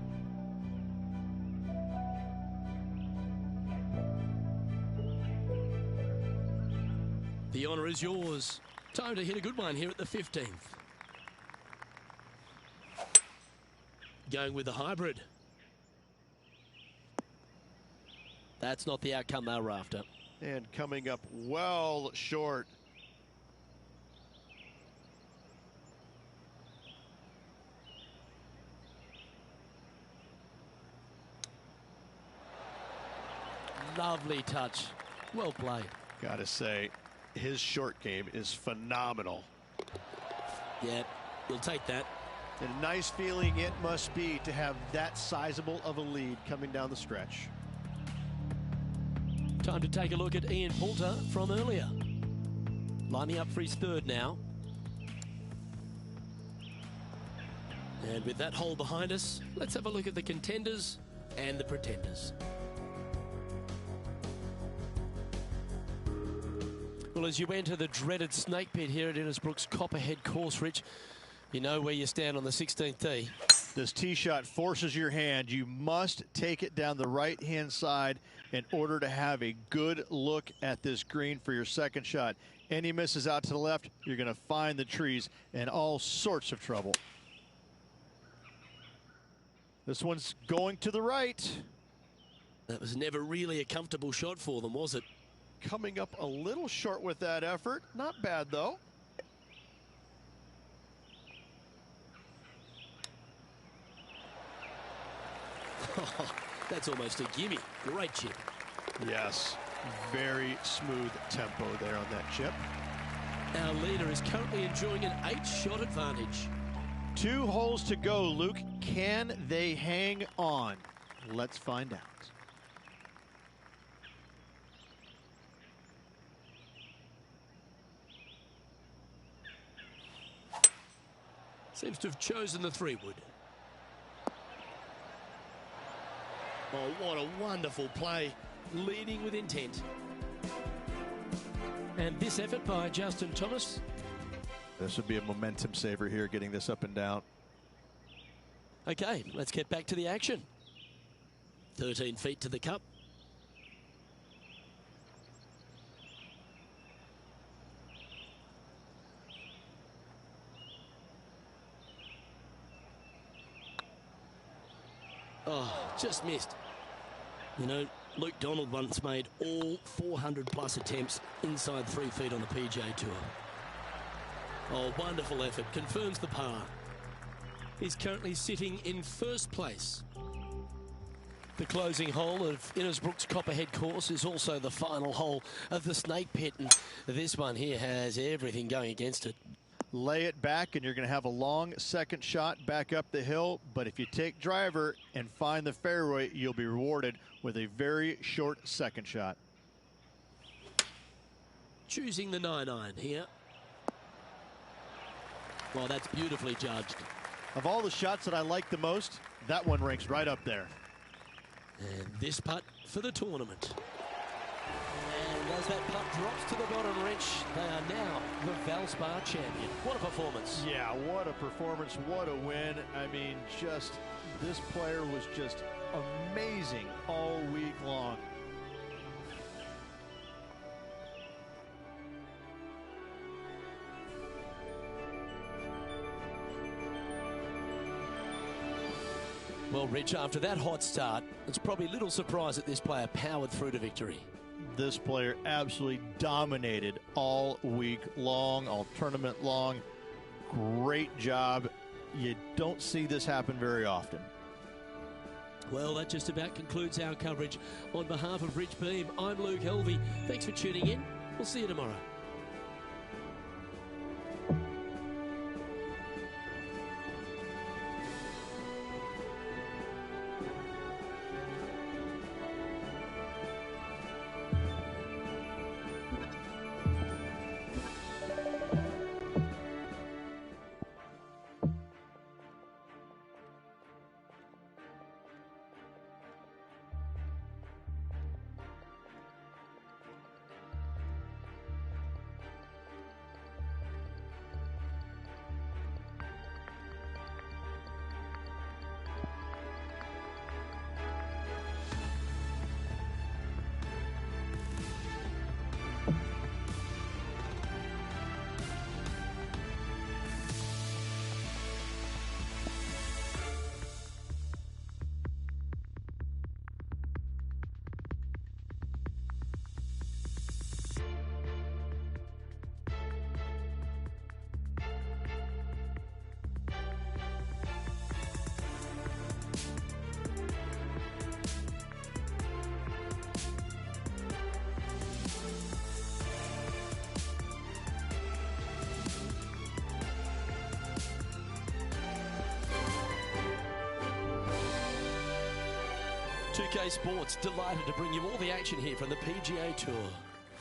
The honour is yours. Time to hit a good one here at the 15th. Going with the hybrid. That's not the outcome they were after. And coming up well short. Lovely touch. Well played. Gotta say, his short game is phenomenal. Yeah, we'll take that. And a nice feeling it must be to have that sizable of a lead coming down the stretch. Time to take a look at Ian Poulter from earlier. Lining up for his third now. And with that hole behind us, let's have a look at the contenders and the pretenders. Well, as you enter the dreaded snake pit here at Innisbrook's Copperhead course, Rich, you know where you stand on the 16th tee. This tee shot forces your hand. You must take it down the right-hand side in order to have a good look at this green for your second shot. Any misses out to the left, you're going to find the trees and all sorts of trouble. This one's going to the right. That was never really a comfortable shot for them, was it? Coming up a little short with that effort. Not bad, though. Oh, that's almost a gimme. Great chip. Yes, very smooth tempo there on that chip. Our leader is currently enjoying an 8-shot advantage. 2 holes to go, Luke. Can they hang on? Let's find out. Seems to have chosen the 3-wood. Oh, what a wonderful play. Leading with intent. And this effort by Justin Thomas. This would be a momentum saver here, getting this up and down. Okay, let's get back to the action. 13 feet to the cup. Oh, just missed. You know, Luke Donald once made all 400-plus attempts inside 3 feet on the PGA Tour. Oh, wonderful effort. Confirms the par. He's currently sitting in first place. The closing hole of Innisbrook's Copperhead course is also the final hole of the Snake Pit, and this one here has everything going against it. lay it back, and you're going to have a long second shot back up the hill. But if you take driver and find the fairway, you'll be rewarded with a very short second shot. Choosing the 9-iron here. Well, that's beautifully judged. Of all the shots that I like the most, that one ranks right up there. And this putt for the tournament. And as that putt drops to the bottom Rich, they are now the Valspar champion. What a performance. Yeah, what a performance, what a win. I mean, just, this player was just amazing all week long. Well, Rich, after that hot start, it's probably little surprise that this player powered through to victory. This player absolutely dominated all week long, all tournament long. Great job. You don't see this happen very often. Well, that just about concludes our coverage. On behalf of Rich Beam, I'm Luke Helvey. Thanks for tuning in. We'll see you tomorrow. UK Sports delighted to bring you all the action here from the PGA Tour.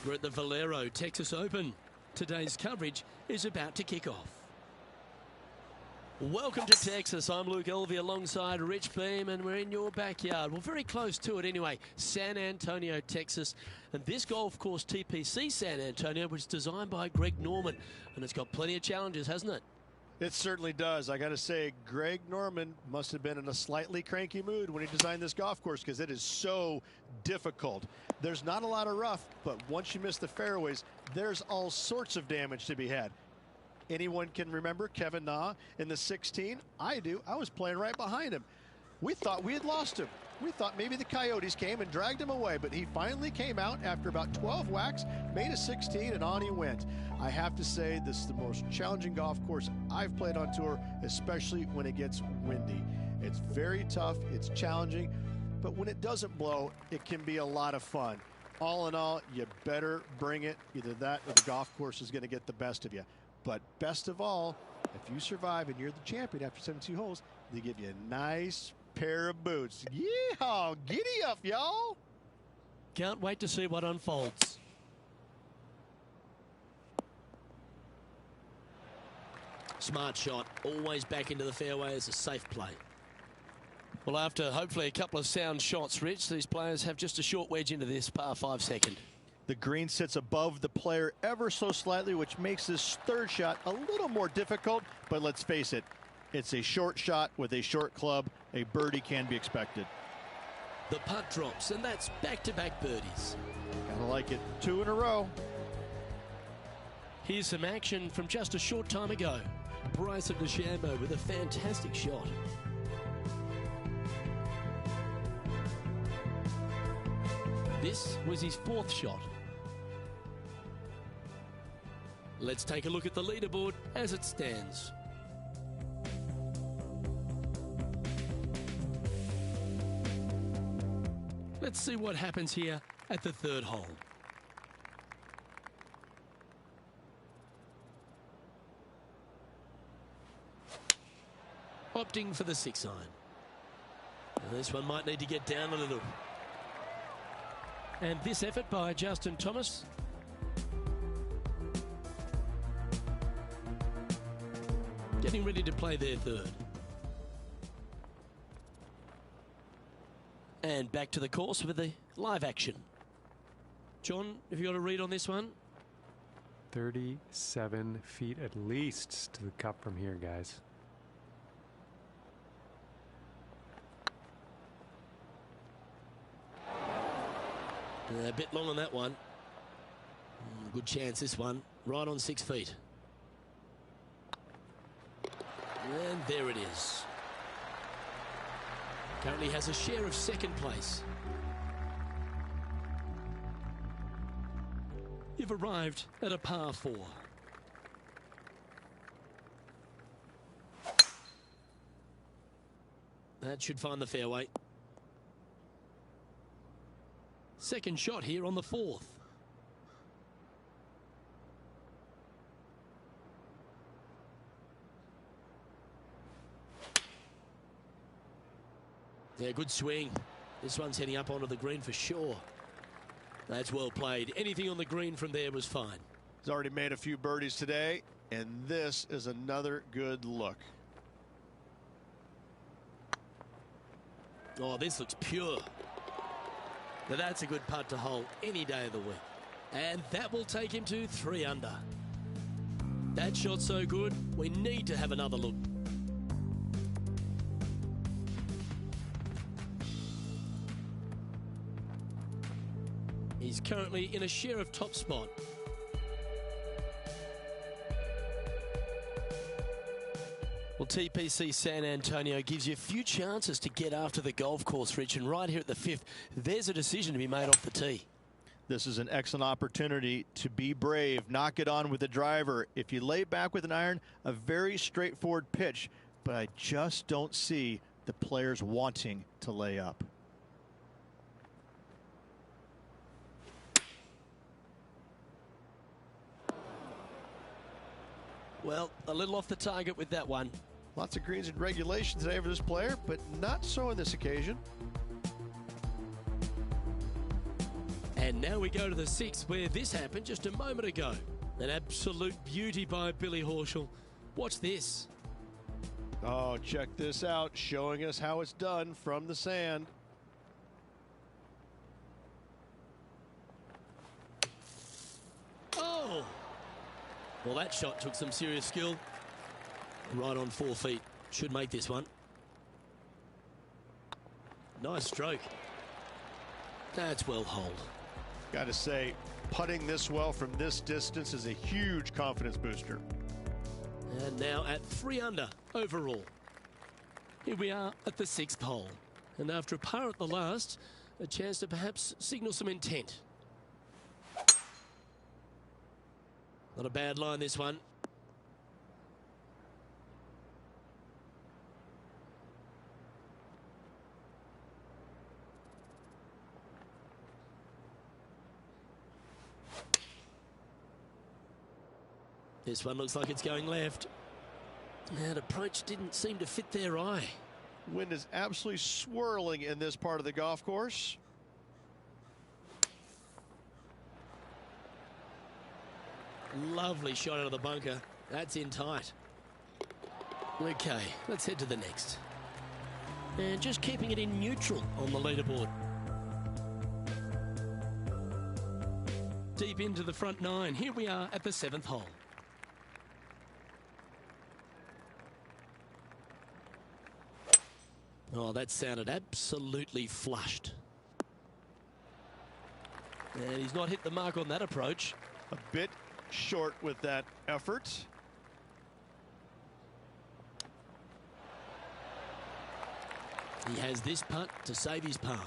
We're at the Valero Texas Open. Today's coverage is about to kick off. Welcome to Texas. I'm Luke Helvey alongside Rich Beam, and we're in your backyard. Well, very close to it anyway. San Antonio, Texas. And this golf course, TPC San Antonio, was designed by Greg Norman. And it's got plenty of challenges, hasn't it? It certainly does. I got to say, Greg Norman must have been in a slightly cranky mood when he designed this golf course, because it is so difficult. There's not a lot of rough, but once you miss the fairways, there's all sorts of damage to be had. Anyone can remember Kevin Na in the 16? I do. I was playing right behind him. We thought we had lost him. We thought maybe the Coyotes came and dragged him away, but he finally came out after about 12 whacks, made a 16, and on he went. I have to say, this is the most challenging golf course I've played on tour, especially when it gets windy. It's very tough, it's challenging, but when it doesn't blow, it can be a lot of fun. All in all, you better bring it. Either that or the golf course is going to get the best of you. But best of all, if you survive and you're the champion after 72 holes, they give you a nice pair of boots. Yeehaw! Giddy up, y'all! Can't wait to see what unfolds. Smart shot. Always back into the fairway as a safe play. Well, after hopefully a couple of sound shots, Rich, these players have just a short wedge into this par 5 second. The green sits above the player ever so slightly, which makes this third shot a little more difficult. But let's face it, it's a short shot with a short club. A birdie can be expected. The putt drops, and that's back-to-back birdies. Gotta like it. 2 in a row. Here's some action from just a short time ago. Bryson DeChambeau with a fantastic shot. This was his 4th shot. Let's take a look at the leaderboard as it stands. Let's see what happens here at the 3rd hole. opting for the 6 iron. Now this one might need to get down a little. And this effort by Justin Thomas. Getting ready to play their third. And back to the course with the live action. John, have you got a read on this one? 37 feet at least to the cup from here, guys. A bit long on that one. Good chance this one. Right on 6 feet. And there it is. Currently has a share of second place. You've arrived at a par 4. That should find the fairway. Second shot here on the 4th. Yeah, good swing. This one's heading up onto the green for sure. That's well played. Anything on the green from there was fine. He's already made a few birdies today, and this is another good look. Oh, this looks pure. Now that's a good putt to hole any day of the week. And that will take him to 3 under. That shot so good, we need to have another look. He's currently in a share of top spot. Well, TPC San Antonio gives you a few chances to get after the golf course, Rich, and right here at the 5th, there's a decision to be made off the tee. This is an excellent opportunity to be brave, knock it on with the driver. If you lay back with an iron, a very straightforward pitch, but I just don't see the players wanting to lay up. Well, a little off the target with that one. Lots of greens in regulation today for this player, but not so on this occasion. And now we go to the 6th, where this happened just a moment ago. An absolute beauty by Billy Horschel. Watch this. Oh, check this out, showing us how it's done from the sand. Oh! Well, that shot took some serious skill. Right on 4 feet. Should make this one. Nice stroke. That's well holed. Got to say, putting this well from this distance is a huge confidence booster. And now at 3 under overall. Here we are at the 6th hole. And after a par at the last, a chance to perhaps signal some intent. Not a bad line, this one. This one looks like it's going left. That approach didn't seem to fit their eye. Wind is absolutely swirling in this part of the golf course. Lovely shot out of the bunker. That's in tight. Okay, let's head to the next. And just keeping it in neutral on the leaderboard. Deep into the front 9. Here we are at the 7th hole. Oh, that sounded absolutely flushed. And he's not hit the mark on that approach. A bit short with that effort. He has this putt to save his par.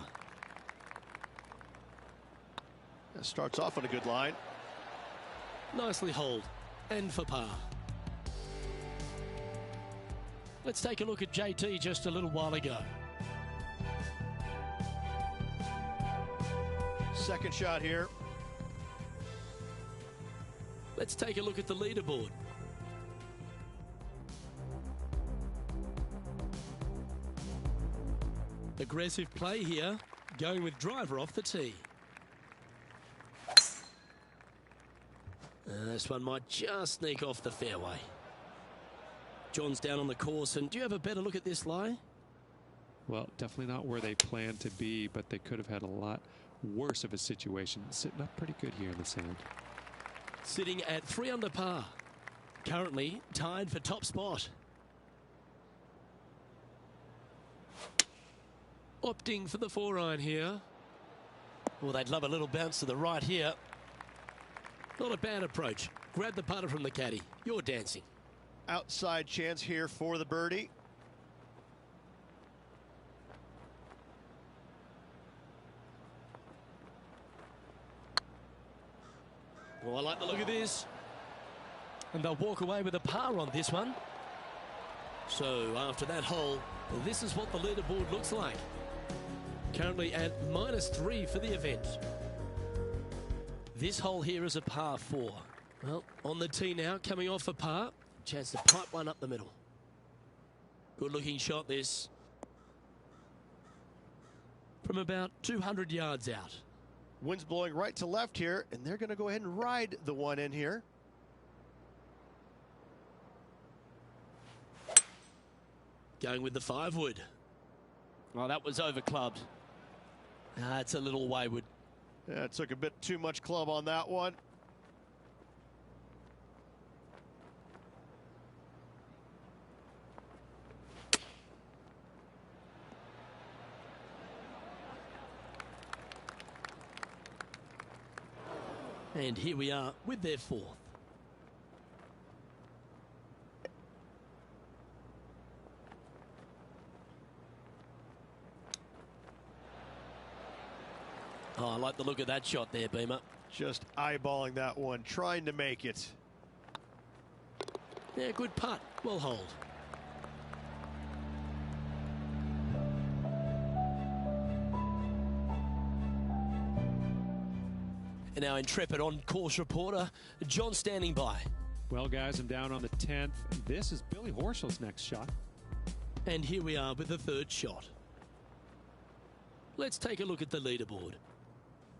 That starts off on a good line. Nicely holed and for par. Let's take a look at JT just a little while ago. Second shot here. Let's take a look at the leaderboard. Aggressive play here, going with driver off the tee. This one might just sneak off the fairway. John's down on the course, and do you have a better look at this lie? Well, definitely not where they planned to be, but they could have had a lot worse of a situation. Sitting up pretty good here in the sand. Sitting at 3 under par. Currently tied for top spot. Opting for the 4-iron here. Well, they'd love a little bounce to the right here. Not a bad approach. Grab the putter from the caddy. You're dancing. Outside chance here for the birdie. Well, I like the look of this. And they'll walk away with a par on this one. So after that hole, this is what the leaderboard looks like. Currently at -3 for the event. This hole here is a par 4. Well, on the tee now, coming off a par. Chance to pipe one up the middle. Good looking shot this. From about 200 yards out. Wind's blowing right to left here, and they're going to go ahead and ride the one in here. Going with the 5-wood. Oh, that was over clubbed. It's a little wayward. Yeah, it took a bit too much club on that one. And here we are with their 4th. Oh, I like the look of that shot there, Beamer. Just eyeballing that one, trying to make it. Yeah, good putt. Well hold. And our intrepid on-course reporter, John, standing by. Well, guys, I'm down on the 10th. This is Billy Horschel's next shot. And here we are with the 3rd shot. Let's take a look at the leaderboard.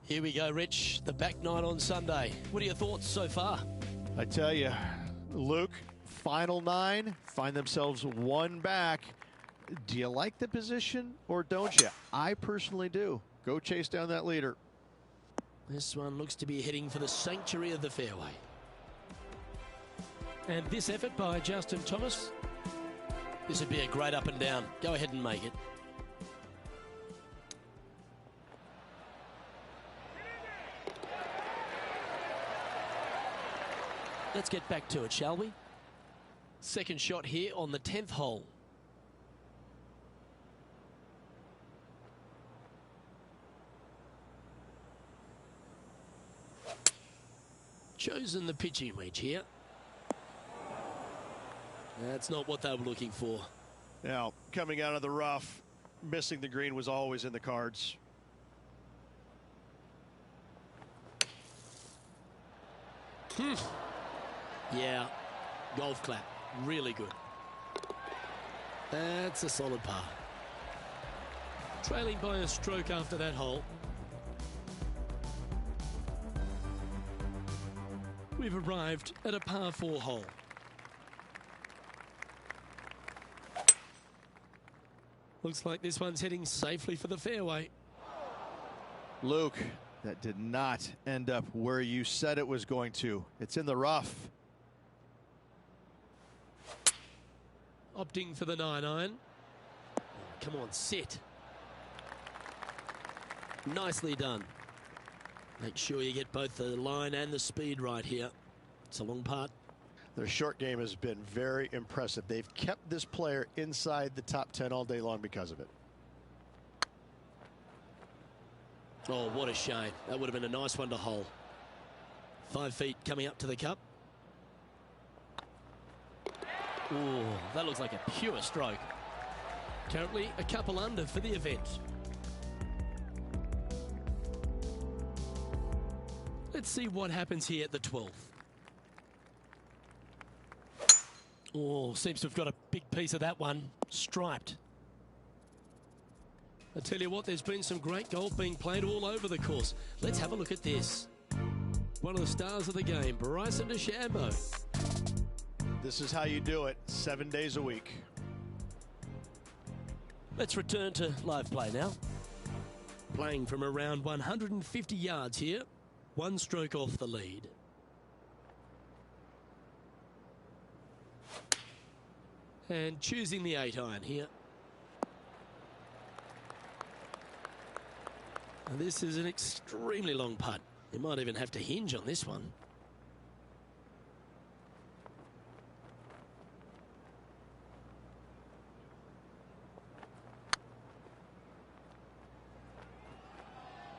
Here we go, Rich. The back nine on Sunday. What are your thoughts so far? I tell you, Luke, final 9 find themselves one back. Do you like the position or don't you? I personally do. Go chase down that leader. This one looks to be heading for the sanctuary of the fairway. And this effort by Justin Thomas. This would be a great up and down. Go ahead and make it. Let's get back to it, shall we? Second shot here on the 10th hole. Chosen the pitching wedge here. That's not what they were looking for. Now, coming out of the rough, missing the green was always in the cards. Yeah, golf clap. Really good. That's a solid par. Trailing by a stroke after that hole. We've arrived at a par 4 hole. Looks like this one's heading safely for the fairway. Luke, that did not end up where you said it was going to. It's in the rough. Opting for the 9-iron. Come on, sit. Nicely done. Make sure you get both the line and the speed right here. It's a long putt. Their short game has been very impressive. They've kept this player inside the top 10 all day long because of it. Oh, what a shame. That would have been a nice one to hole. 5 feet coming up to the cup. Oh, that looks like a pure stroke. Currently a couple under for the event. Let's see what happens here at the 12th. Oh, seems to have got a big piece of that one. Striped. I tell you what, there's been some great golf being played all over the course. Let's have a look at this. One of the stars of the game, Bryson DeChambeau. This is how you do it 7 days a week. Let's return to live play now. Playing from around 150 yards here. One stroke off the lead. And choosing the 8-iron here. And this is an extremely long putt. You might even have to hinge on this one.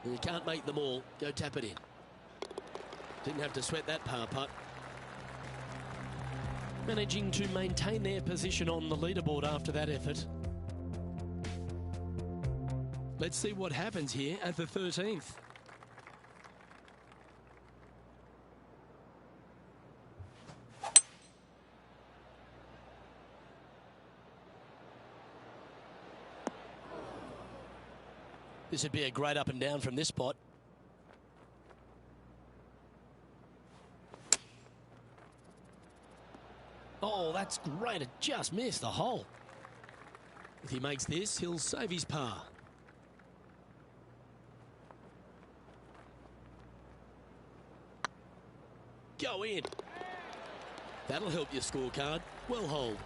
And you can't make them all. Go tap it in. Didn't have to sweat that par putt. Managing to maintain their position on the leaderboard after that effort. Let's see what happens here at the 13th. This would be a great up and down from this spot. Oh, that's great. It just missed the hole. If he makes this, he'll save his par. Go in. That'll help your scorecard. Well holed.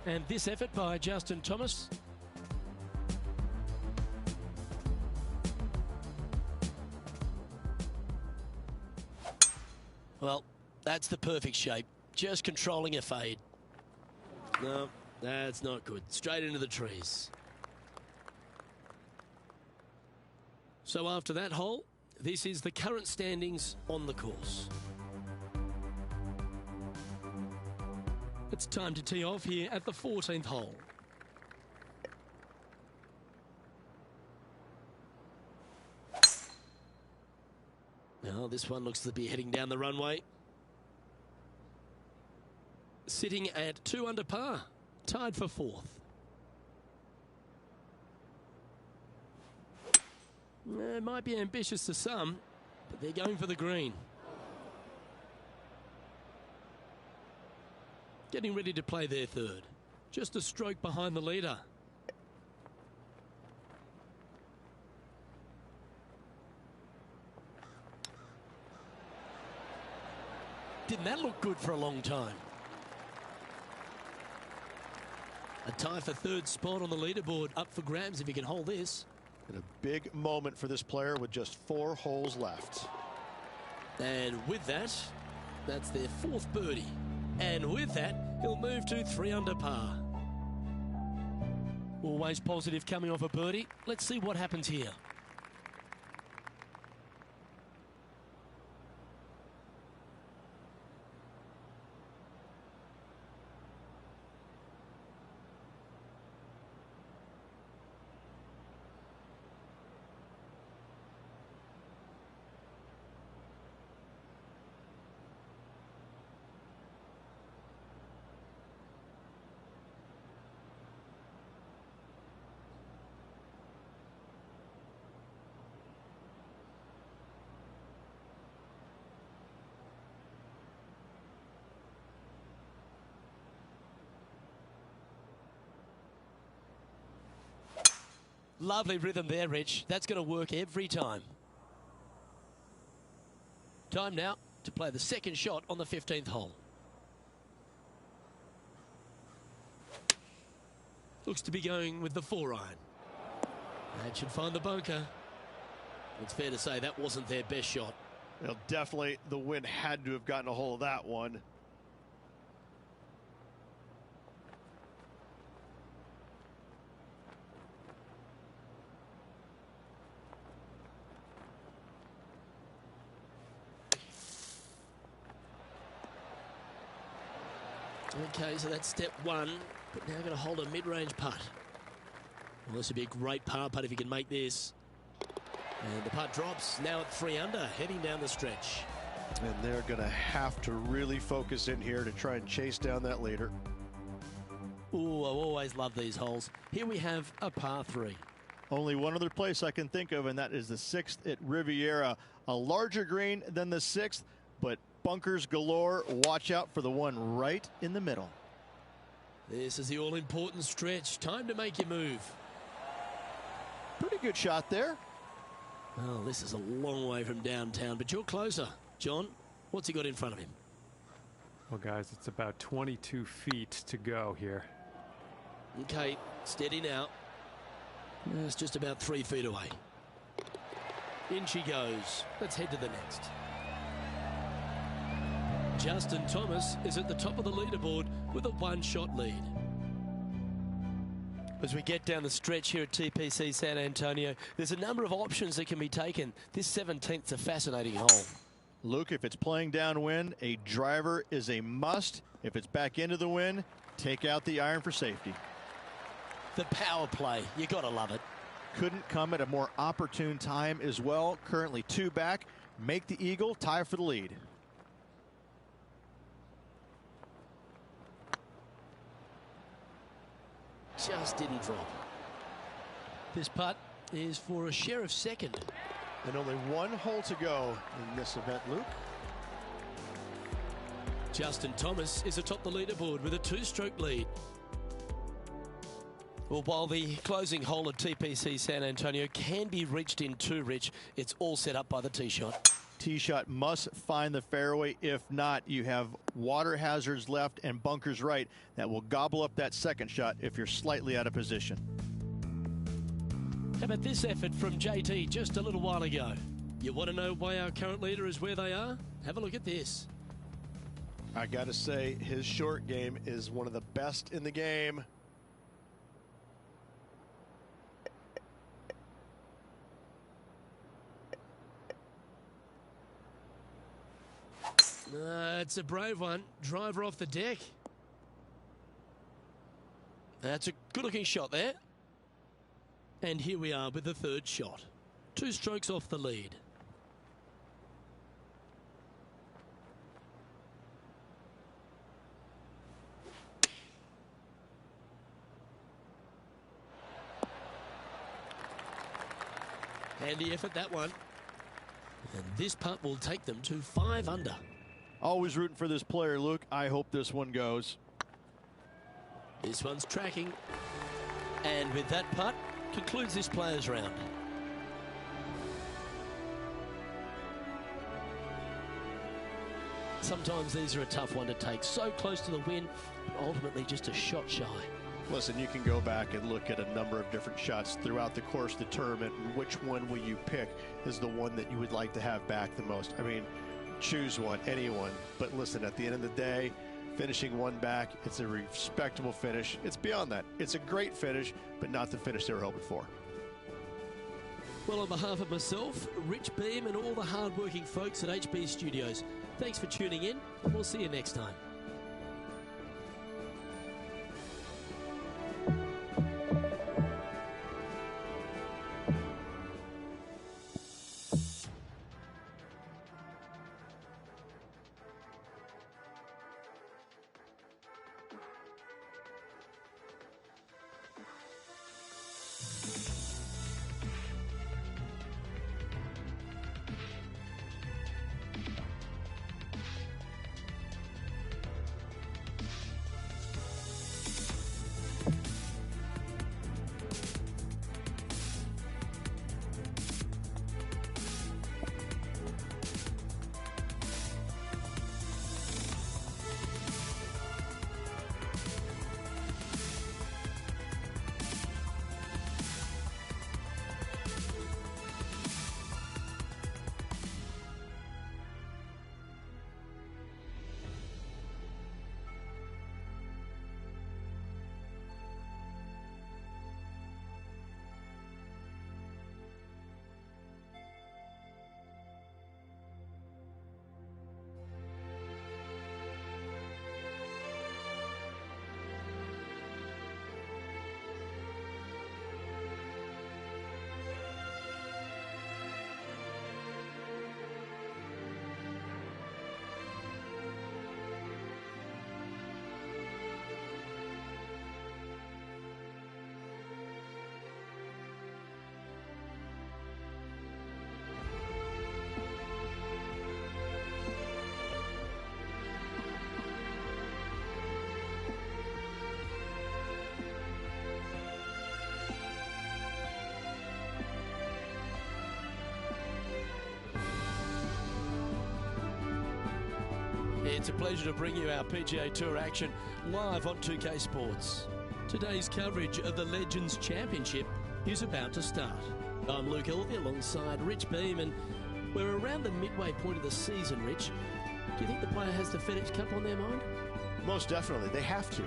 And this effort by Justin Thomas. Well, that's the perfect shape. Just controlling a fade. No, that's not good. Straight into the trees. So after that hole, this is the current standings on the course. It's time to tee off here at the 14th hole. Now this one looks to be heading down the runway. Sitting at 2 under par, tied for 4th. It might be ambitious to some, but they're going for the green. Getting ready to play their third. Just a stroke behind the leader. Didn't that look good for a long time? A tie for third spot on the leaderboard, up for grabs if he can hold this. And a big moment for this player with just 4 holes left. And with that, that's their 4th birdie. And with that, he'll move to 3 under par. Always positive coming off a birdie. Let's see what happens here. Lovely rhythm there, Rich. That's going to work every time. Time now to play the second shot on the 15th hole. Looks to be going with the 4-iron. That should find the bunker. It's fair to say that wasn't their best shot. Well, definitely the wind had to have gotten a hold of that one. Okay, so that's step 1, but now going to hold a mid-range putt. Well, this would be a great par putt if he can make this. And the putt drops, now at 3 under, heading down the stretch. And they're going to have to really focus in here to try and chase down that leader. Ooh, I always love these holes. Here we have a par 3. Only one other place I can think of, and that is the 6th at Riviera. A larger green than the 6th, but bunkers galore. Watch out for the one right in the middle. This is the all-important stretch. Time to make your move. Pretty good shot there. Well, this is a long way from downtown, but you're closer. John, what's he got in front of him? Well, guys, it's about 22 feet to go here. Okay, steady now. It's just about 3 feet away. In she goes. Let's head to the next. Justin Thomas is at the top of the leaderboard with a 1-shot lead. As we get down the stretch here at TPC San Antonio, there's a number of options that can be taken. This 17th's a fascinating hole. Luke, if it's playing downwind, a driver is a must. If it's back into the wind, take out the iron for safety. The power play, you gotta love it. Couldn't come at a more opportune time as well. Currently 2 back. Make the eagle, tie for the lead. Just didn't drop. This putt is for a share of second. And only 1 hole to go in this event, Luke. Justin Thomas is atop the leaderboard with a 2-stroke lead. Well, while the closing hole at TPC San Antonio can be reached in 2, Rich, it's all set up by the tee shot. Tee shot must find the fairway. If not, you have water hazards left and bunkers right that will gobble up that second shot if you're slightly out of position. How about this effort from JT just a little while ago? You want to know why our current leader is where they are? Have a look at this. I got to say, his short game is one of the best in the game. It's a brave one. Driver off the deck. That's a good-looking shot there. And here we are with the 3rd shot. 2 strokes off the lead. Handy effort, that one. And this putt will take them to 5 under. Always rooting for this player, Luke. I hope this one goes. This one's tracking. And with that putt, concludes this players round. Sometimes these are a tough one to take. So close to the win, but ultimately just a shot shy. Listen, you can go back and look at a number of different shots throughout the course of the tournament. Which one will you pick is the one that you would like to have back the most? I mean, choose one, anyone. But listen, at the end of the day, finishing 1 back, it's a respectable finish. It's beyond that. It's a great finish, but not the finish they were hoping for. Well, on behalf of myself, Rich Beam, and all the hard-working folks at HB Studios, thanks for tuning in, and we'll see you next time. It's a pleasure to bring you our PGA Tour action live on 2K Sports. Today's coverage of the Legends Championship is about to start. I'm Luke Elvey alongside Rich Beam, and we're around the midway point of the season, Rich. Do you think the player has the FedEx Cup on their mind? Most definitely. They have to.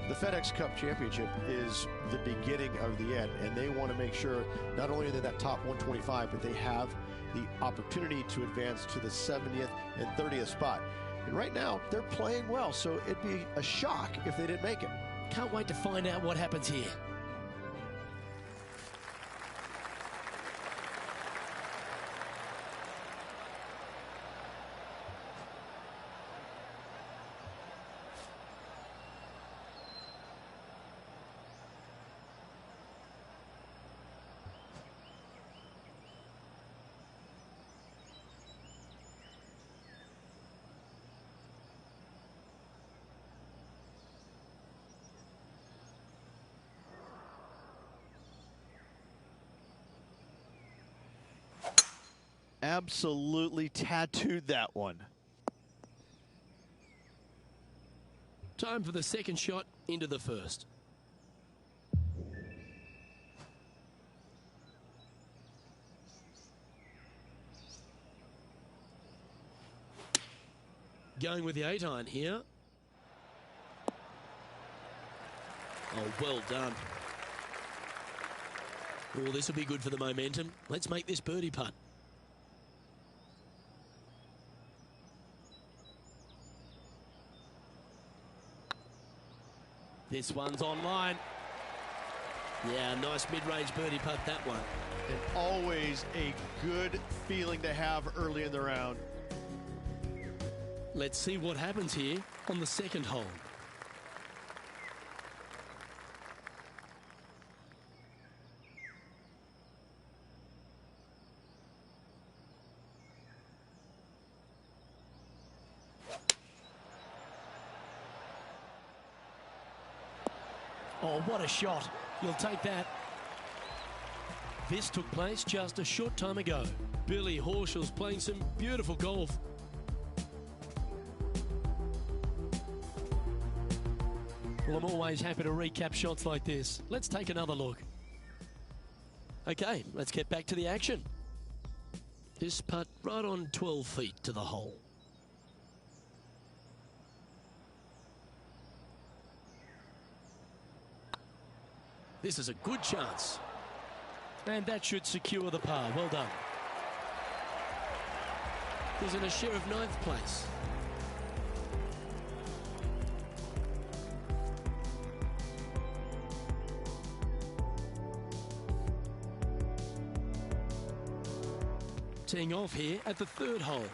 The FedEx Cup Championship is the beginning of the end, and they want to make sure not only are they that top 125, but they have the opportunity to advance to the 70th and 30th spot. And right now, they're playing well, so it'd be a shock if they didn't make it. Can't wait to find out what happens here. Absolutely tattooed that one. Time for the second shot into the first. Going with the 8-iron here. Oh, well done. Oh, this will be good for the momentum. Let's make this birdie putt. This one's online. Yeah, nice mid-range birdie putt, that one. And always a good feeling to have early in the round. Let's see what happens here on the second hole. Oh, what a shot. You'll take that. This took place just a short time ago. Billy Horschel's playing some beautiful golf. Well, I'm always happy to recap shots like this. Let's take another look. Okay, let's get back to the action. This putt right on 12 feet to the hole. This is a good chance. And that should secure the par. Well done. He's in a share of 9th place. Teeing off here at the third hole.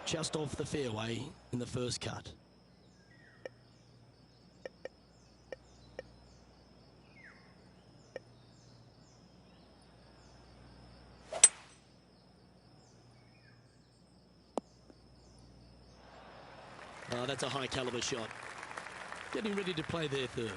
just off the fairway in the first cut. Oh, that's a high caliber shot. Getting ready to play their third.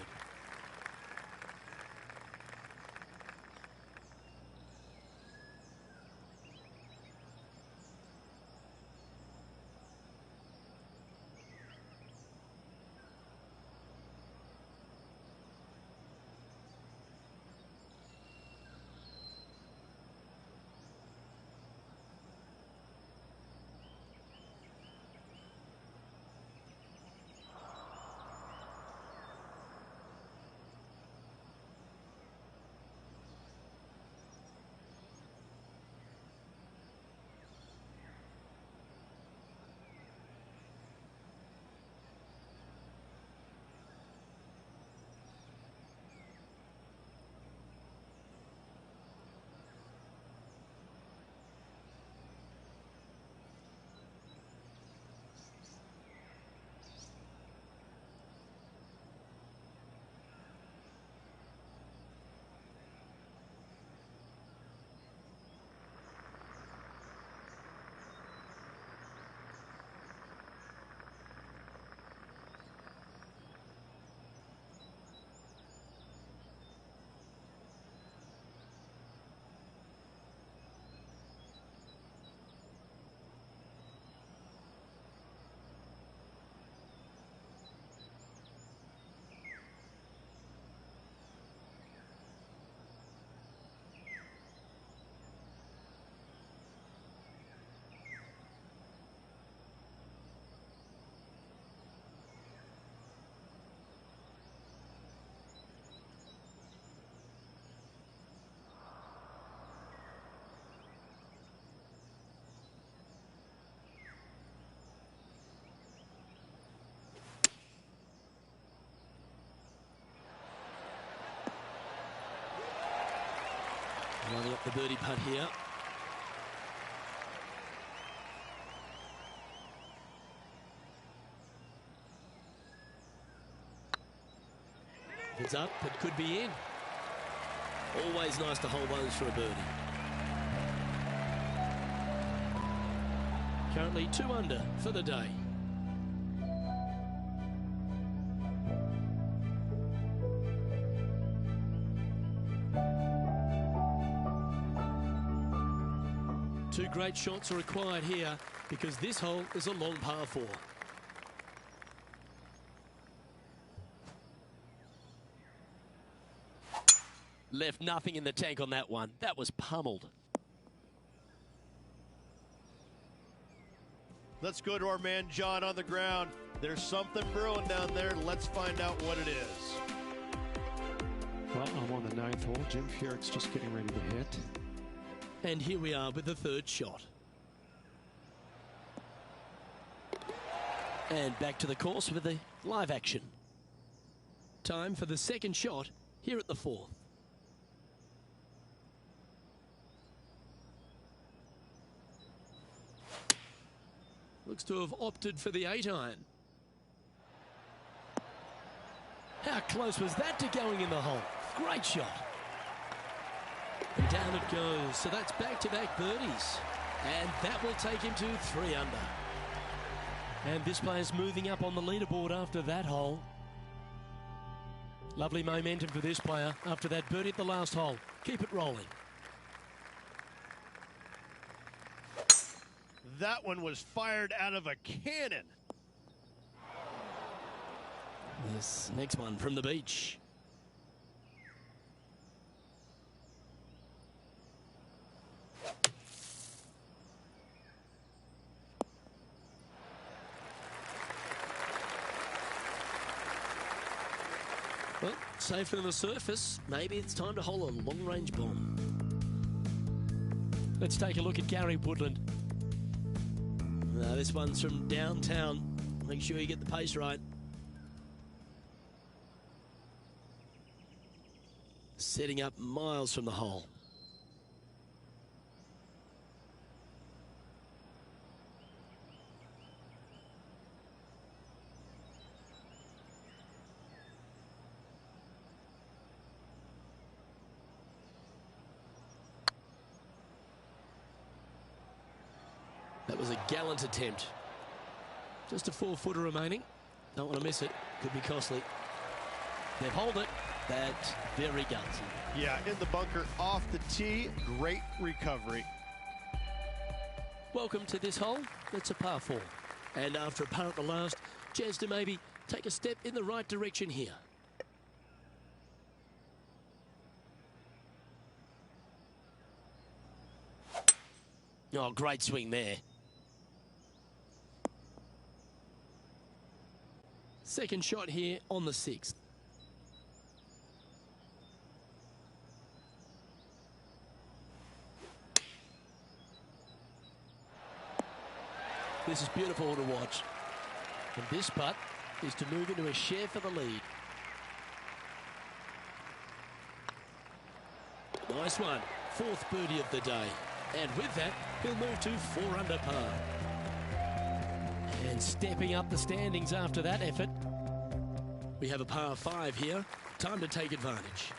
Lining up the birdie putt here. If it's up, it could be in. Always nice to hold those for a birdie. Currently 2 under for the day. Two great shots are required here because this hole is a long par 4. Left nothing in the tank on that one. That was pummeled. Let's go to our man John on the ground. There's something brewing down there. Let's find out what it is. Well, I'm on the 9th hole. Jim Furyk's just getting ready to hit. And here we are with the third shot. And back to the course with the live action. Time for the second shot here at the 4th. Looks to have opted for the 8-iron. How close was that to going in the hole? Great shot. And down it goes. So that's back-to-back birdies. And that will take him to 3 under. And this player's moving up on the leaderboard after that hole. Lovely momentum for this player after that birdie at the last hole. Keep it rolling. That one was fired out of a cannon. This next one from the beach. Well, safer than the surface. Maybe it's time to hole a long-range bomb. Let's take a look at Gary Woodland. This one's from downtown. Make sure you get the pace right. Setting up miles from the hole. That was a gallant attempt. Just a 4-footer remaining. Don't want to miss it. Could be costly. They've held it. That's very gutsy. Yeah, in the bunker, off the tee. Great recovery. Welcome to this hole. It's a par 4. And after a par at the last, chance to maybe take a step in the right direction here. Oh, great swing there. Second shot here on the 6th. This is beautiful to watch. And this putt is to move into a share for the lead. Nice one. 4th birdie of the day. And with that, he'll move to 4 under par. And stepping up the standings after that effort, we have a par 5 here. Time to take advantage.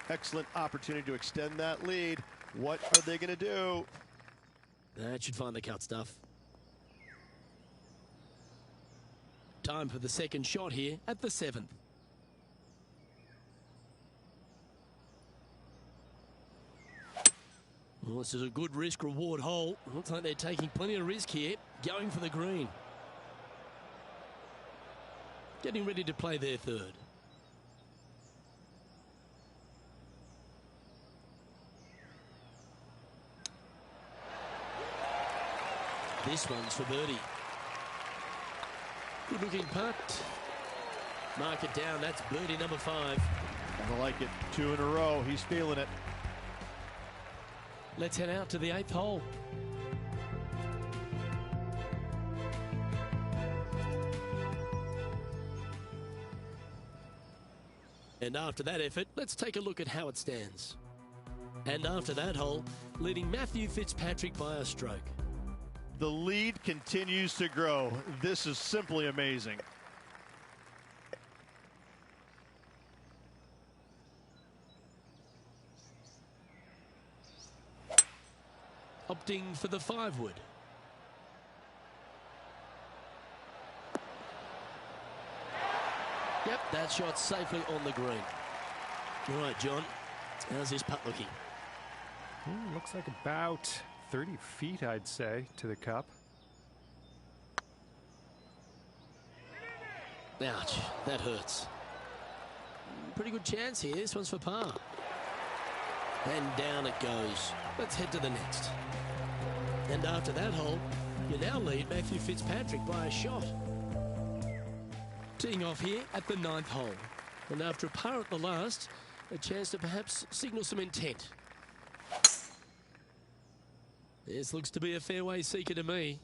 Excellent opportunity to extend that lead. What are they going to do? That should find the cut stuff. Time for the second shot here at the 7th. Well, this is a good risk-reward hole. Looks like they're taking plenty of risk here, going for the green. Getting ready to play their 3rd. This one's for birdie. Good looking putt. Mark it down. That's birdie number 5. I like it. 2 in a row. He's feeling it. Let's head out to the 8th hole. And after that effort, let's take a look at how it stands. And after that hole, leading Matthew Fitzpatrick by a stroke. The lead continues to grow. This is simply amazing. Opting for the 5-wood. Yep, that shot safely on the green. All right, John, how's this putt looking? Looks like about 30 feet, I'd say, to the cup. Ouch, that hurts. Pretty good chance here. This one's for par. And down it goes. Let's head to the next. And after that hole, you now lead Matthew Fitzpatrick by a shot. Teeing off here at the 9th hole. And after a par at the last, a chance to perhaps signal some intent. This looks to be a fairway seeker to me.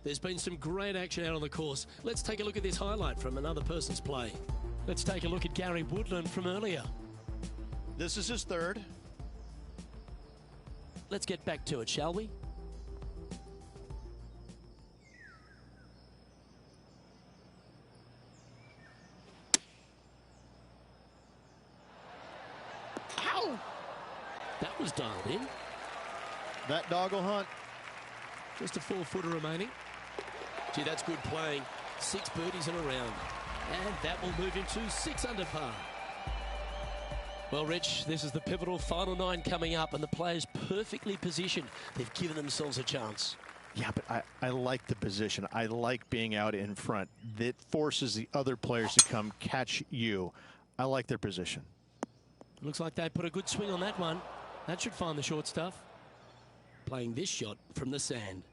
There's been some great action out on the course. Let's take a look at this highlight from another person's play. Let's take a look at Gary Woodland from earlier. This is his 3rd. Let's get back to it, shall we? Ow! That was dialed in. That dog will hunt. Just a 4-footer remaining. Gee, that's good playing. 6 birdies in a round. And that will move into 6 under par. Well, Rich, this is the pivotal final 9 coming up, and the players perfectly positioned. They've given themselves a chance. Yeah, but I like the position. I like being out in front. That forces the other players to come catch you. I like their position. Looks like they put a good swing on that one. That should find the short stuff. Playing this shot from the sand.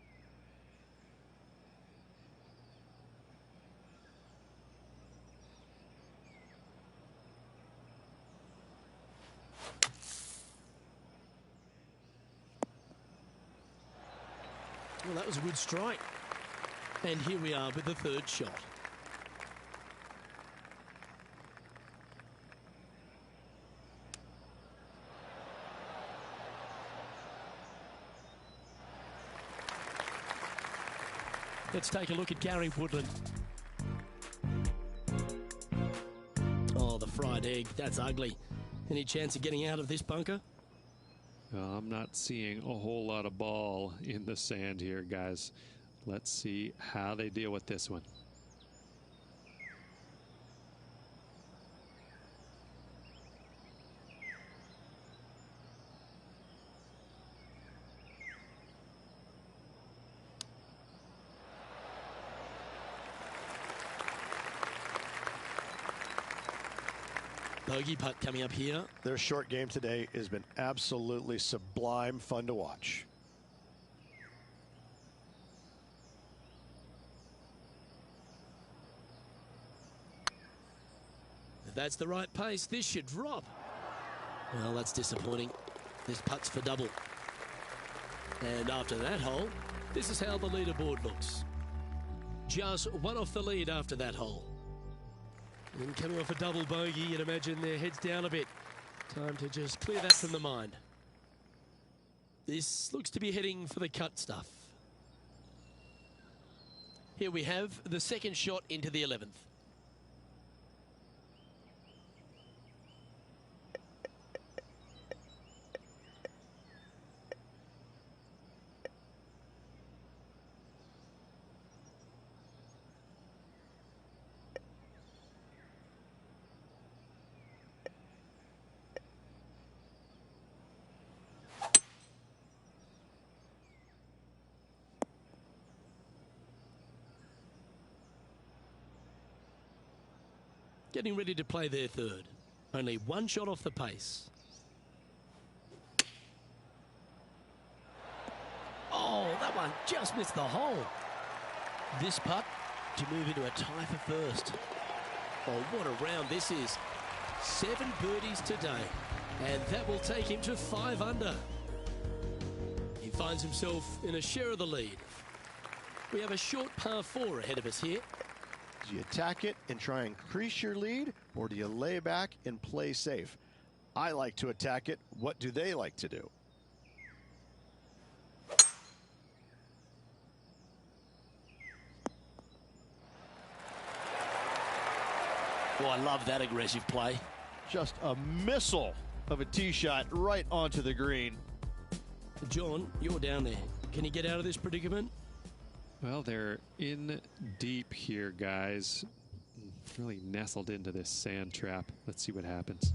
Well, that was a good strike. And here we are with the 3rd shot. Let's take a look at Gary Woodland. Oh, the fried egg. That's ugly. Any chance of getting out of this bunker? I'm not seeing a whole lot of ball in the sand here, guys. Let's see how they deal with this one. Bogey putt coming up here. Their short game today has been absolutely sublime fun to watch. If that's the right pace, this should drop. Well, that's disappointing. This putt's for double. And after that hole, this is how the leaderboard looks. Just one off the lead after that hole. And coming off a double bogey, you'd imagine their heads down a bit. Time to just clear that from the mind. This looks to be heading for the cut stuff. Here we have the second shot into the 11th. Getting ready to play their third. Only one shot off the pace. Oh, that one just missed the hole. This putt to move into a tie for first. Oh, what a round this is. 7 birdies today. And that will take him to 5 under. He finds himself in a share of the lead. We have a short par 4 ahead of us here. Do you attack it and try and increase your lead, or do you lay back and play safe? I like to attack it. What do they like to do? Oh, I love that aggressive play. Just a missile of a tee shot right onto the green. John, you're down there. Can you get out of this predicament? Well, they're in deep here, guys. Really nestled into this sand trap. Let's see what happens.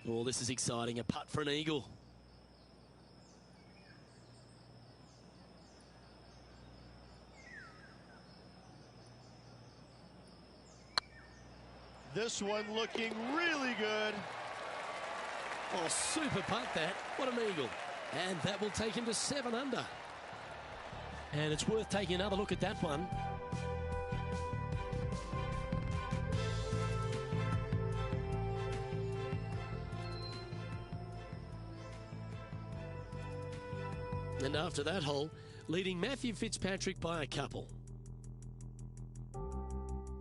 Oh, this is exciting. A putt for an eagle. This one looking really good. Oh, super putt that. What an eagle. And that will take him to 7 under. And it's worth taking another look at that one. And after that hole, leading Matthew Fitzpatrick by a couple.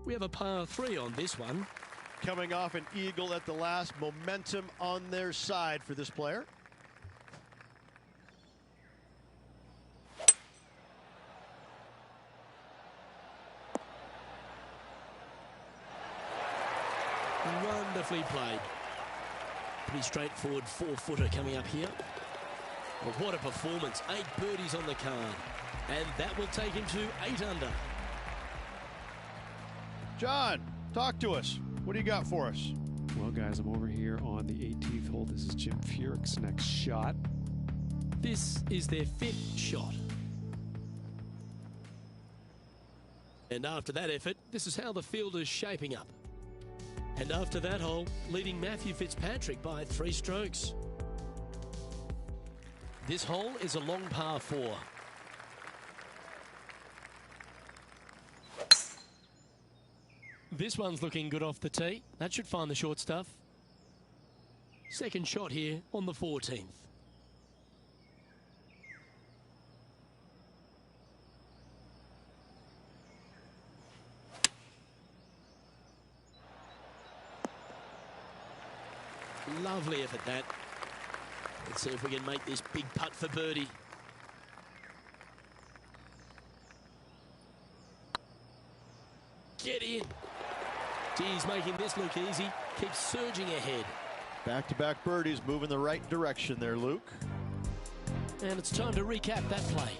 We have a par 3 on this one. Coming off an eagle at the last, momentum on their side for this player. Wonderfully played. Pretty straightforward 4-footer coming up here. Well, what a performance. 8 birdies on the card. And that will take him to 8 under. John, talk to us. What do you got for us? Well, guys, I'm over here on the 18th hole. This is Jim Furyk's next shot. This is their 5th shot. And after that effort, this is how the field is shaping up. And after that hole, leading Matthew Fitzpatrick by 3 strokes. This hole is a long par 4. This one's looking good off the tee. That should find the short stuff. Second shot here on the 14th. Lovely effort that. Let's see if we can make this big putt for birdie. Get in. He's making this look easy. Keeps surging ahead. Back-to-back birdies, moving the right direction there, Luke. And it's time to recap that play.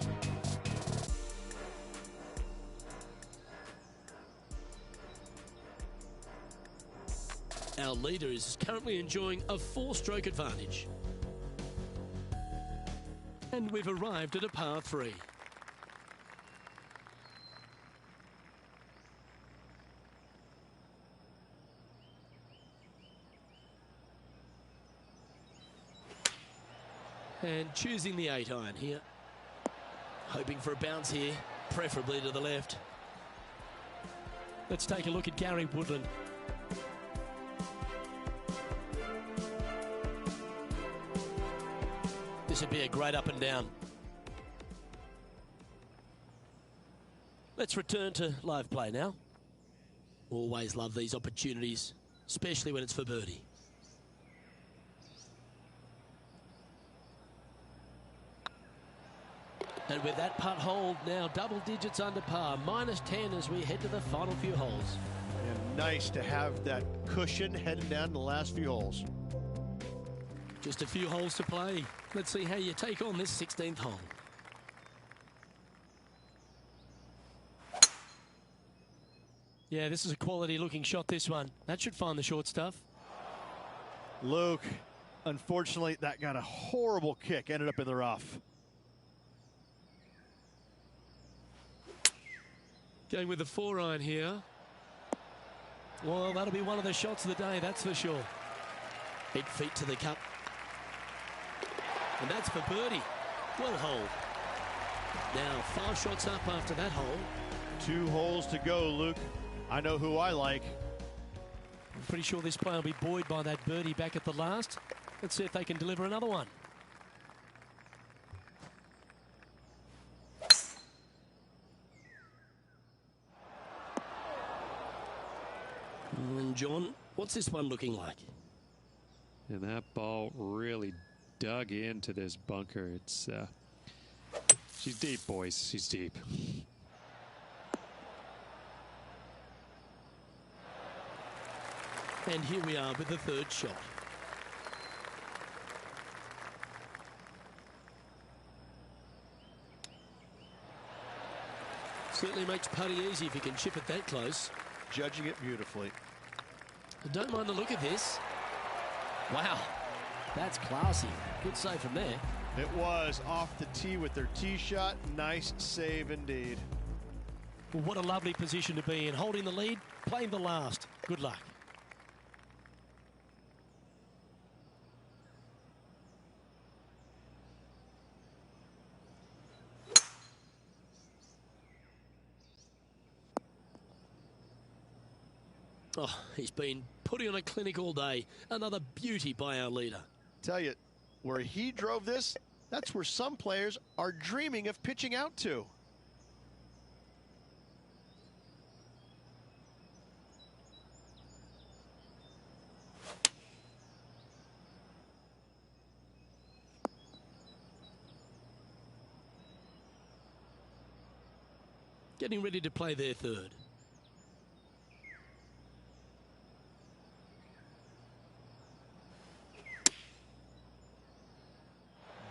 Our leader is currently enjoying a 4-stroke advantage. And we've arrived at a par 3. And choosing the 8-iron here. Hoping for a bounce here, preferably to the left. Let's take a look at Gary Woodland. This would be a great up and down. Let's return to live play now. Always love these opportunities, especially when it's for birdie. And with that putt hold, now double digits under par, -10 as we head to the final few holes. And nice to have that cushion heading down the last few holes. Just a few holes to play. Let's see how you take on this 16th hole. Yeah, this is a quality looking shot, this one. That should find the short stuff. Luke, unfortunately, that got a horrible kick, ended up in the rough. Going with the 4-iron here. Well, that'll be one of the shots of the day, that's for sure. 8 feet to the cup. And that's for birdie. Well holed. Now 5 shots up after that hole. 2 holes to go, Luke. I know who I like. I'm pretty sure this player will be buoyed by that birdie back at the last. Let's see if they can deliver another one. And John, what's this one looking like? And that ball really dug into this bunker. It's she's deep, boys. She's deep. And here we are with the 3rd shot. Certainly makes putting easy if you can chip it that close. Judging it beautifully. I don't mind the look of this. Wow, that's classy. Good save from there. It was off the tee with their tee shot. Nice save indeed. Well, what a lovely position to be in. Holding the lead, playing the last. Good luck. Oh, he's been putting on a clinic all day. Another beauty by our leader. Tell you, where he drove this, that's where some players are dreaming of pitching out to. Getting ready to play their 3rd.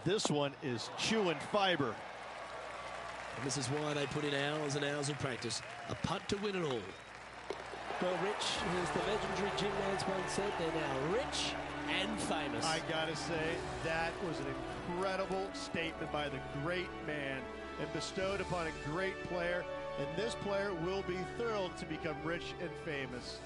This one is chewing fiber. And this is why they put in hours and hours of practice. A putt to win it all. Well, Rich, as the legendary Jim Nance once said, they're now rich and famous. I gotta say, that was an incredible statement by the great man and bestowed upon a great player. And this player will be thrilled to become rich and famous.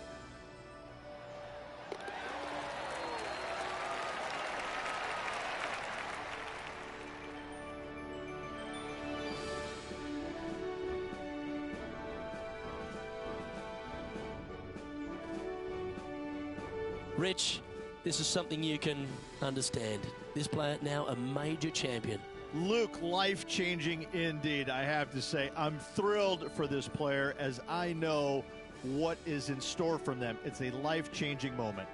Rich, this is something you can understand. This player now a major champion. Luke, life-changing indeed, I have to say. I'm thrilled for this player as I know what is in store from them. It's a life-changing moment.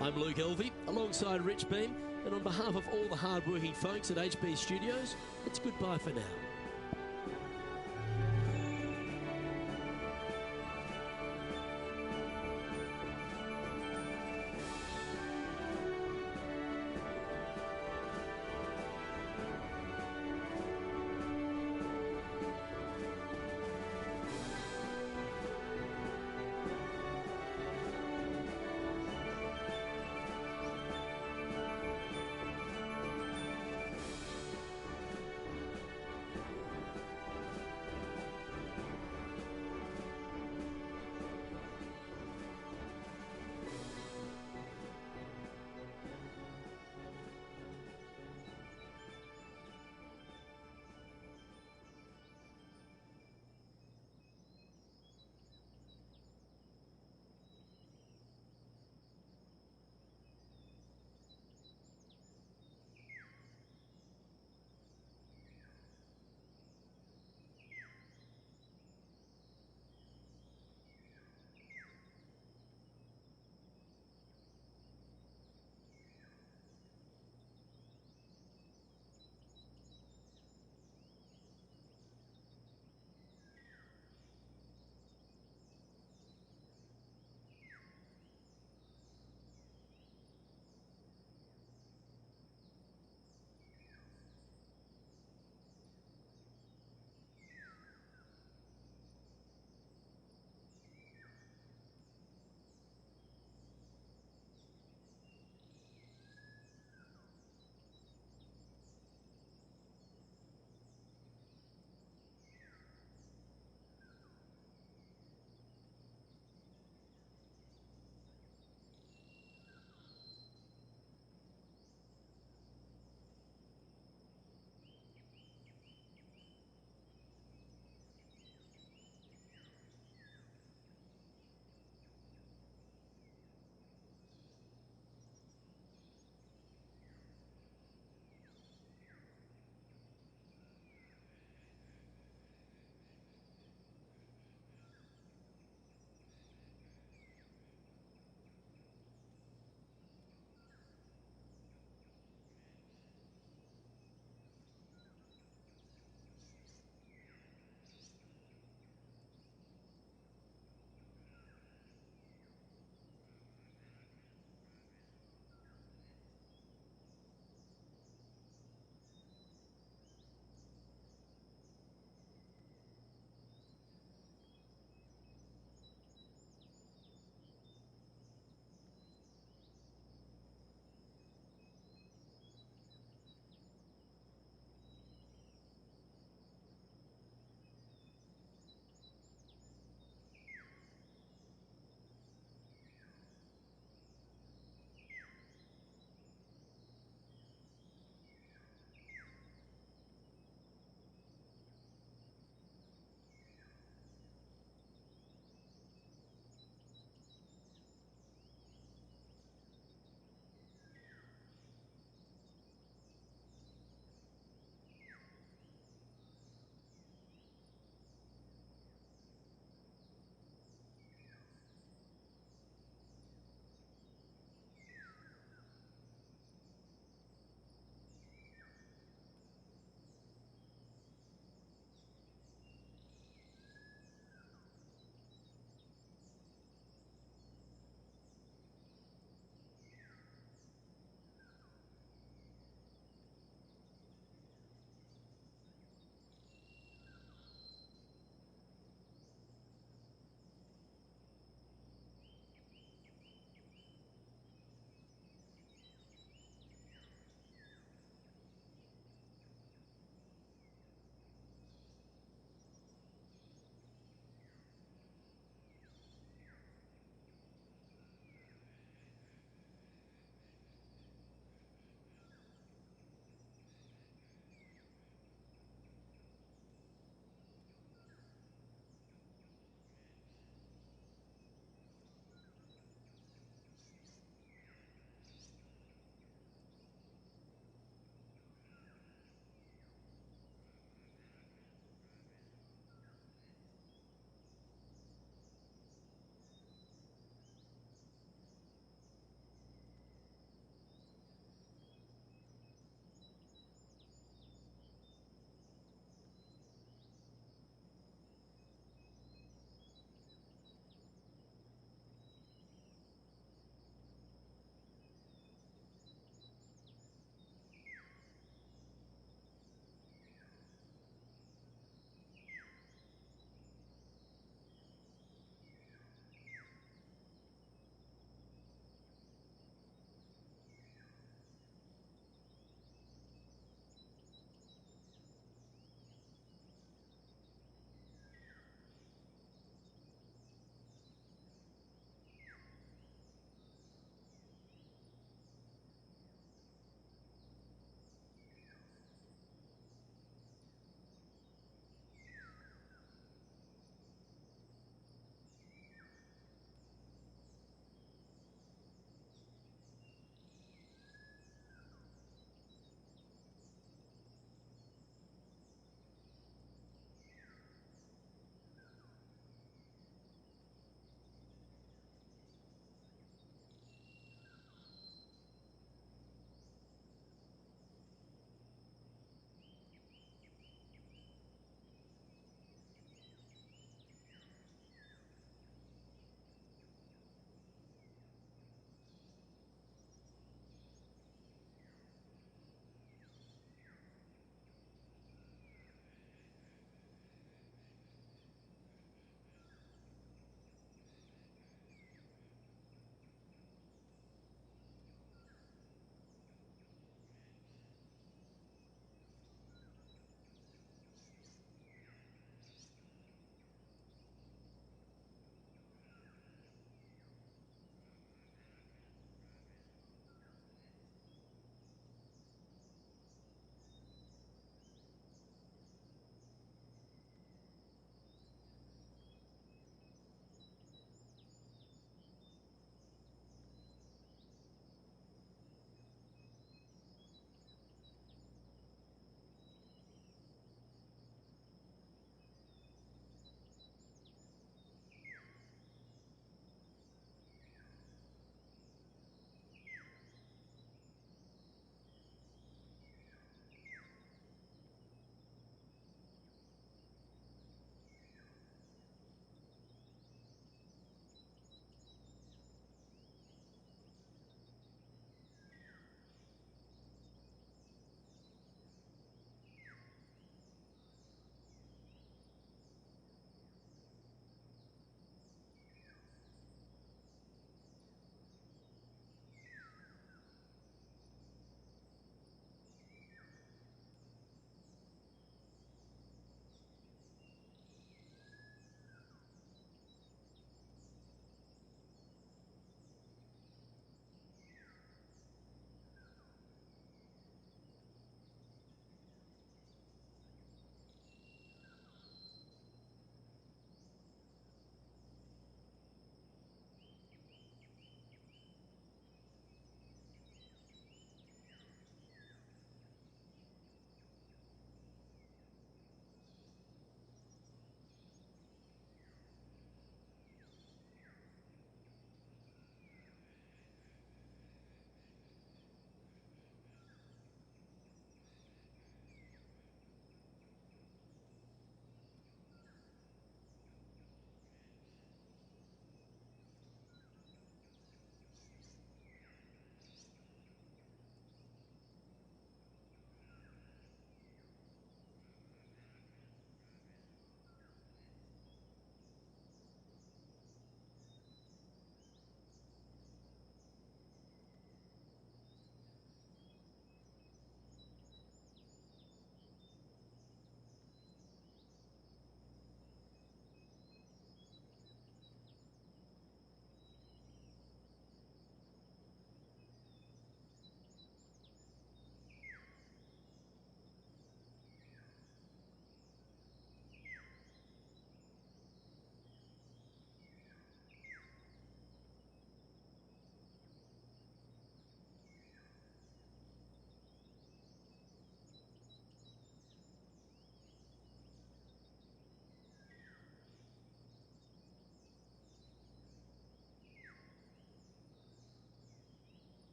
I'm Luke Elvey, alongside Rich Beam, and on behalf of all the hard-working folks at HB Studios, it's goodbye for now.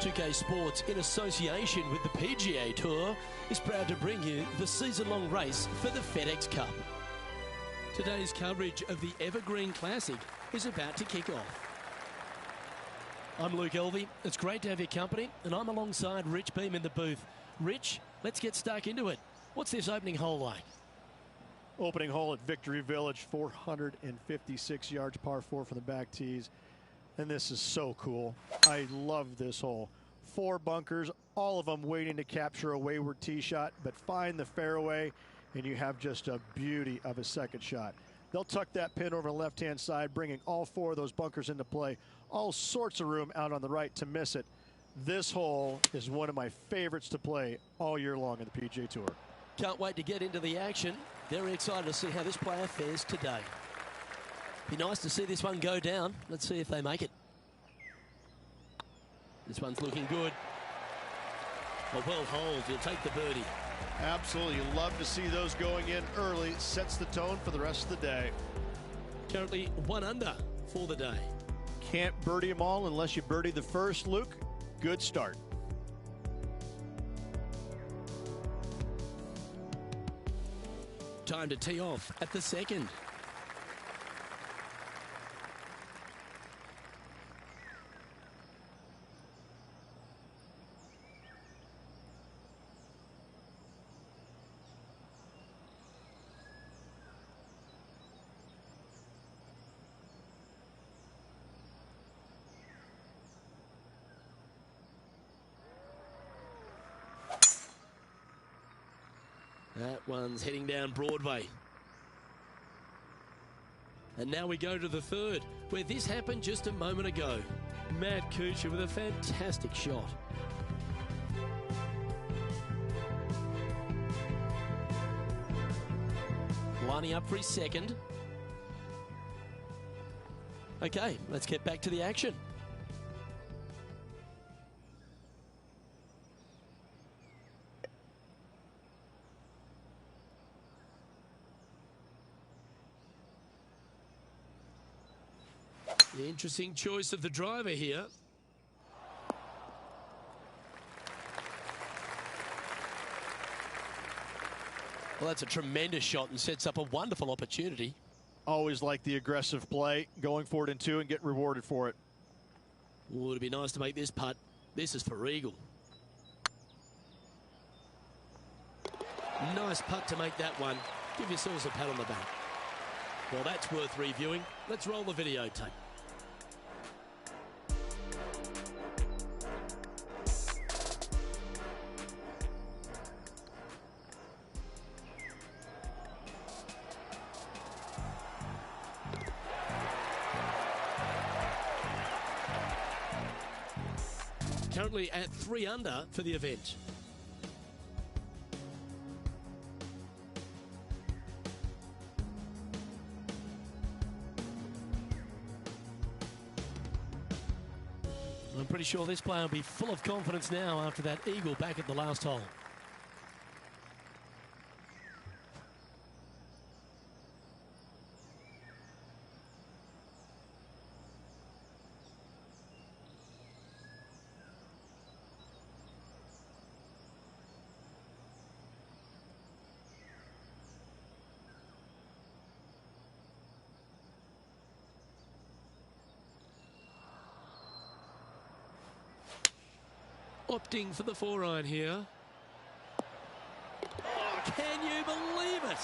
2K Sports, in association with the PGA Tour, is proud to bring you the season-long race for the FedEx Cup. Today's coverage of the Evergreen Classic is about to kick off. I'm Luke Elvey. It's great to have your company, and I'm alongside Rich Beam in the booth. Rich, let's get stuck into it. What's this opening hole like? Opening hole at Victory Village, 456 yards, par 4 from the back tees. And this is so cool. I love this hole. 4 bunkers, all of them waiting to capture a wayward tee shot, but find the fairway, and you have just a beauty of a second shot. They'll tuck that pin over the left-hand side, bringing all 4 of those bunkers into play. All sorts of room out on the right to miss it. This hole is one of my favorites to play all year long in the PGA Tour. Can't wait to get into the action. Very excited to see how this player fares today. Be nice to see this one go down. Let's see if they make it. This one's looking good. A well holed. You'll take the birdie. Absolutely. You love to see those going in early. Sets the tone for the rest of the day. Currently 1 under for the day. Can't birdie them all unless you birdie the first, Luke. Good start. Time to tee off at the second. That one's heading down Broadway. And now we go to the third, where this happened just a moment ago. Matt Kuchar with a fantastic shot. Lining up for his second. Okay, let's get back to the action. The interesting choice of the driver here. Well, that's a tremendous shot and sets up a wonderful opportunity. Always like the aggressive play, going for it in 2 and get rewarded for it. Oh, it'd be nice to make this putt. This is for eagle. Nice putt to make that one. Give yourselves a pat on the back. Well, that's worth reviewing. Let's roll the videotape. Currently at 3 under for the event. I'm pretty sure this player will be full of confidence now after that eagle back at the last hole. Opting for the 4-iron here. Oh, can you believe it?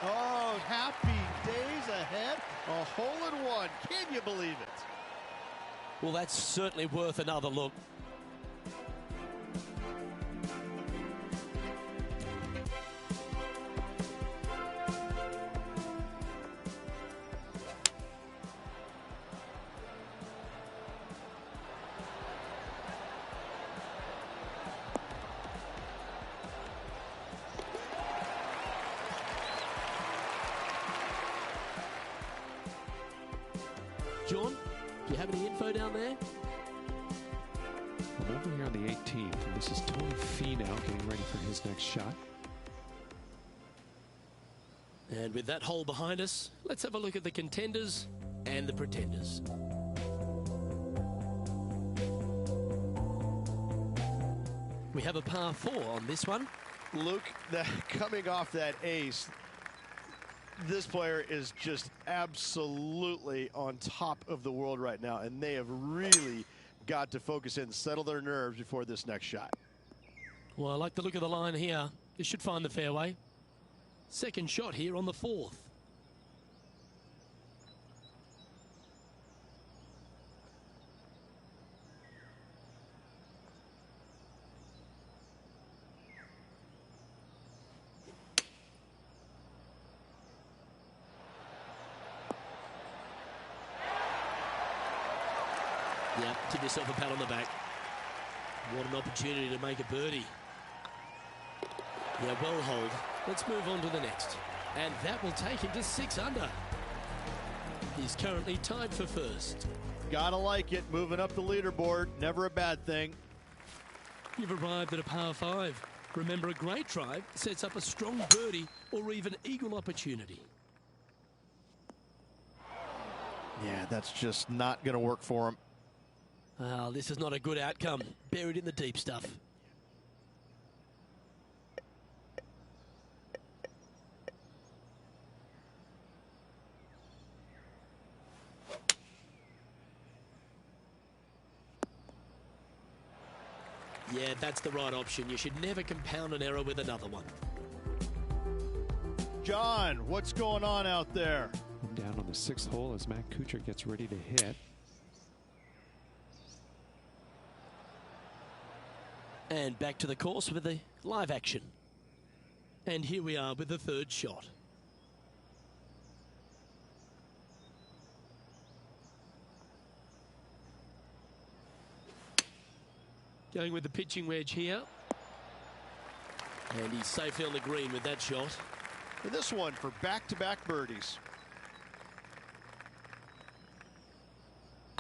Oh, happy days ahead. A hole-in-one. Can you believe it? Well, that's certainly worth another look. John, do you have any info down there? I'm over here on the 18th, and this is Tony Finau getting ready for his next shot. And with that hole behind us, let's have a look at the contenders and the pretenders. We have a par 4 on this one. Luke, coming off that ace, this player is just absolutely on top of the world right now, and they have really got to focus in, settle their nerves before this next shot. Well, I like the look of the line here. This should find the fairway. Second shot here on the 4th. Yep, give yourself a pat on the back. What an opportunity to make a birdie. Yeah, well hold. Let's move on to the next. And that will take him to 6 under. He's currently tied for first. Gotta like it, moving up the leaderboard, never a bad thing. You've arrived at a par 5. Remember, a great drive sets up a strong birdie or even eagle opportunity. Yeah, that's just not gonna work for him. Oh, this is not a good outcome. Buried in the deep stuff. Yeah, that's the right option. You should never compound an error with another one. John, what's going on out there? Down on the 6th hole as Matt Kuchar gets ready to hit. And back to the course with the live action. And here we are with the 3rd shot. Going with the pitching wedge here. And he's safely on the green with that shot. And this one for back-to-back birdies.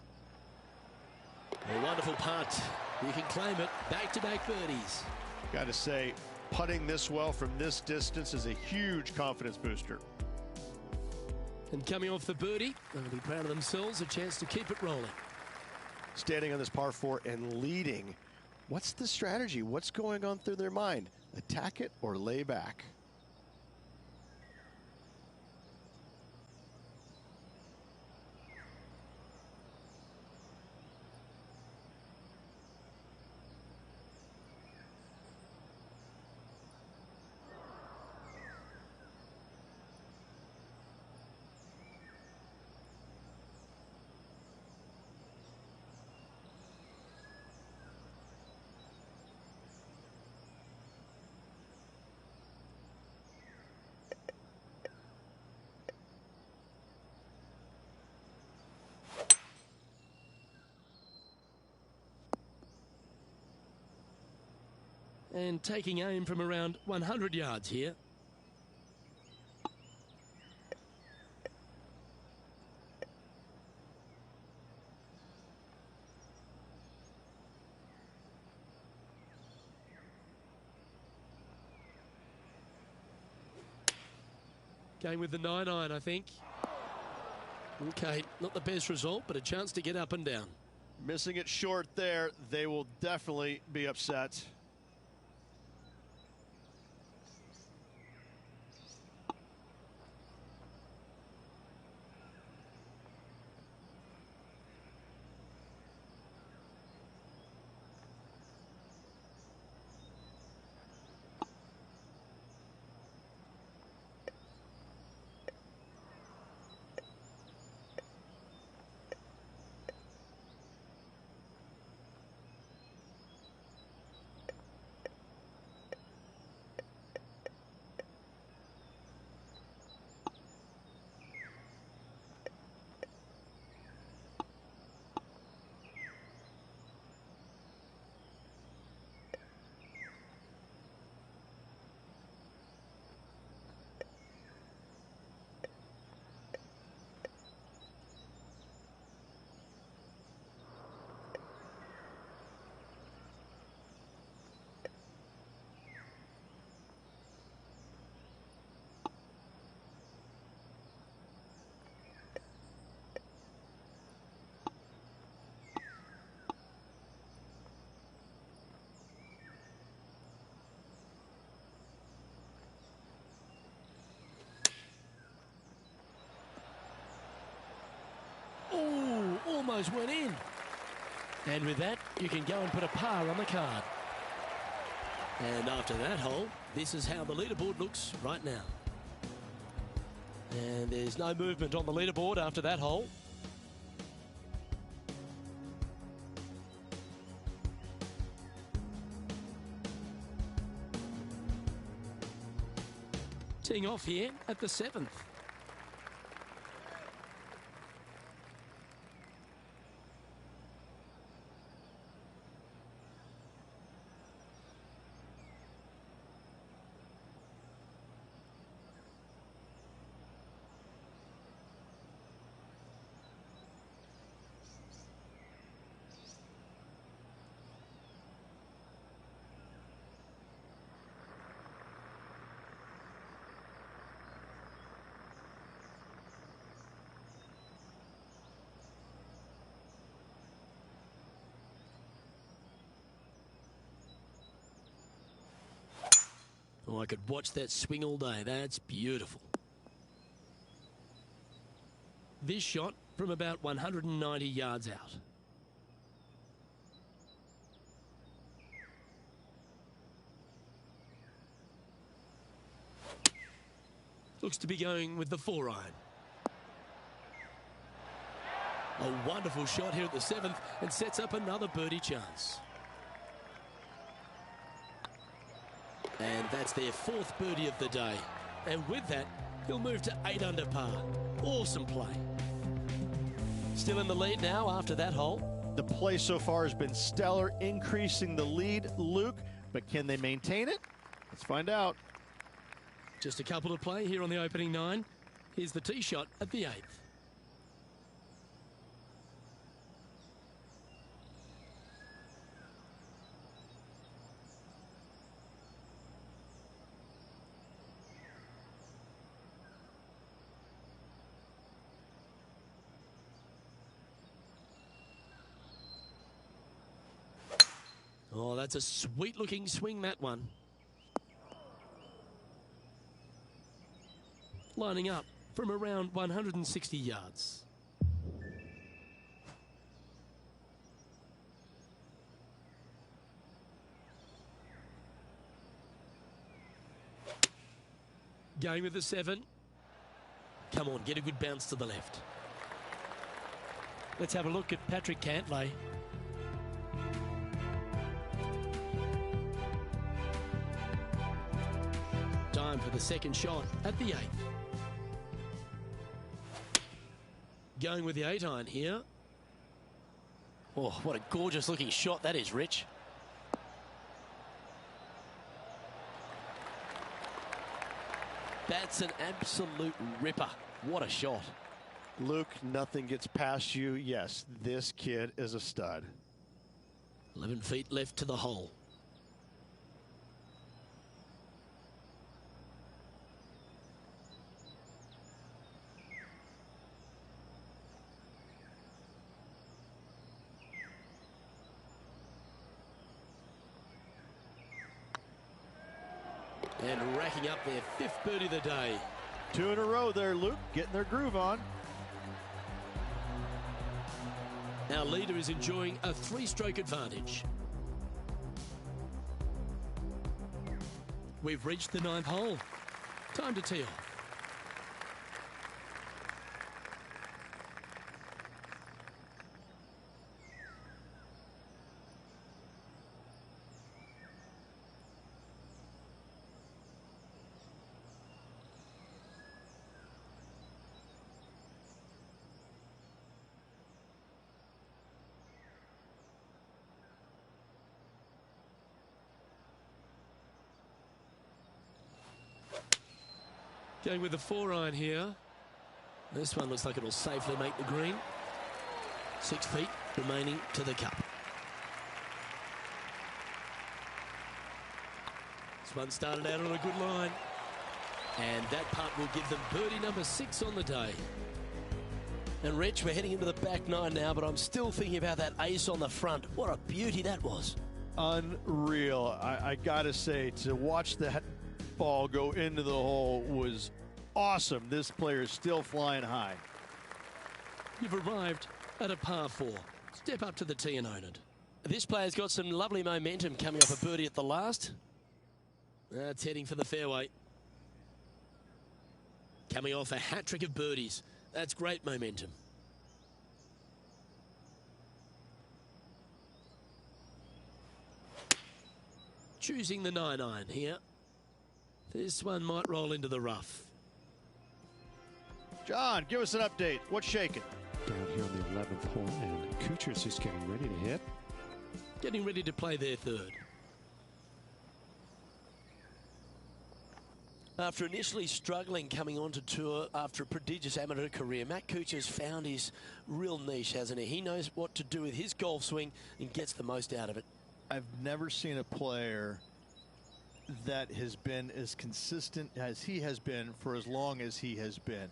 A wonderful putt. You can claim it. Back-to-back birdies. Got to say, putting this well from this distance is a huge confidence booster. And coming off the birdie, they'll be proud of themselves. A chance to keep it rolling. Standing on this par 4 and leading. What's the strategy? What's going on through their mind? Attack it or lay back? And taking aim from around 100 yards here. Going with the 9-iron, I think. Okay, not the best result, but a chance to get up and down. Missing it short there, they will definitely be upset. almost went in. And with that, you can go and put a par on the card. And after that hole, this is how the leaderboard looks right now. And there's no movement on the leaderboard after that hole. Teeing off here at the 7th. Oh, I could watch that swing all day. That's beautiful. This shot from about 190 yards out. Looks to be going with the 4-iron. A wonderful shot here at the 7th and sets up another birdie chance. And that's their 4th birdie of the day. And with that, he'll move to 8 under par. Awesome play. Still in the lead now after that hole. The play so far has been stellar, increasing the lead, Luke. But can they maintain it? Let's find out. Just a couple to play here on the opening 9. Here's the tee shot at the 8th. Oh, that's a sweet-looking swing, that one. Lining up from around 160 yards. Going with the 7. Come on, get a good bounce to the left. Let's have a look at Patrick Cantlay. Time for the 2nd shot at the 8th. Going with the 8-iron here. Oh, what a gorgeous looking shot that is, Rich. That's an absolute ripper. What a shot. Luke, nothing gets past you. Yes, this kid is a stud. 11 feet left to the hole. And racking up their 5th birdie of the day. 2 in a row there, Luke, getting their groove on. Our leader is enjoying a 3-stroke advantage. We've reached the 9th hole. Time to tee off. Going with the 4-iron here. This one looks like it'll safely make the green. 6 feet remaining to the cup. This one started out on a good line. And that putt will give them birdie number 6 on the day. And Rich, we're heading into the back 9 now, but I'm still thinking about that ace on the front. What a beauty that was. Unreal. I gotta say, to watch that ball go into the hole was awesome. This player is still flying high. You've arrived at a par 4. Step up to the tee and own it. This player's got some lovely momentum coming off a birdie at the last. That's heading for the fairway. Coming off a hat-trick of birdies. That's great momentum. Choosing the 9-iron here. This one might roll into the rough. John, give us an update. What's shaking? Down here on the 11th hole, and Kuchar's just getting ready to hit. Getting ready to play their third. After initially struggling coming onto tour after a prodigious amateur career, Matt Kuchar's found his real niche, hasn't he? He knows what to do with his golf swing and gets the most out of it. I've never seen a player that has been as consistent as he has been for as long as he has been.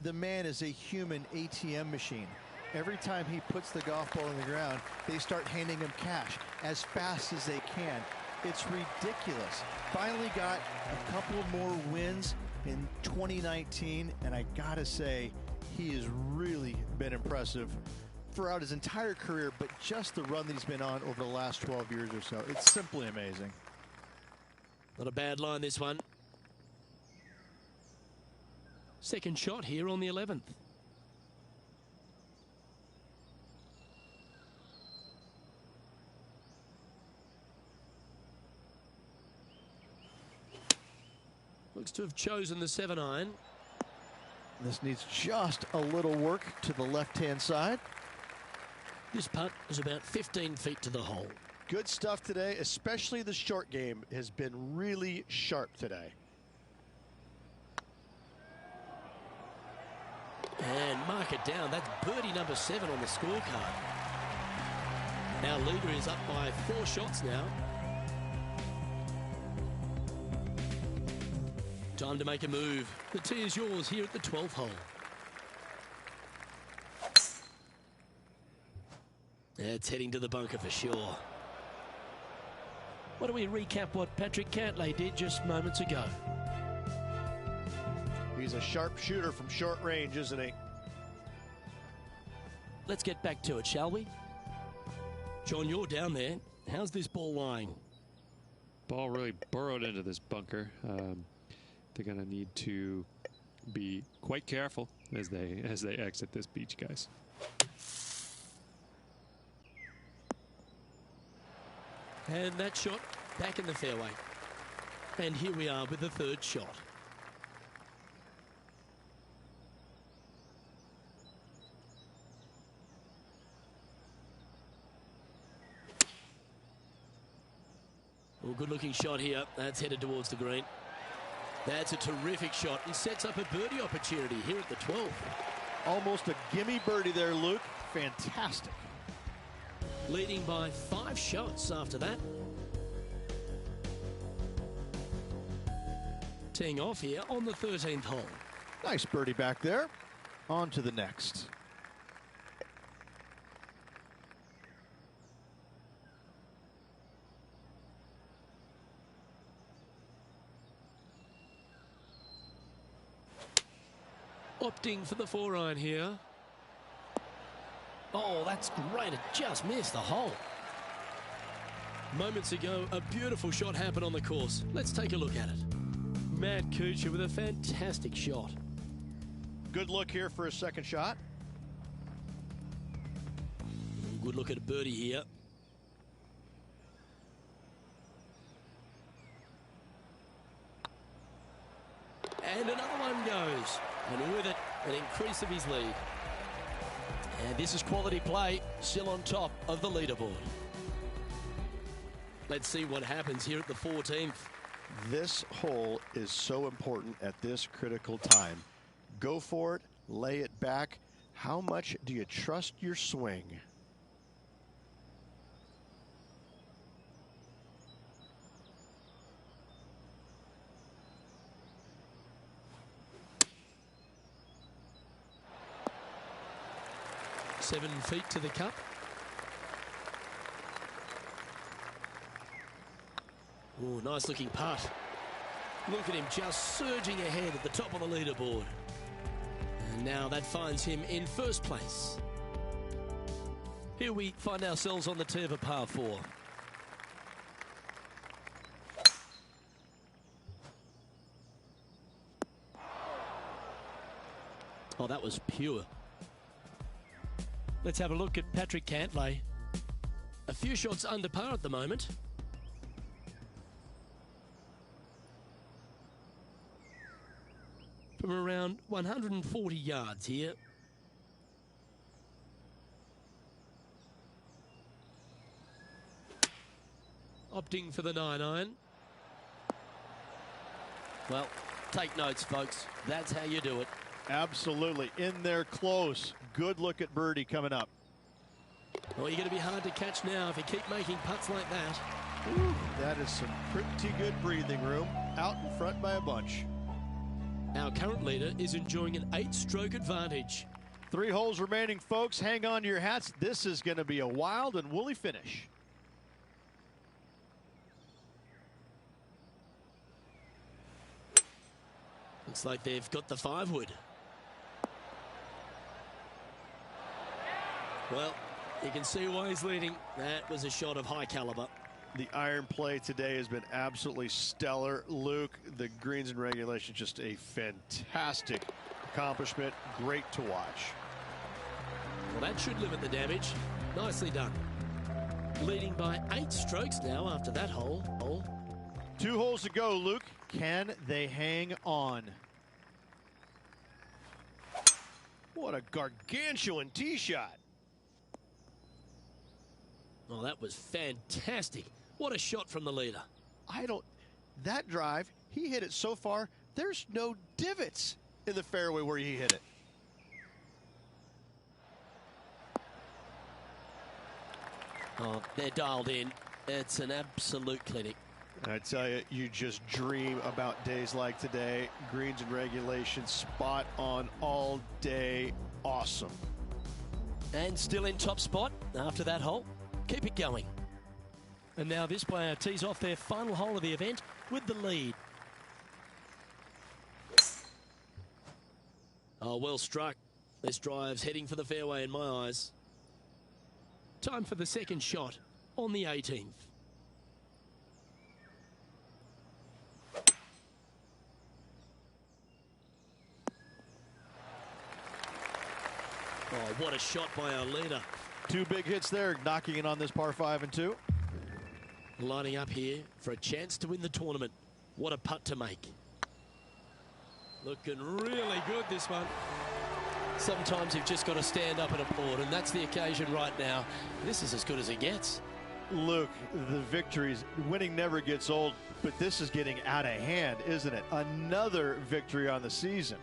The man is a human ATM machine. Every time he puts the golf ball in the ground, they start handing him cash as fast as they can. It's ridiculous. Finally got a couple more wins in 2019, and I gotta say, he has really been impressive throughout his entire career, but just the run that he's been on over the last 12 years or so. It's simply amazing. Not a bad line, this one. Second shot here on the 11th. Looks to have chosen the 7-iron. This needs just a little work to the left-hand side. This putt is about 15 feet to the hole. Good stuff today, especially the short game has been really sharp today. And mark it down. That's birdie number 7 on the scorecard. Our leader is up by 4 shots now. Time to make a move. The tee is yours here at the 12th hole. It's heading to the bunker for sure. Why don't we recap what Patrick Cantlay did just moments ago? He's a sharp shooter from short range, isn't he? Let's get back to it, shall we? John, you're down there. How's this ball lying? Ball really burrowed into this bunker. They're going to need to be quite careful as they exit this beach, guys. And that shot back in the fairway. And here we are with the third shot. Well, good looking shot here. That's headed towards the green. That's a terrific shot and sets up a birdie opportunity here at the 12th. Almost a gimme birdie there, Luke. Fantastic. Leading by 5 shots after that. Teeing off here on the 13th hole. Nice birdie back there. On to the next. Opting for the 4-iron here. Oh, that's great. It just missed the hole. Moments ago, a beautiful shot happened on the course. Let's take a look at it. Matt Kuchar with a fantastic shot. Good look here for a second shot. Good look at a birdie here. And another one goes. And with it, an increase of his lead. And this is quality play, still on top of the leaderboard. Let's see what happens here at the 14th. This hole is so important at this critical time. Go for it, lay it back. How much do you trust your swing? Seven feet to the cup. Oh, nice looking putt. Look at him just surging ahead at the top of the leaderboard. And now that finds him in first place. Here we find ourselves on the tee of a par 4. Oh, that was pure. Let's have a look at Patrick Cantlay. A few shots under par at the moment. From around 140 yards here. Opting for the 9-iron. Well, take notes, folks. That's how you do it. Absolutely. In there close. Good look at birdie coming up. Well, you're going to be hard to catch now if you keep making putts like that. Ooh, that is some pretty good breathing room. Out in front by a bunch. Our current leader is enjoying an 8-stroke advantage. 3 holes remaining, folks. Hang on to your hats. This is going to be a wild and woolly finish. Looks like they've got the 5-wood. Well, you can see why he's leading. That was a shot of high caliber. The iron play today has been absolutely stellar. Luke, the greens and regulation, just a fantastic accomplishment. Great to watch. Well, that should limit the damage. Nicely done. Leading by 8 strokes now after that hole. 2 holes to go, Luke. Can they hang on? What a gargantuan tee shot. Oh, that was fantastic. What a shot from the leader. That drive, he hit it so far, there's no divots in the fairway where he hit it. Oh, they're dialed in. It's an absolute clinic. I tell you, you just dream about days like today. Greens and regulation, spot on all day. Awesome. And still in top spot after that hole. Keep it going. And now this player tees off their final hole of the event with the lead. Oh, well struck. This drive's heading for the fairway in my eyes. Time for the second shot on the 18th. Oh, what a shot by our leader. 2 big hits there, knocking in on this par 5 and 2. Lining up here for a chance to win the tournament. What a putt to make. Looking really good, this one. Sometimes you've just got to stand up and applaud, and that's the occasion right now. This is as good as it gets. Luke, the victories, winning never gets old, but this is getting out of hand, isn't it? Another victory on the season.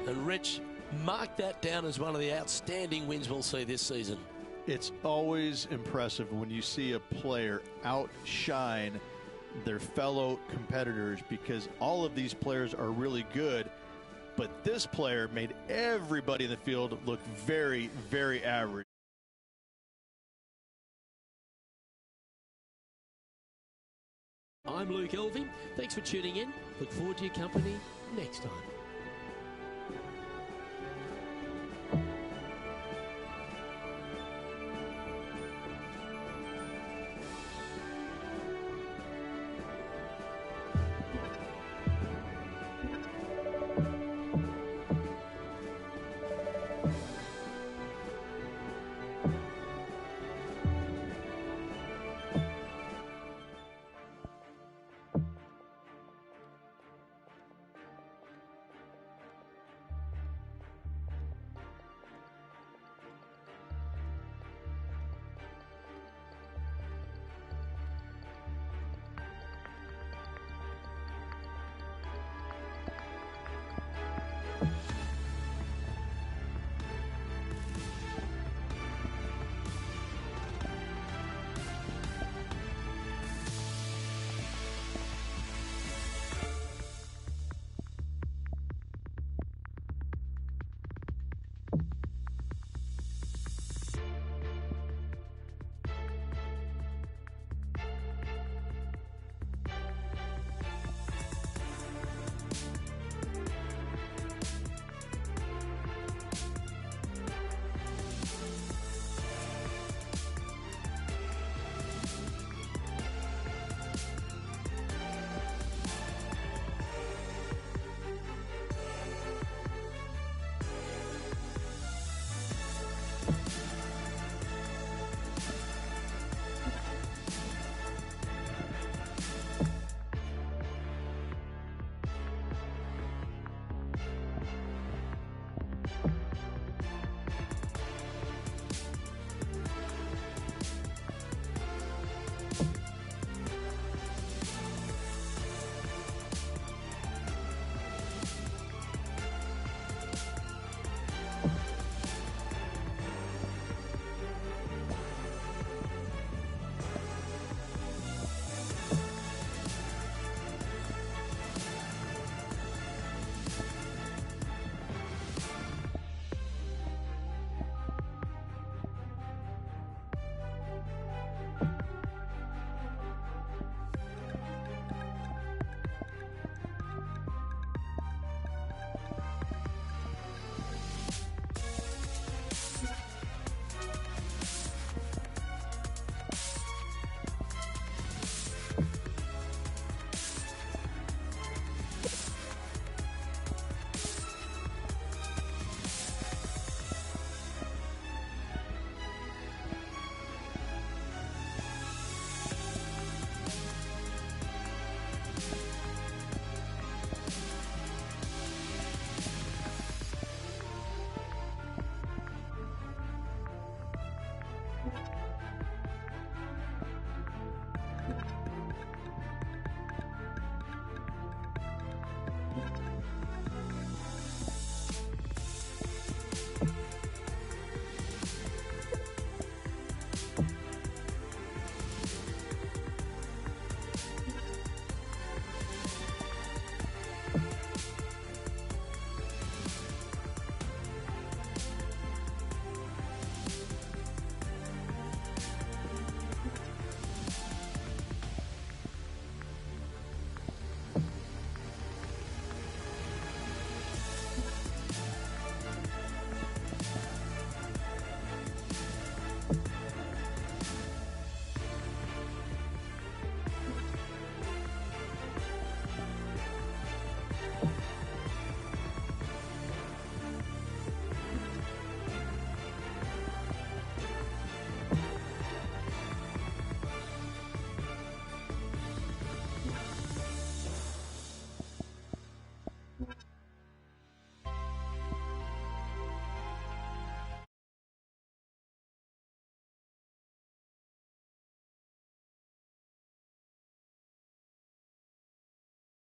And Rich, mark that down as one of the outstanding wins we'll see this season. It's always impressive when you see a player outshine their fellow competitors, because all of these players are really good, but this player made everybody in the field look very, very average. I'm Luke Elving. Thanks for tuning in. Look forward to your company next time.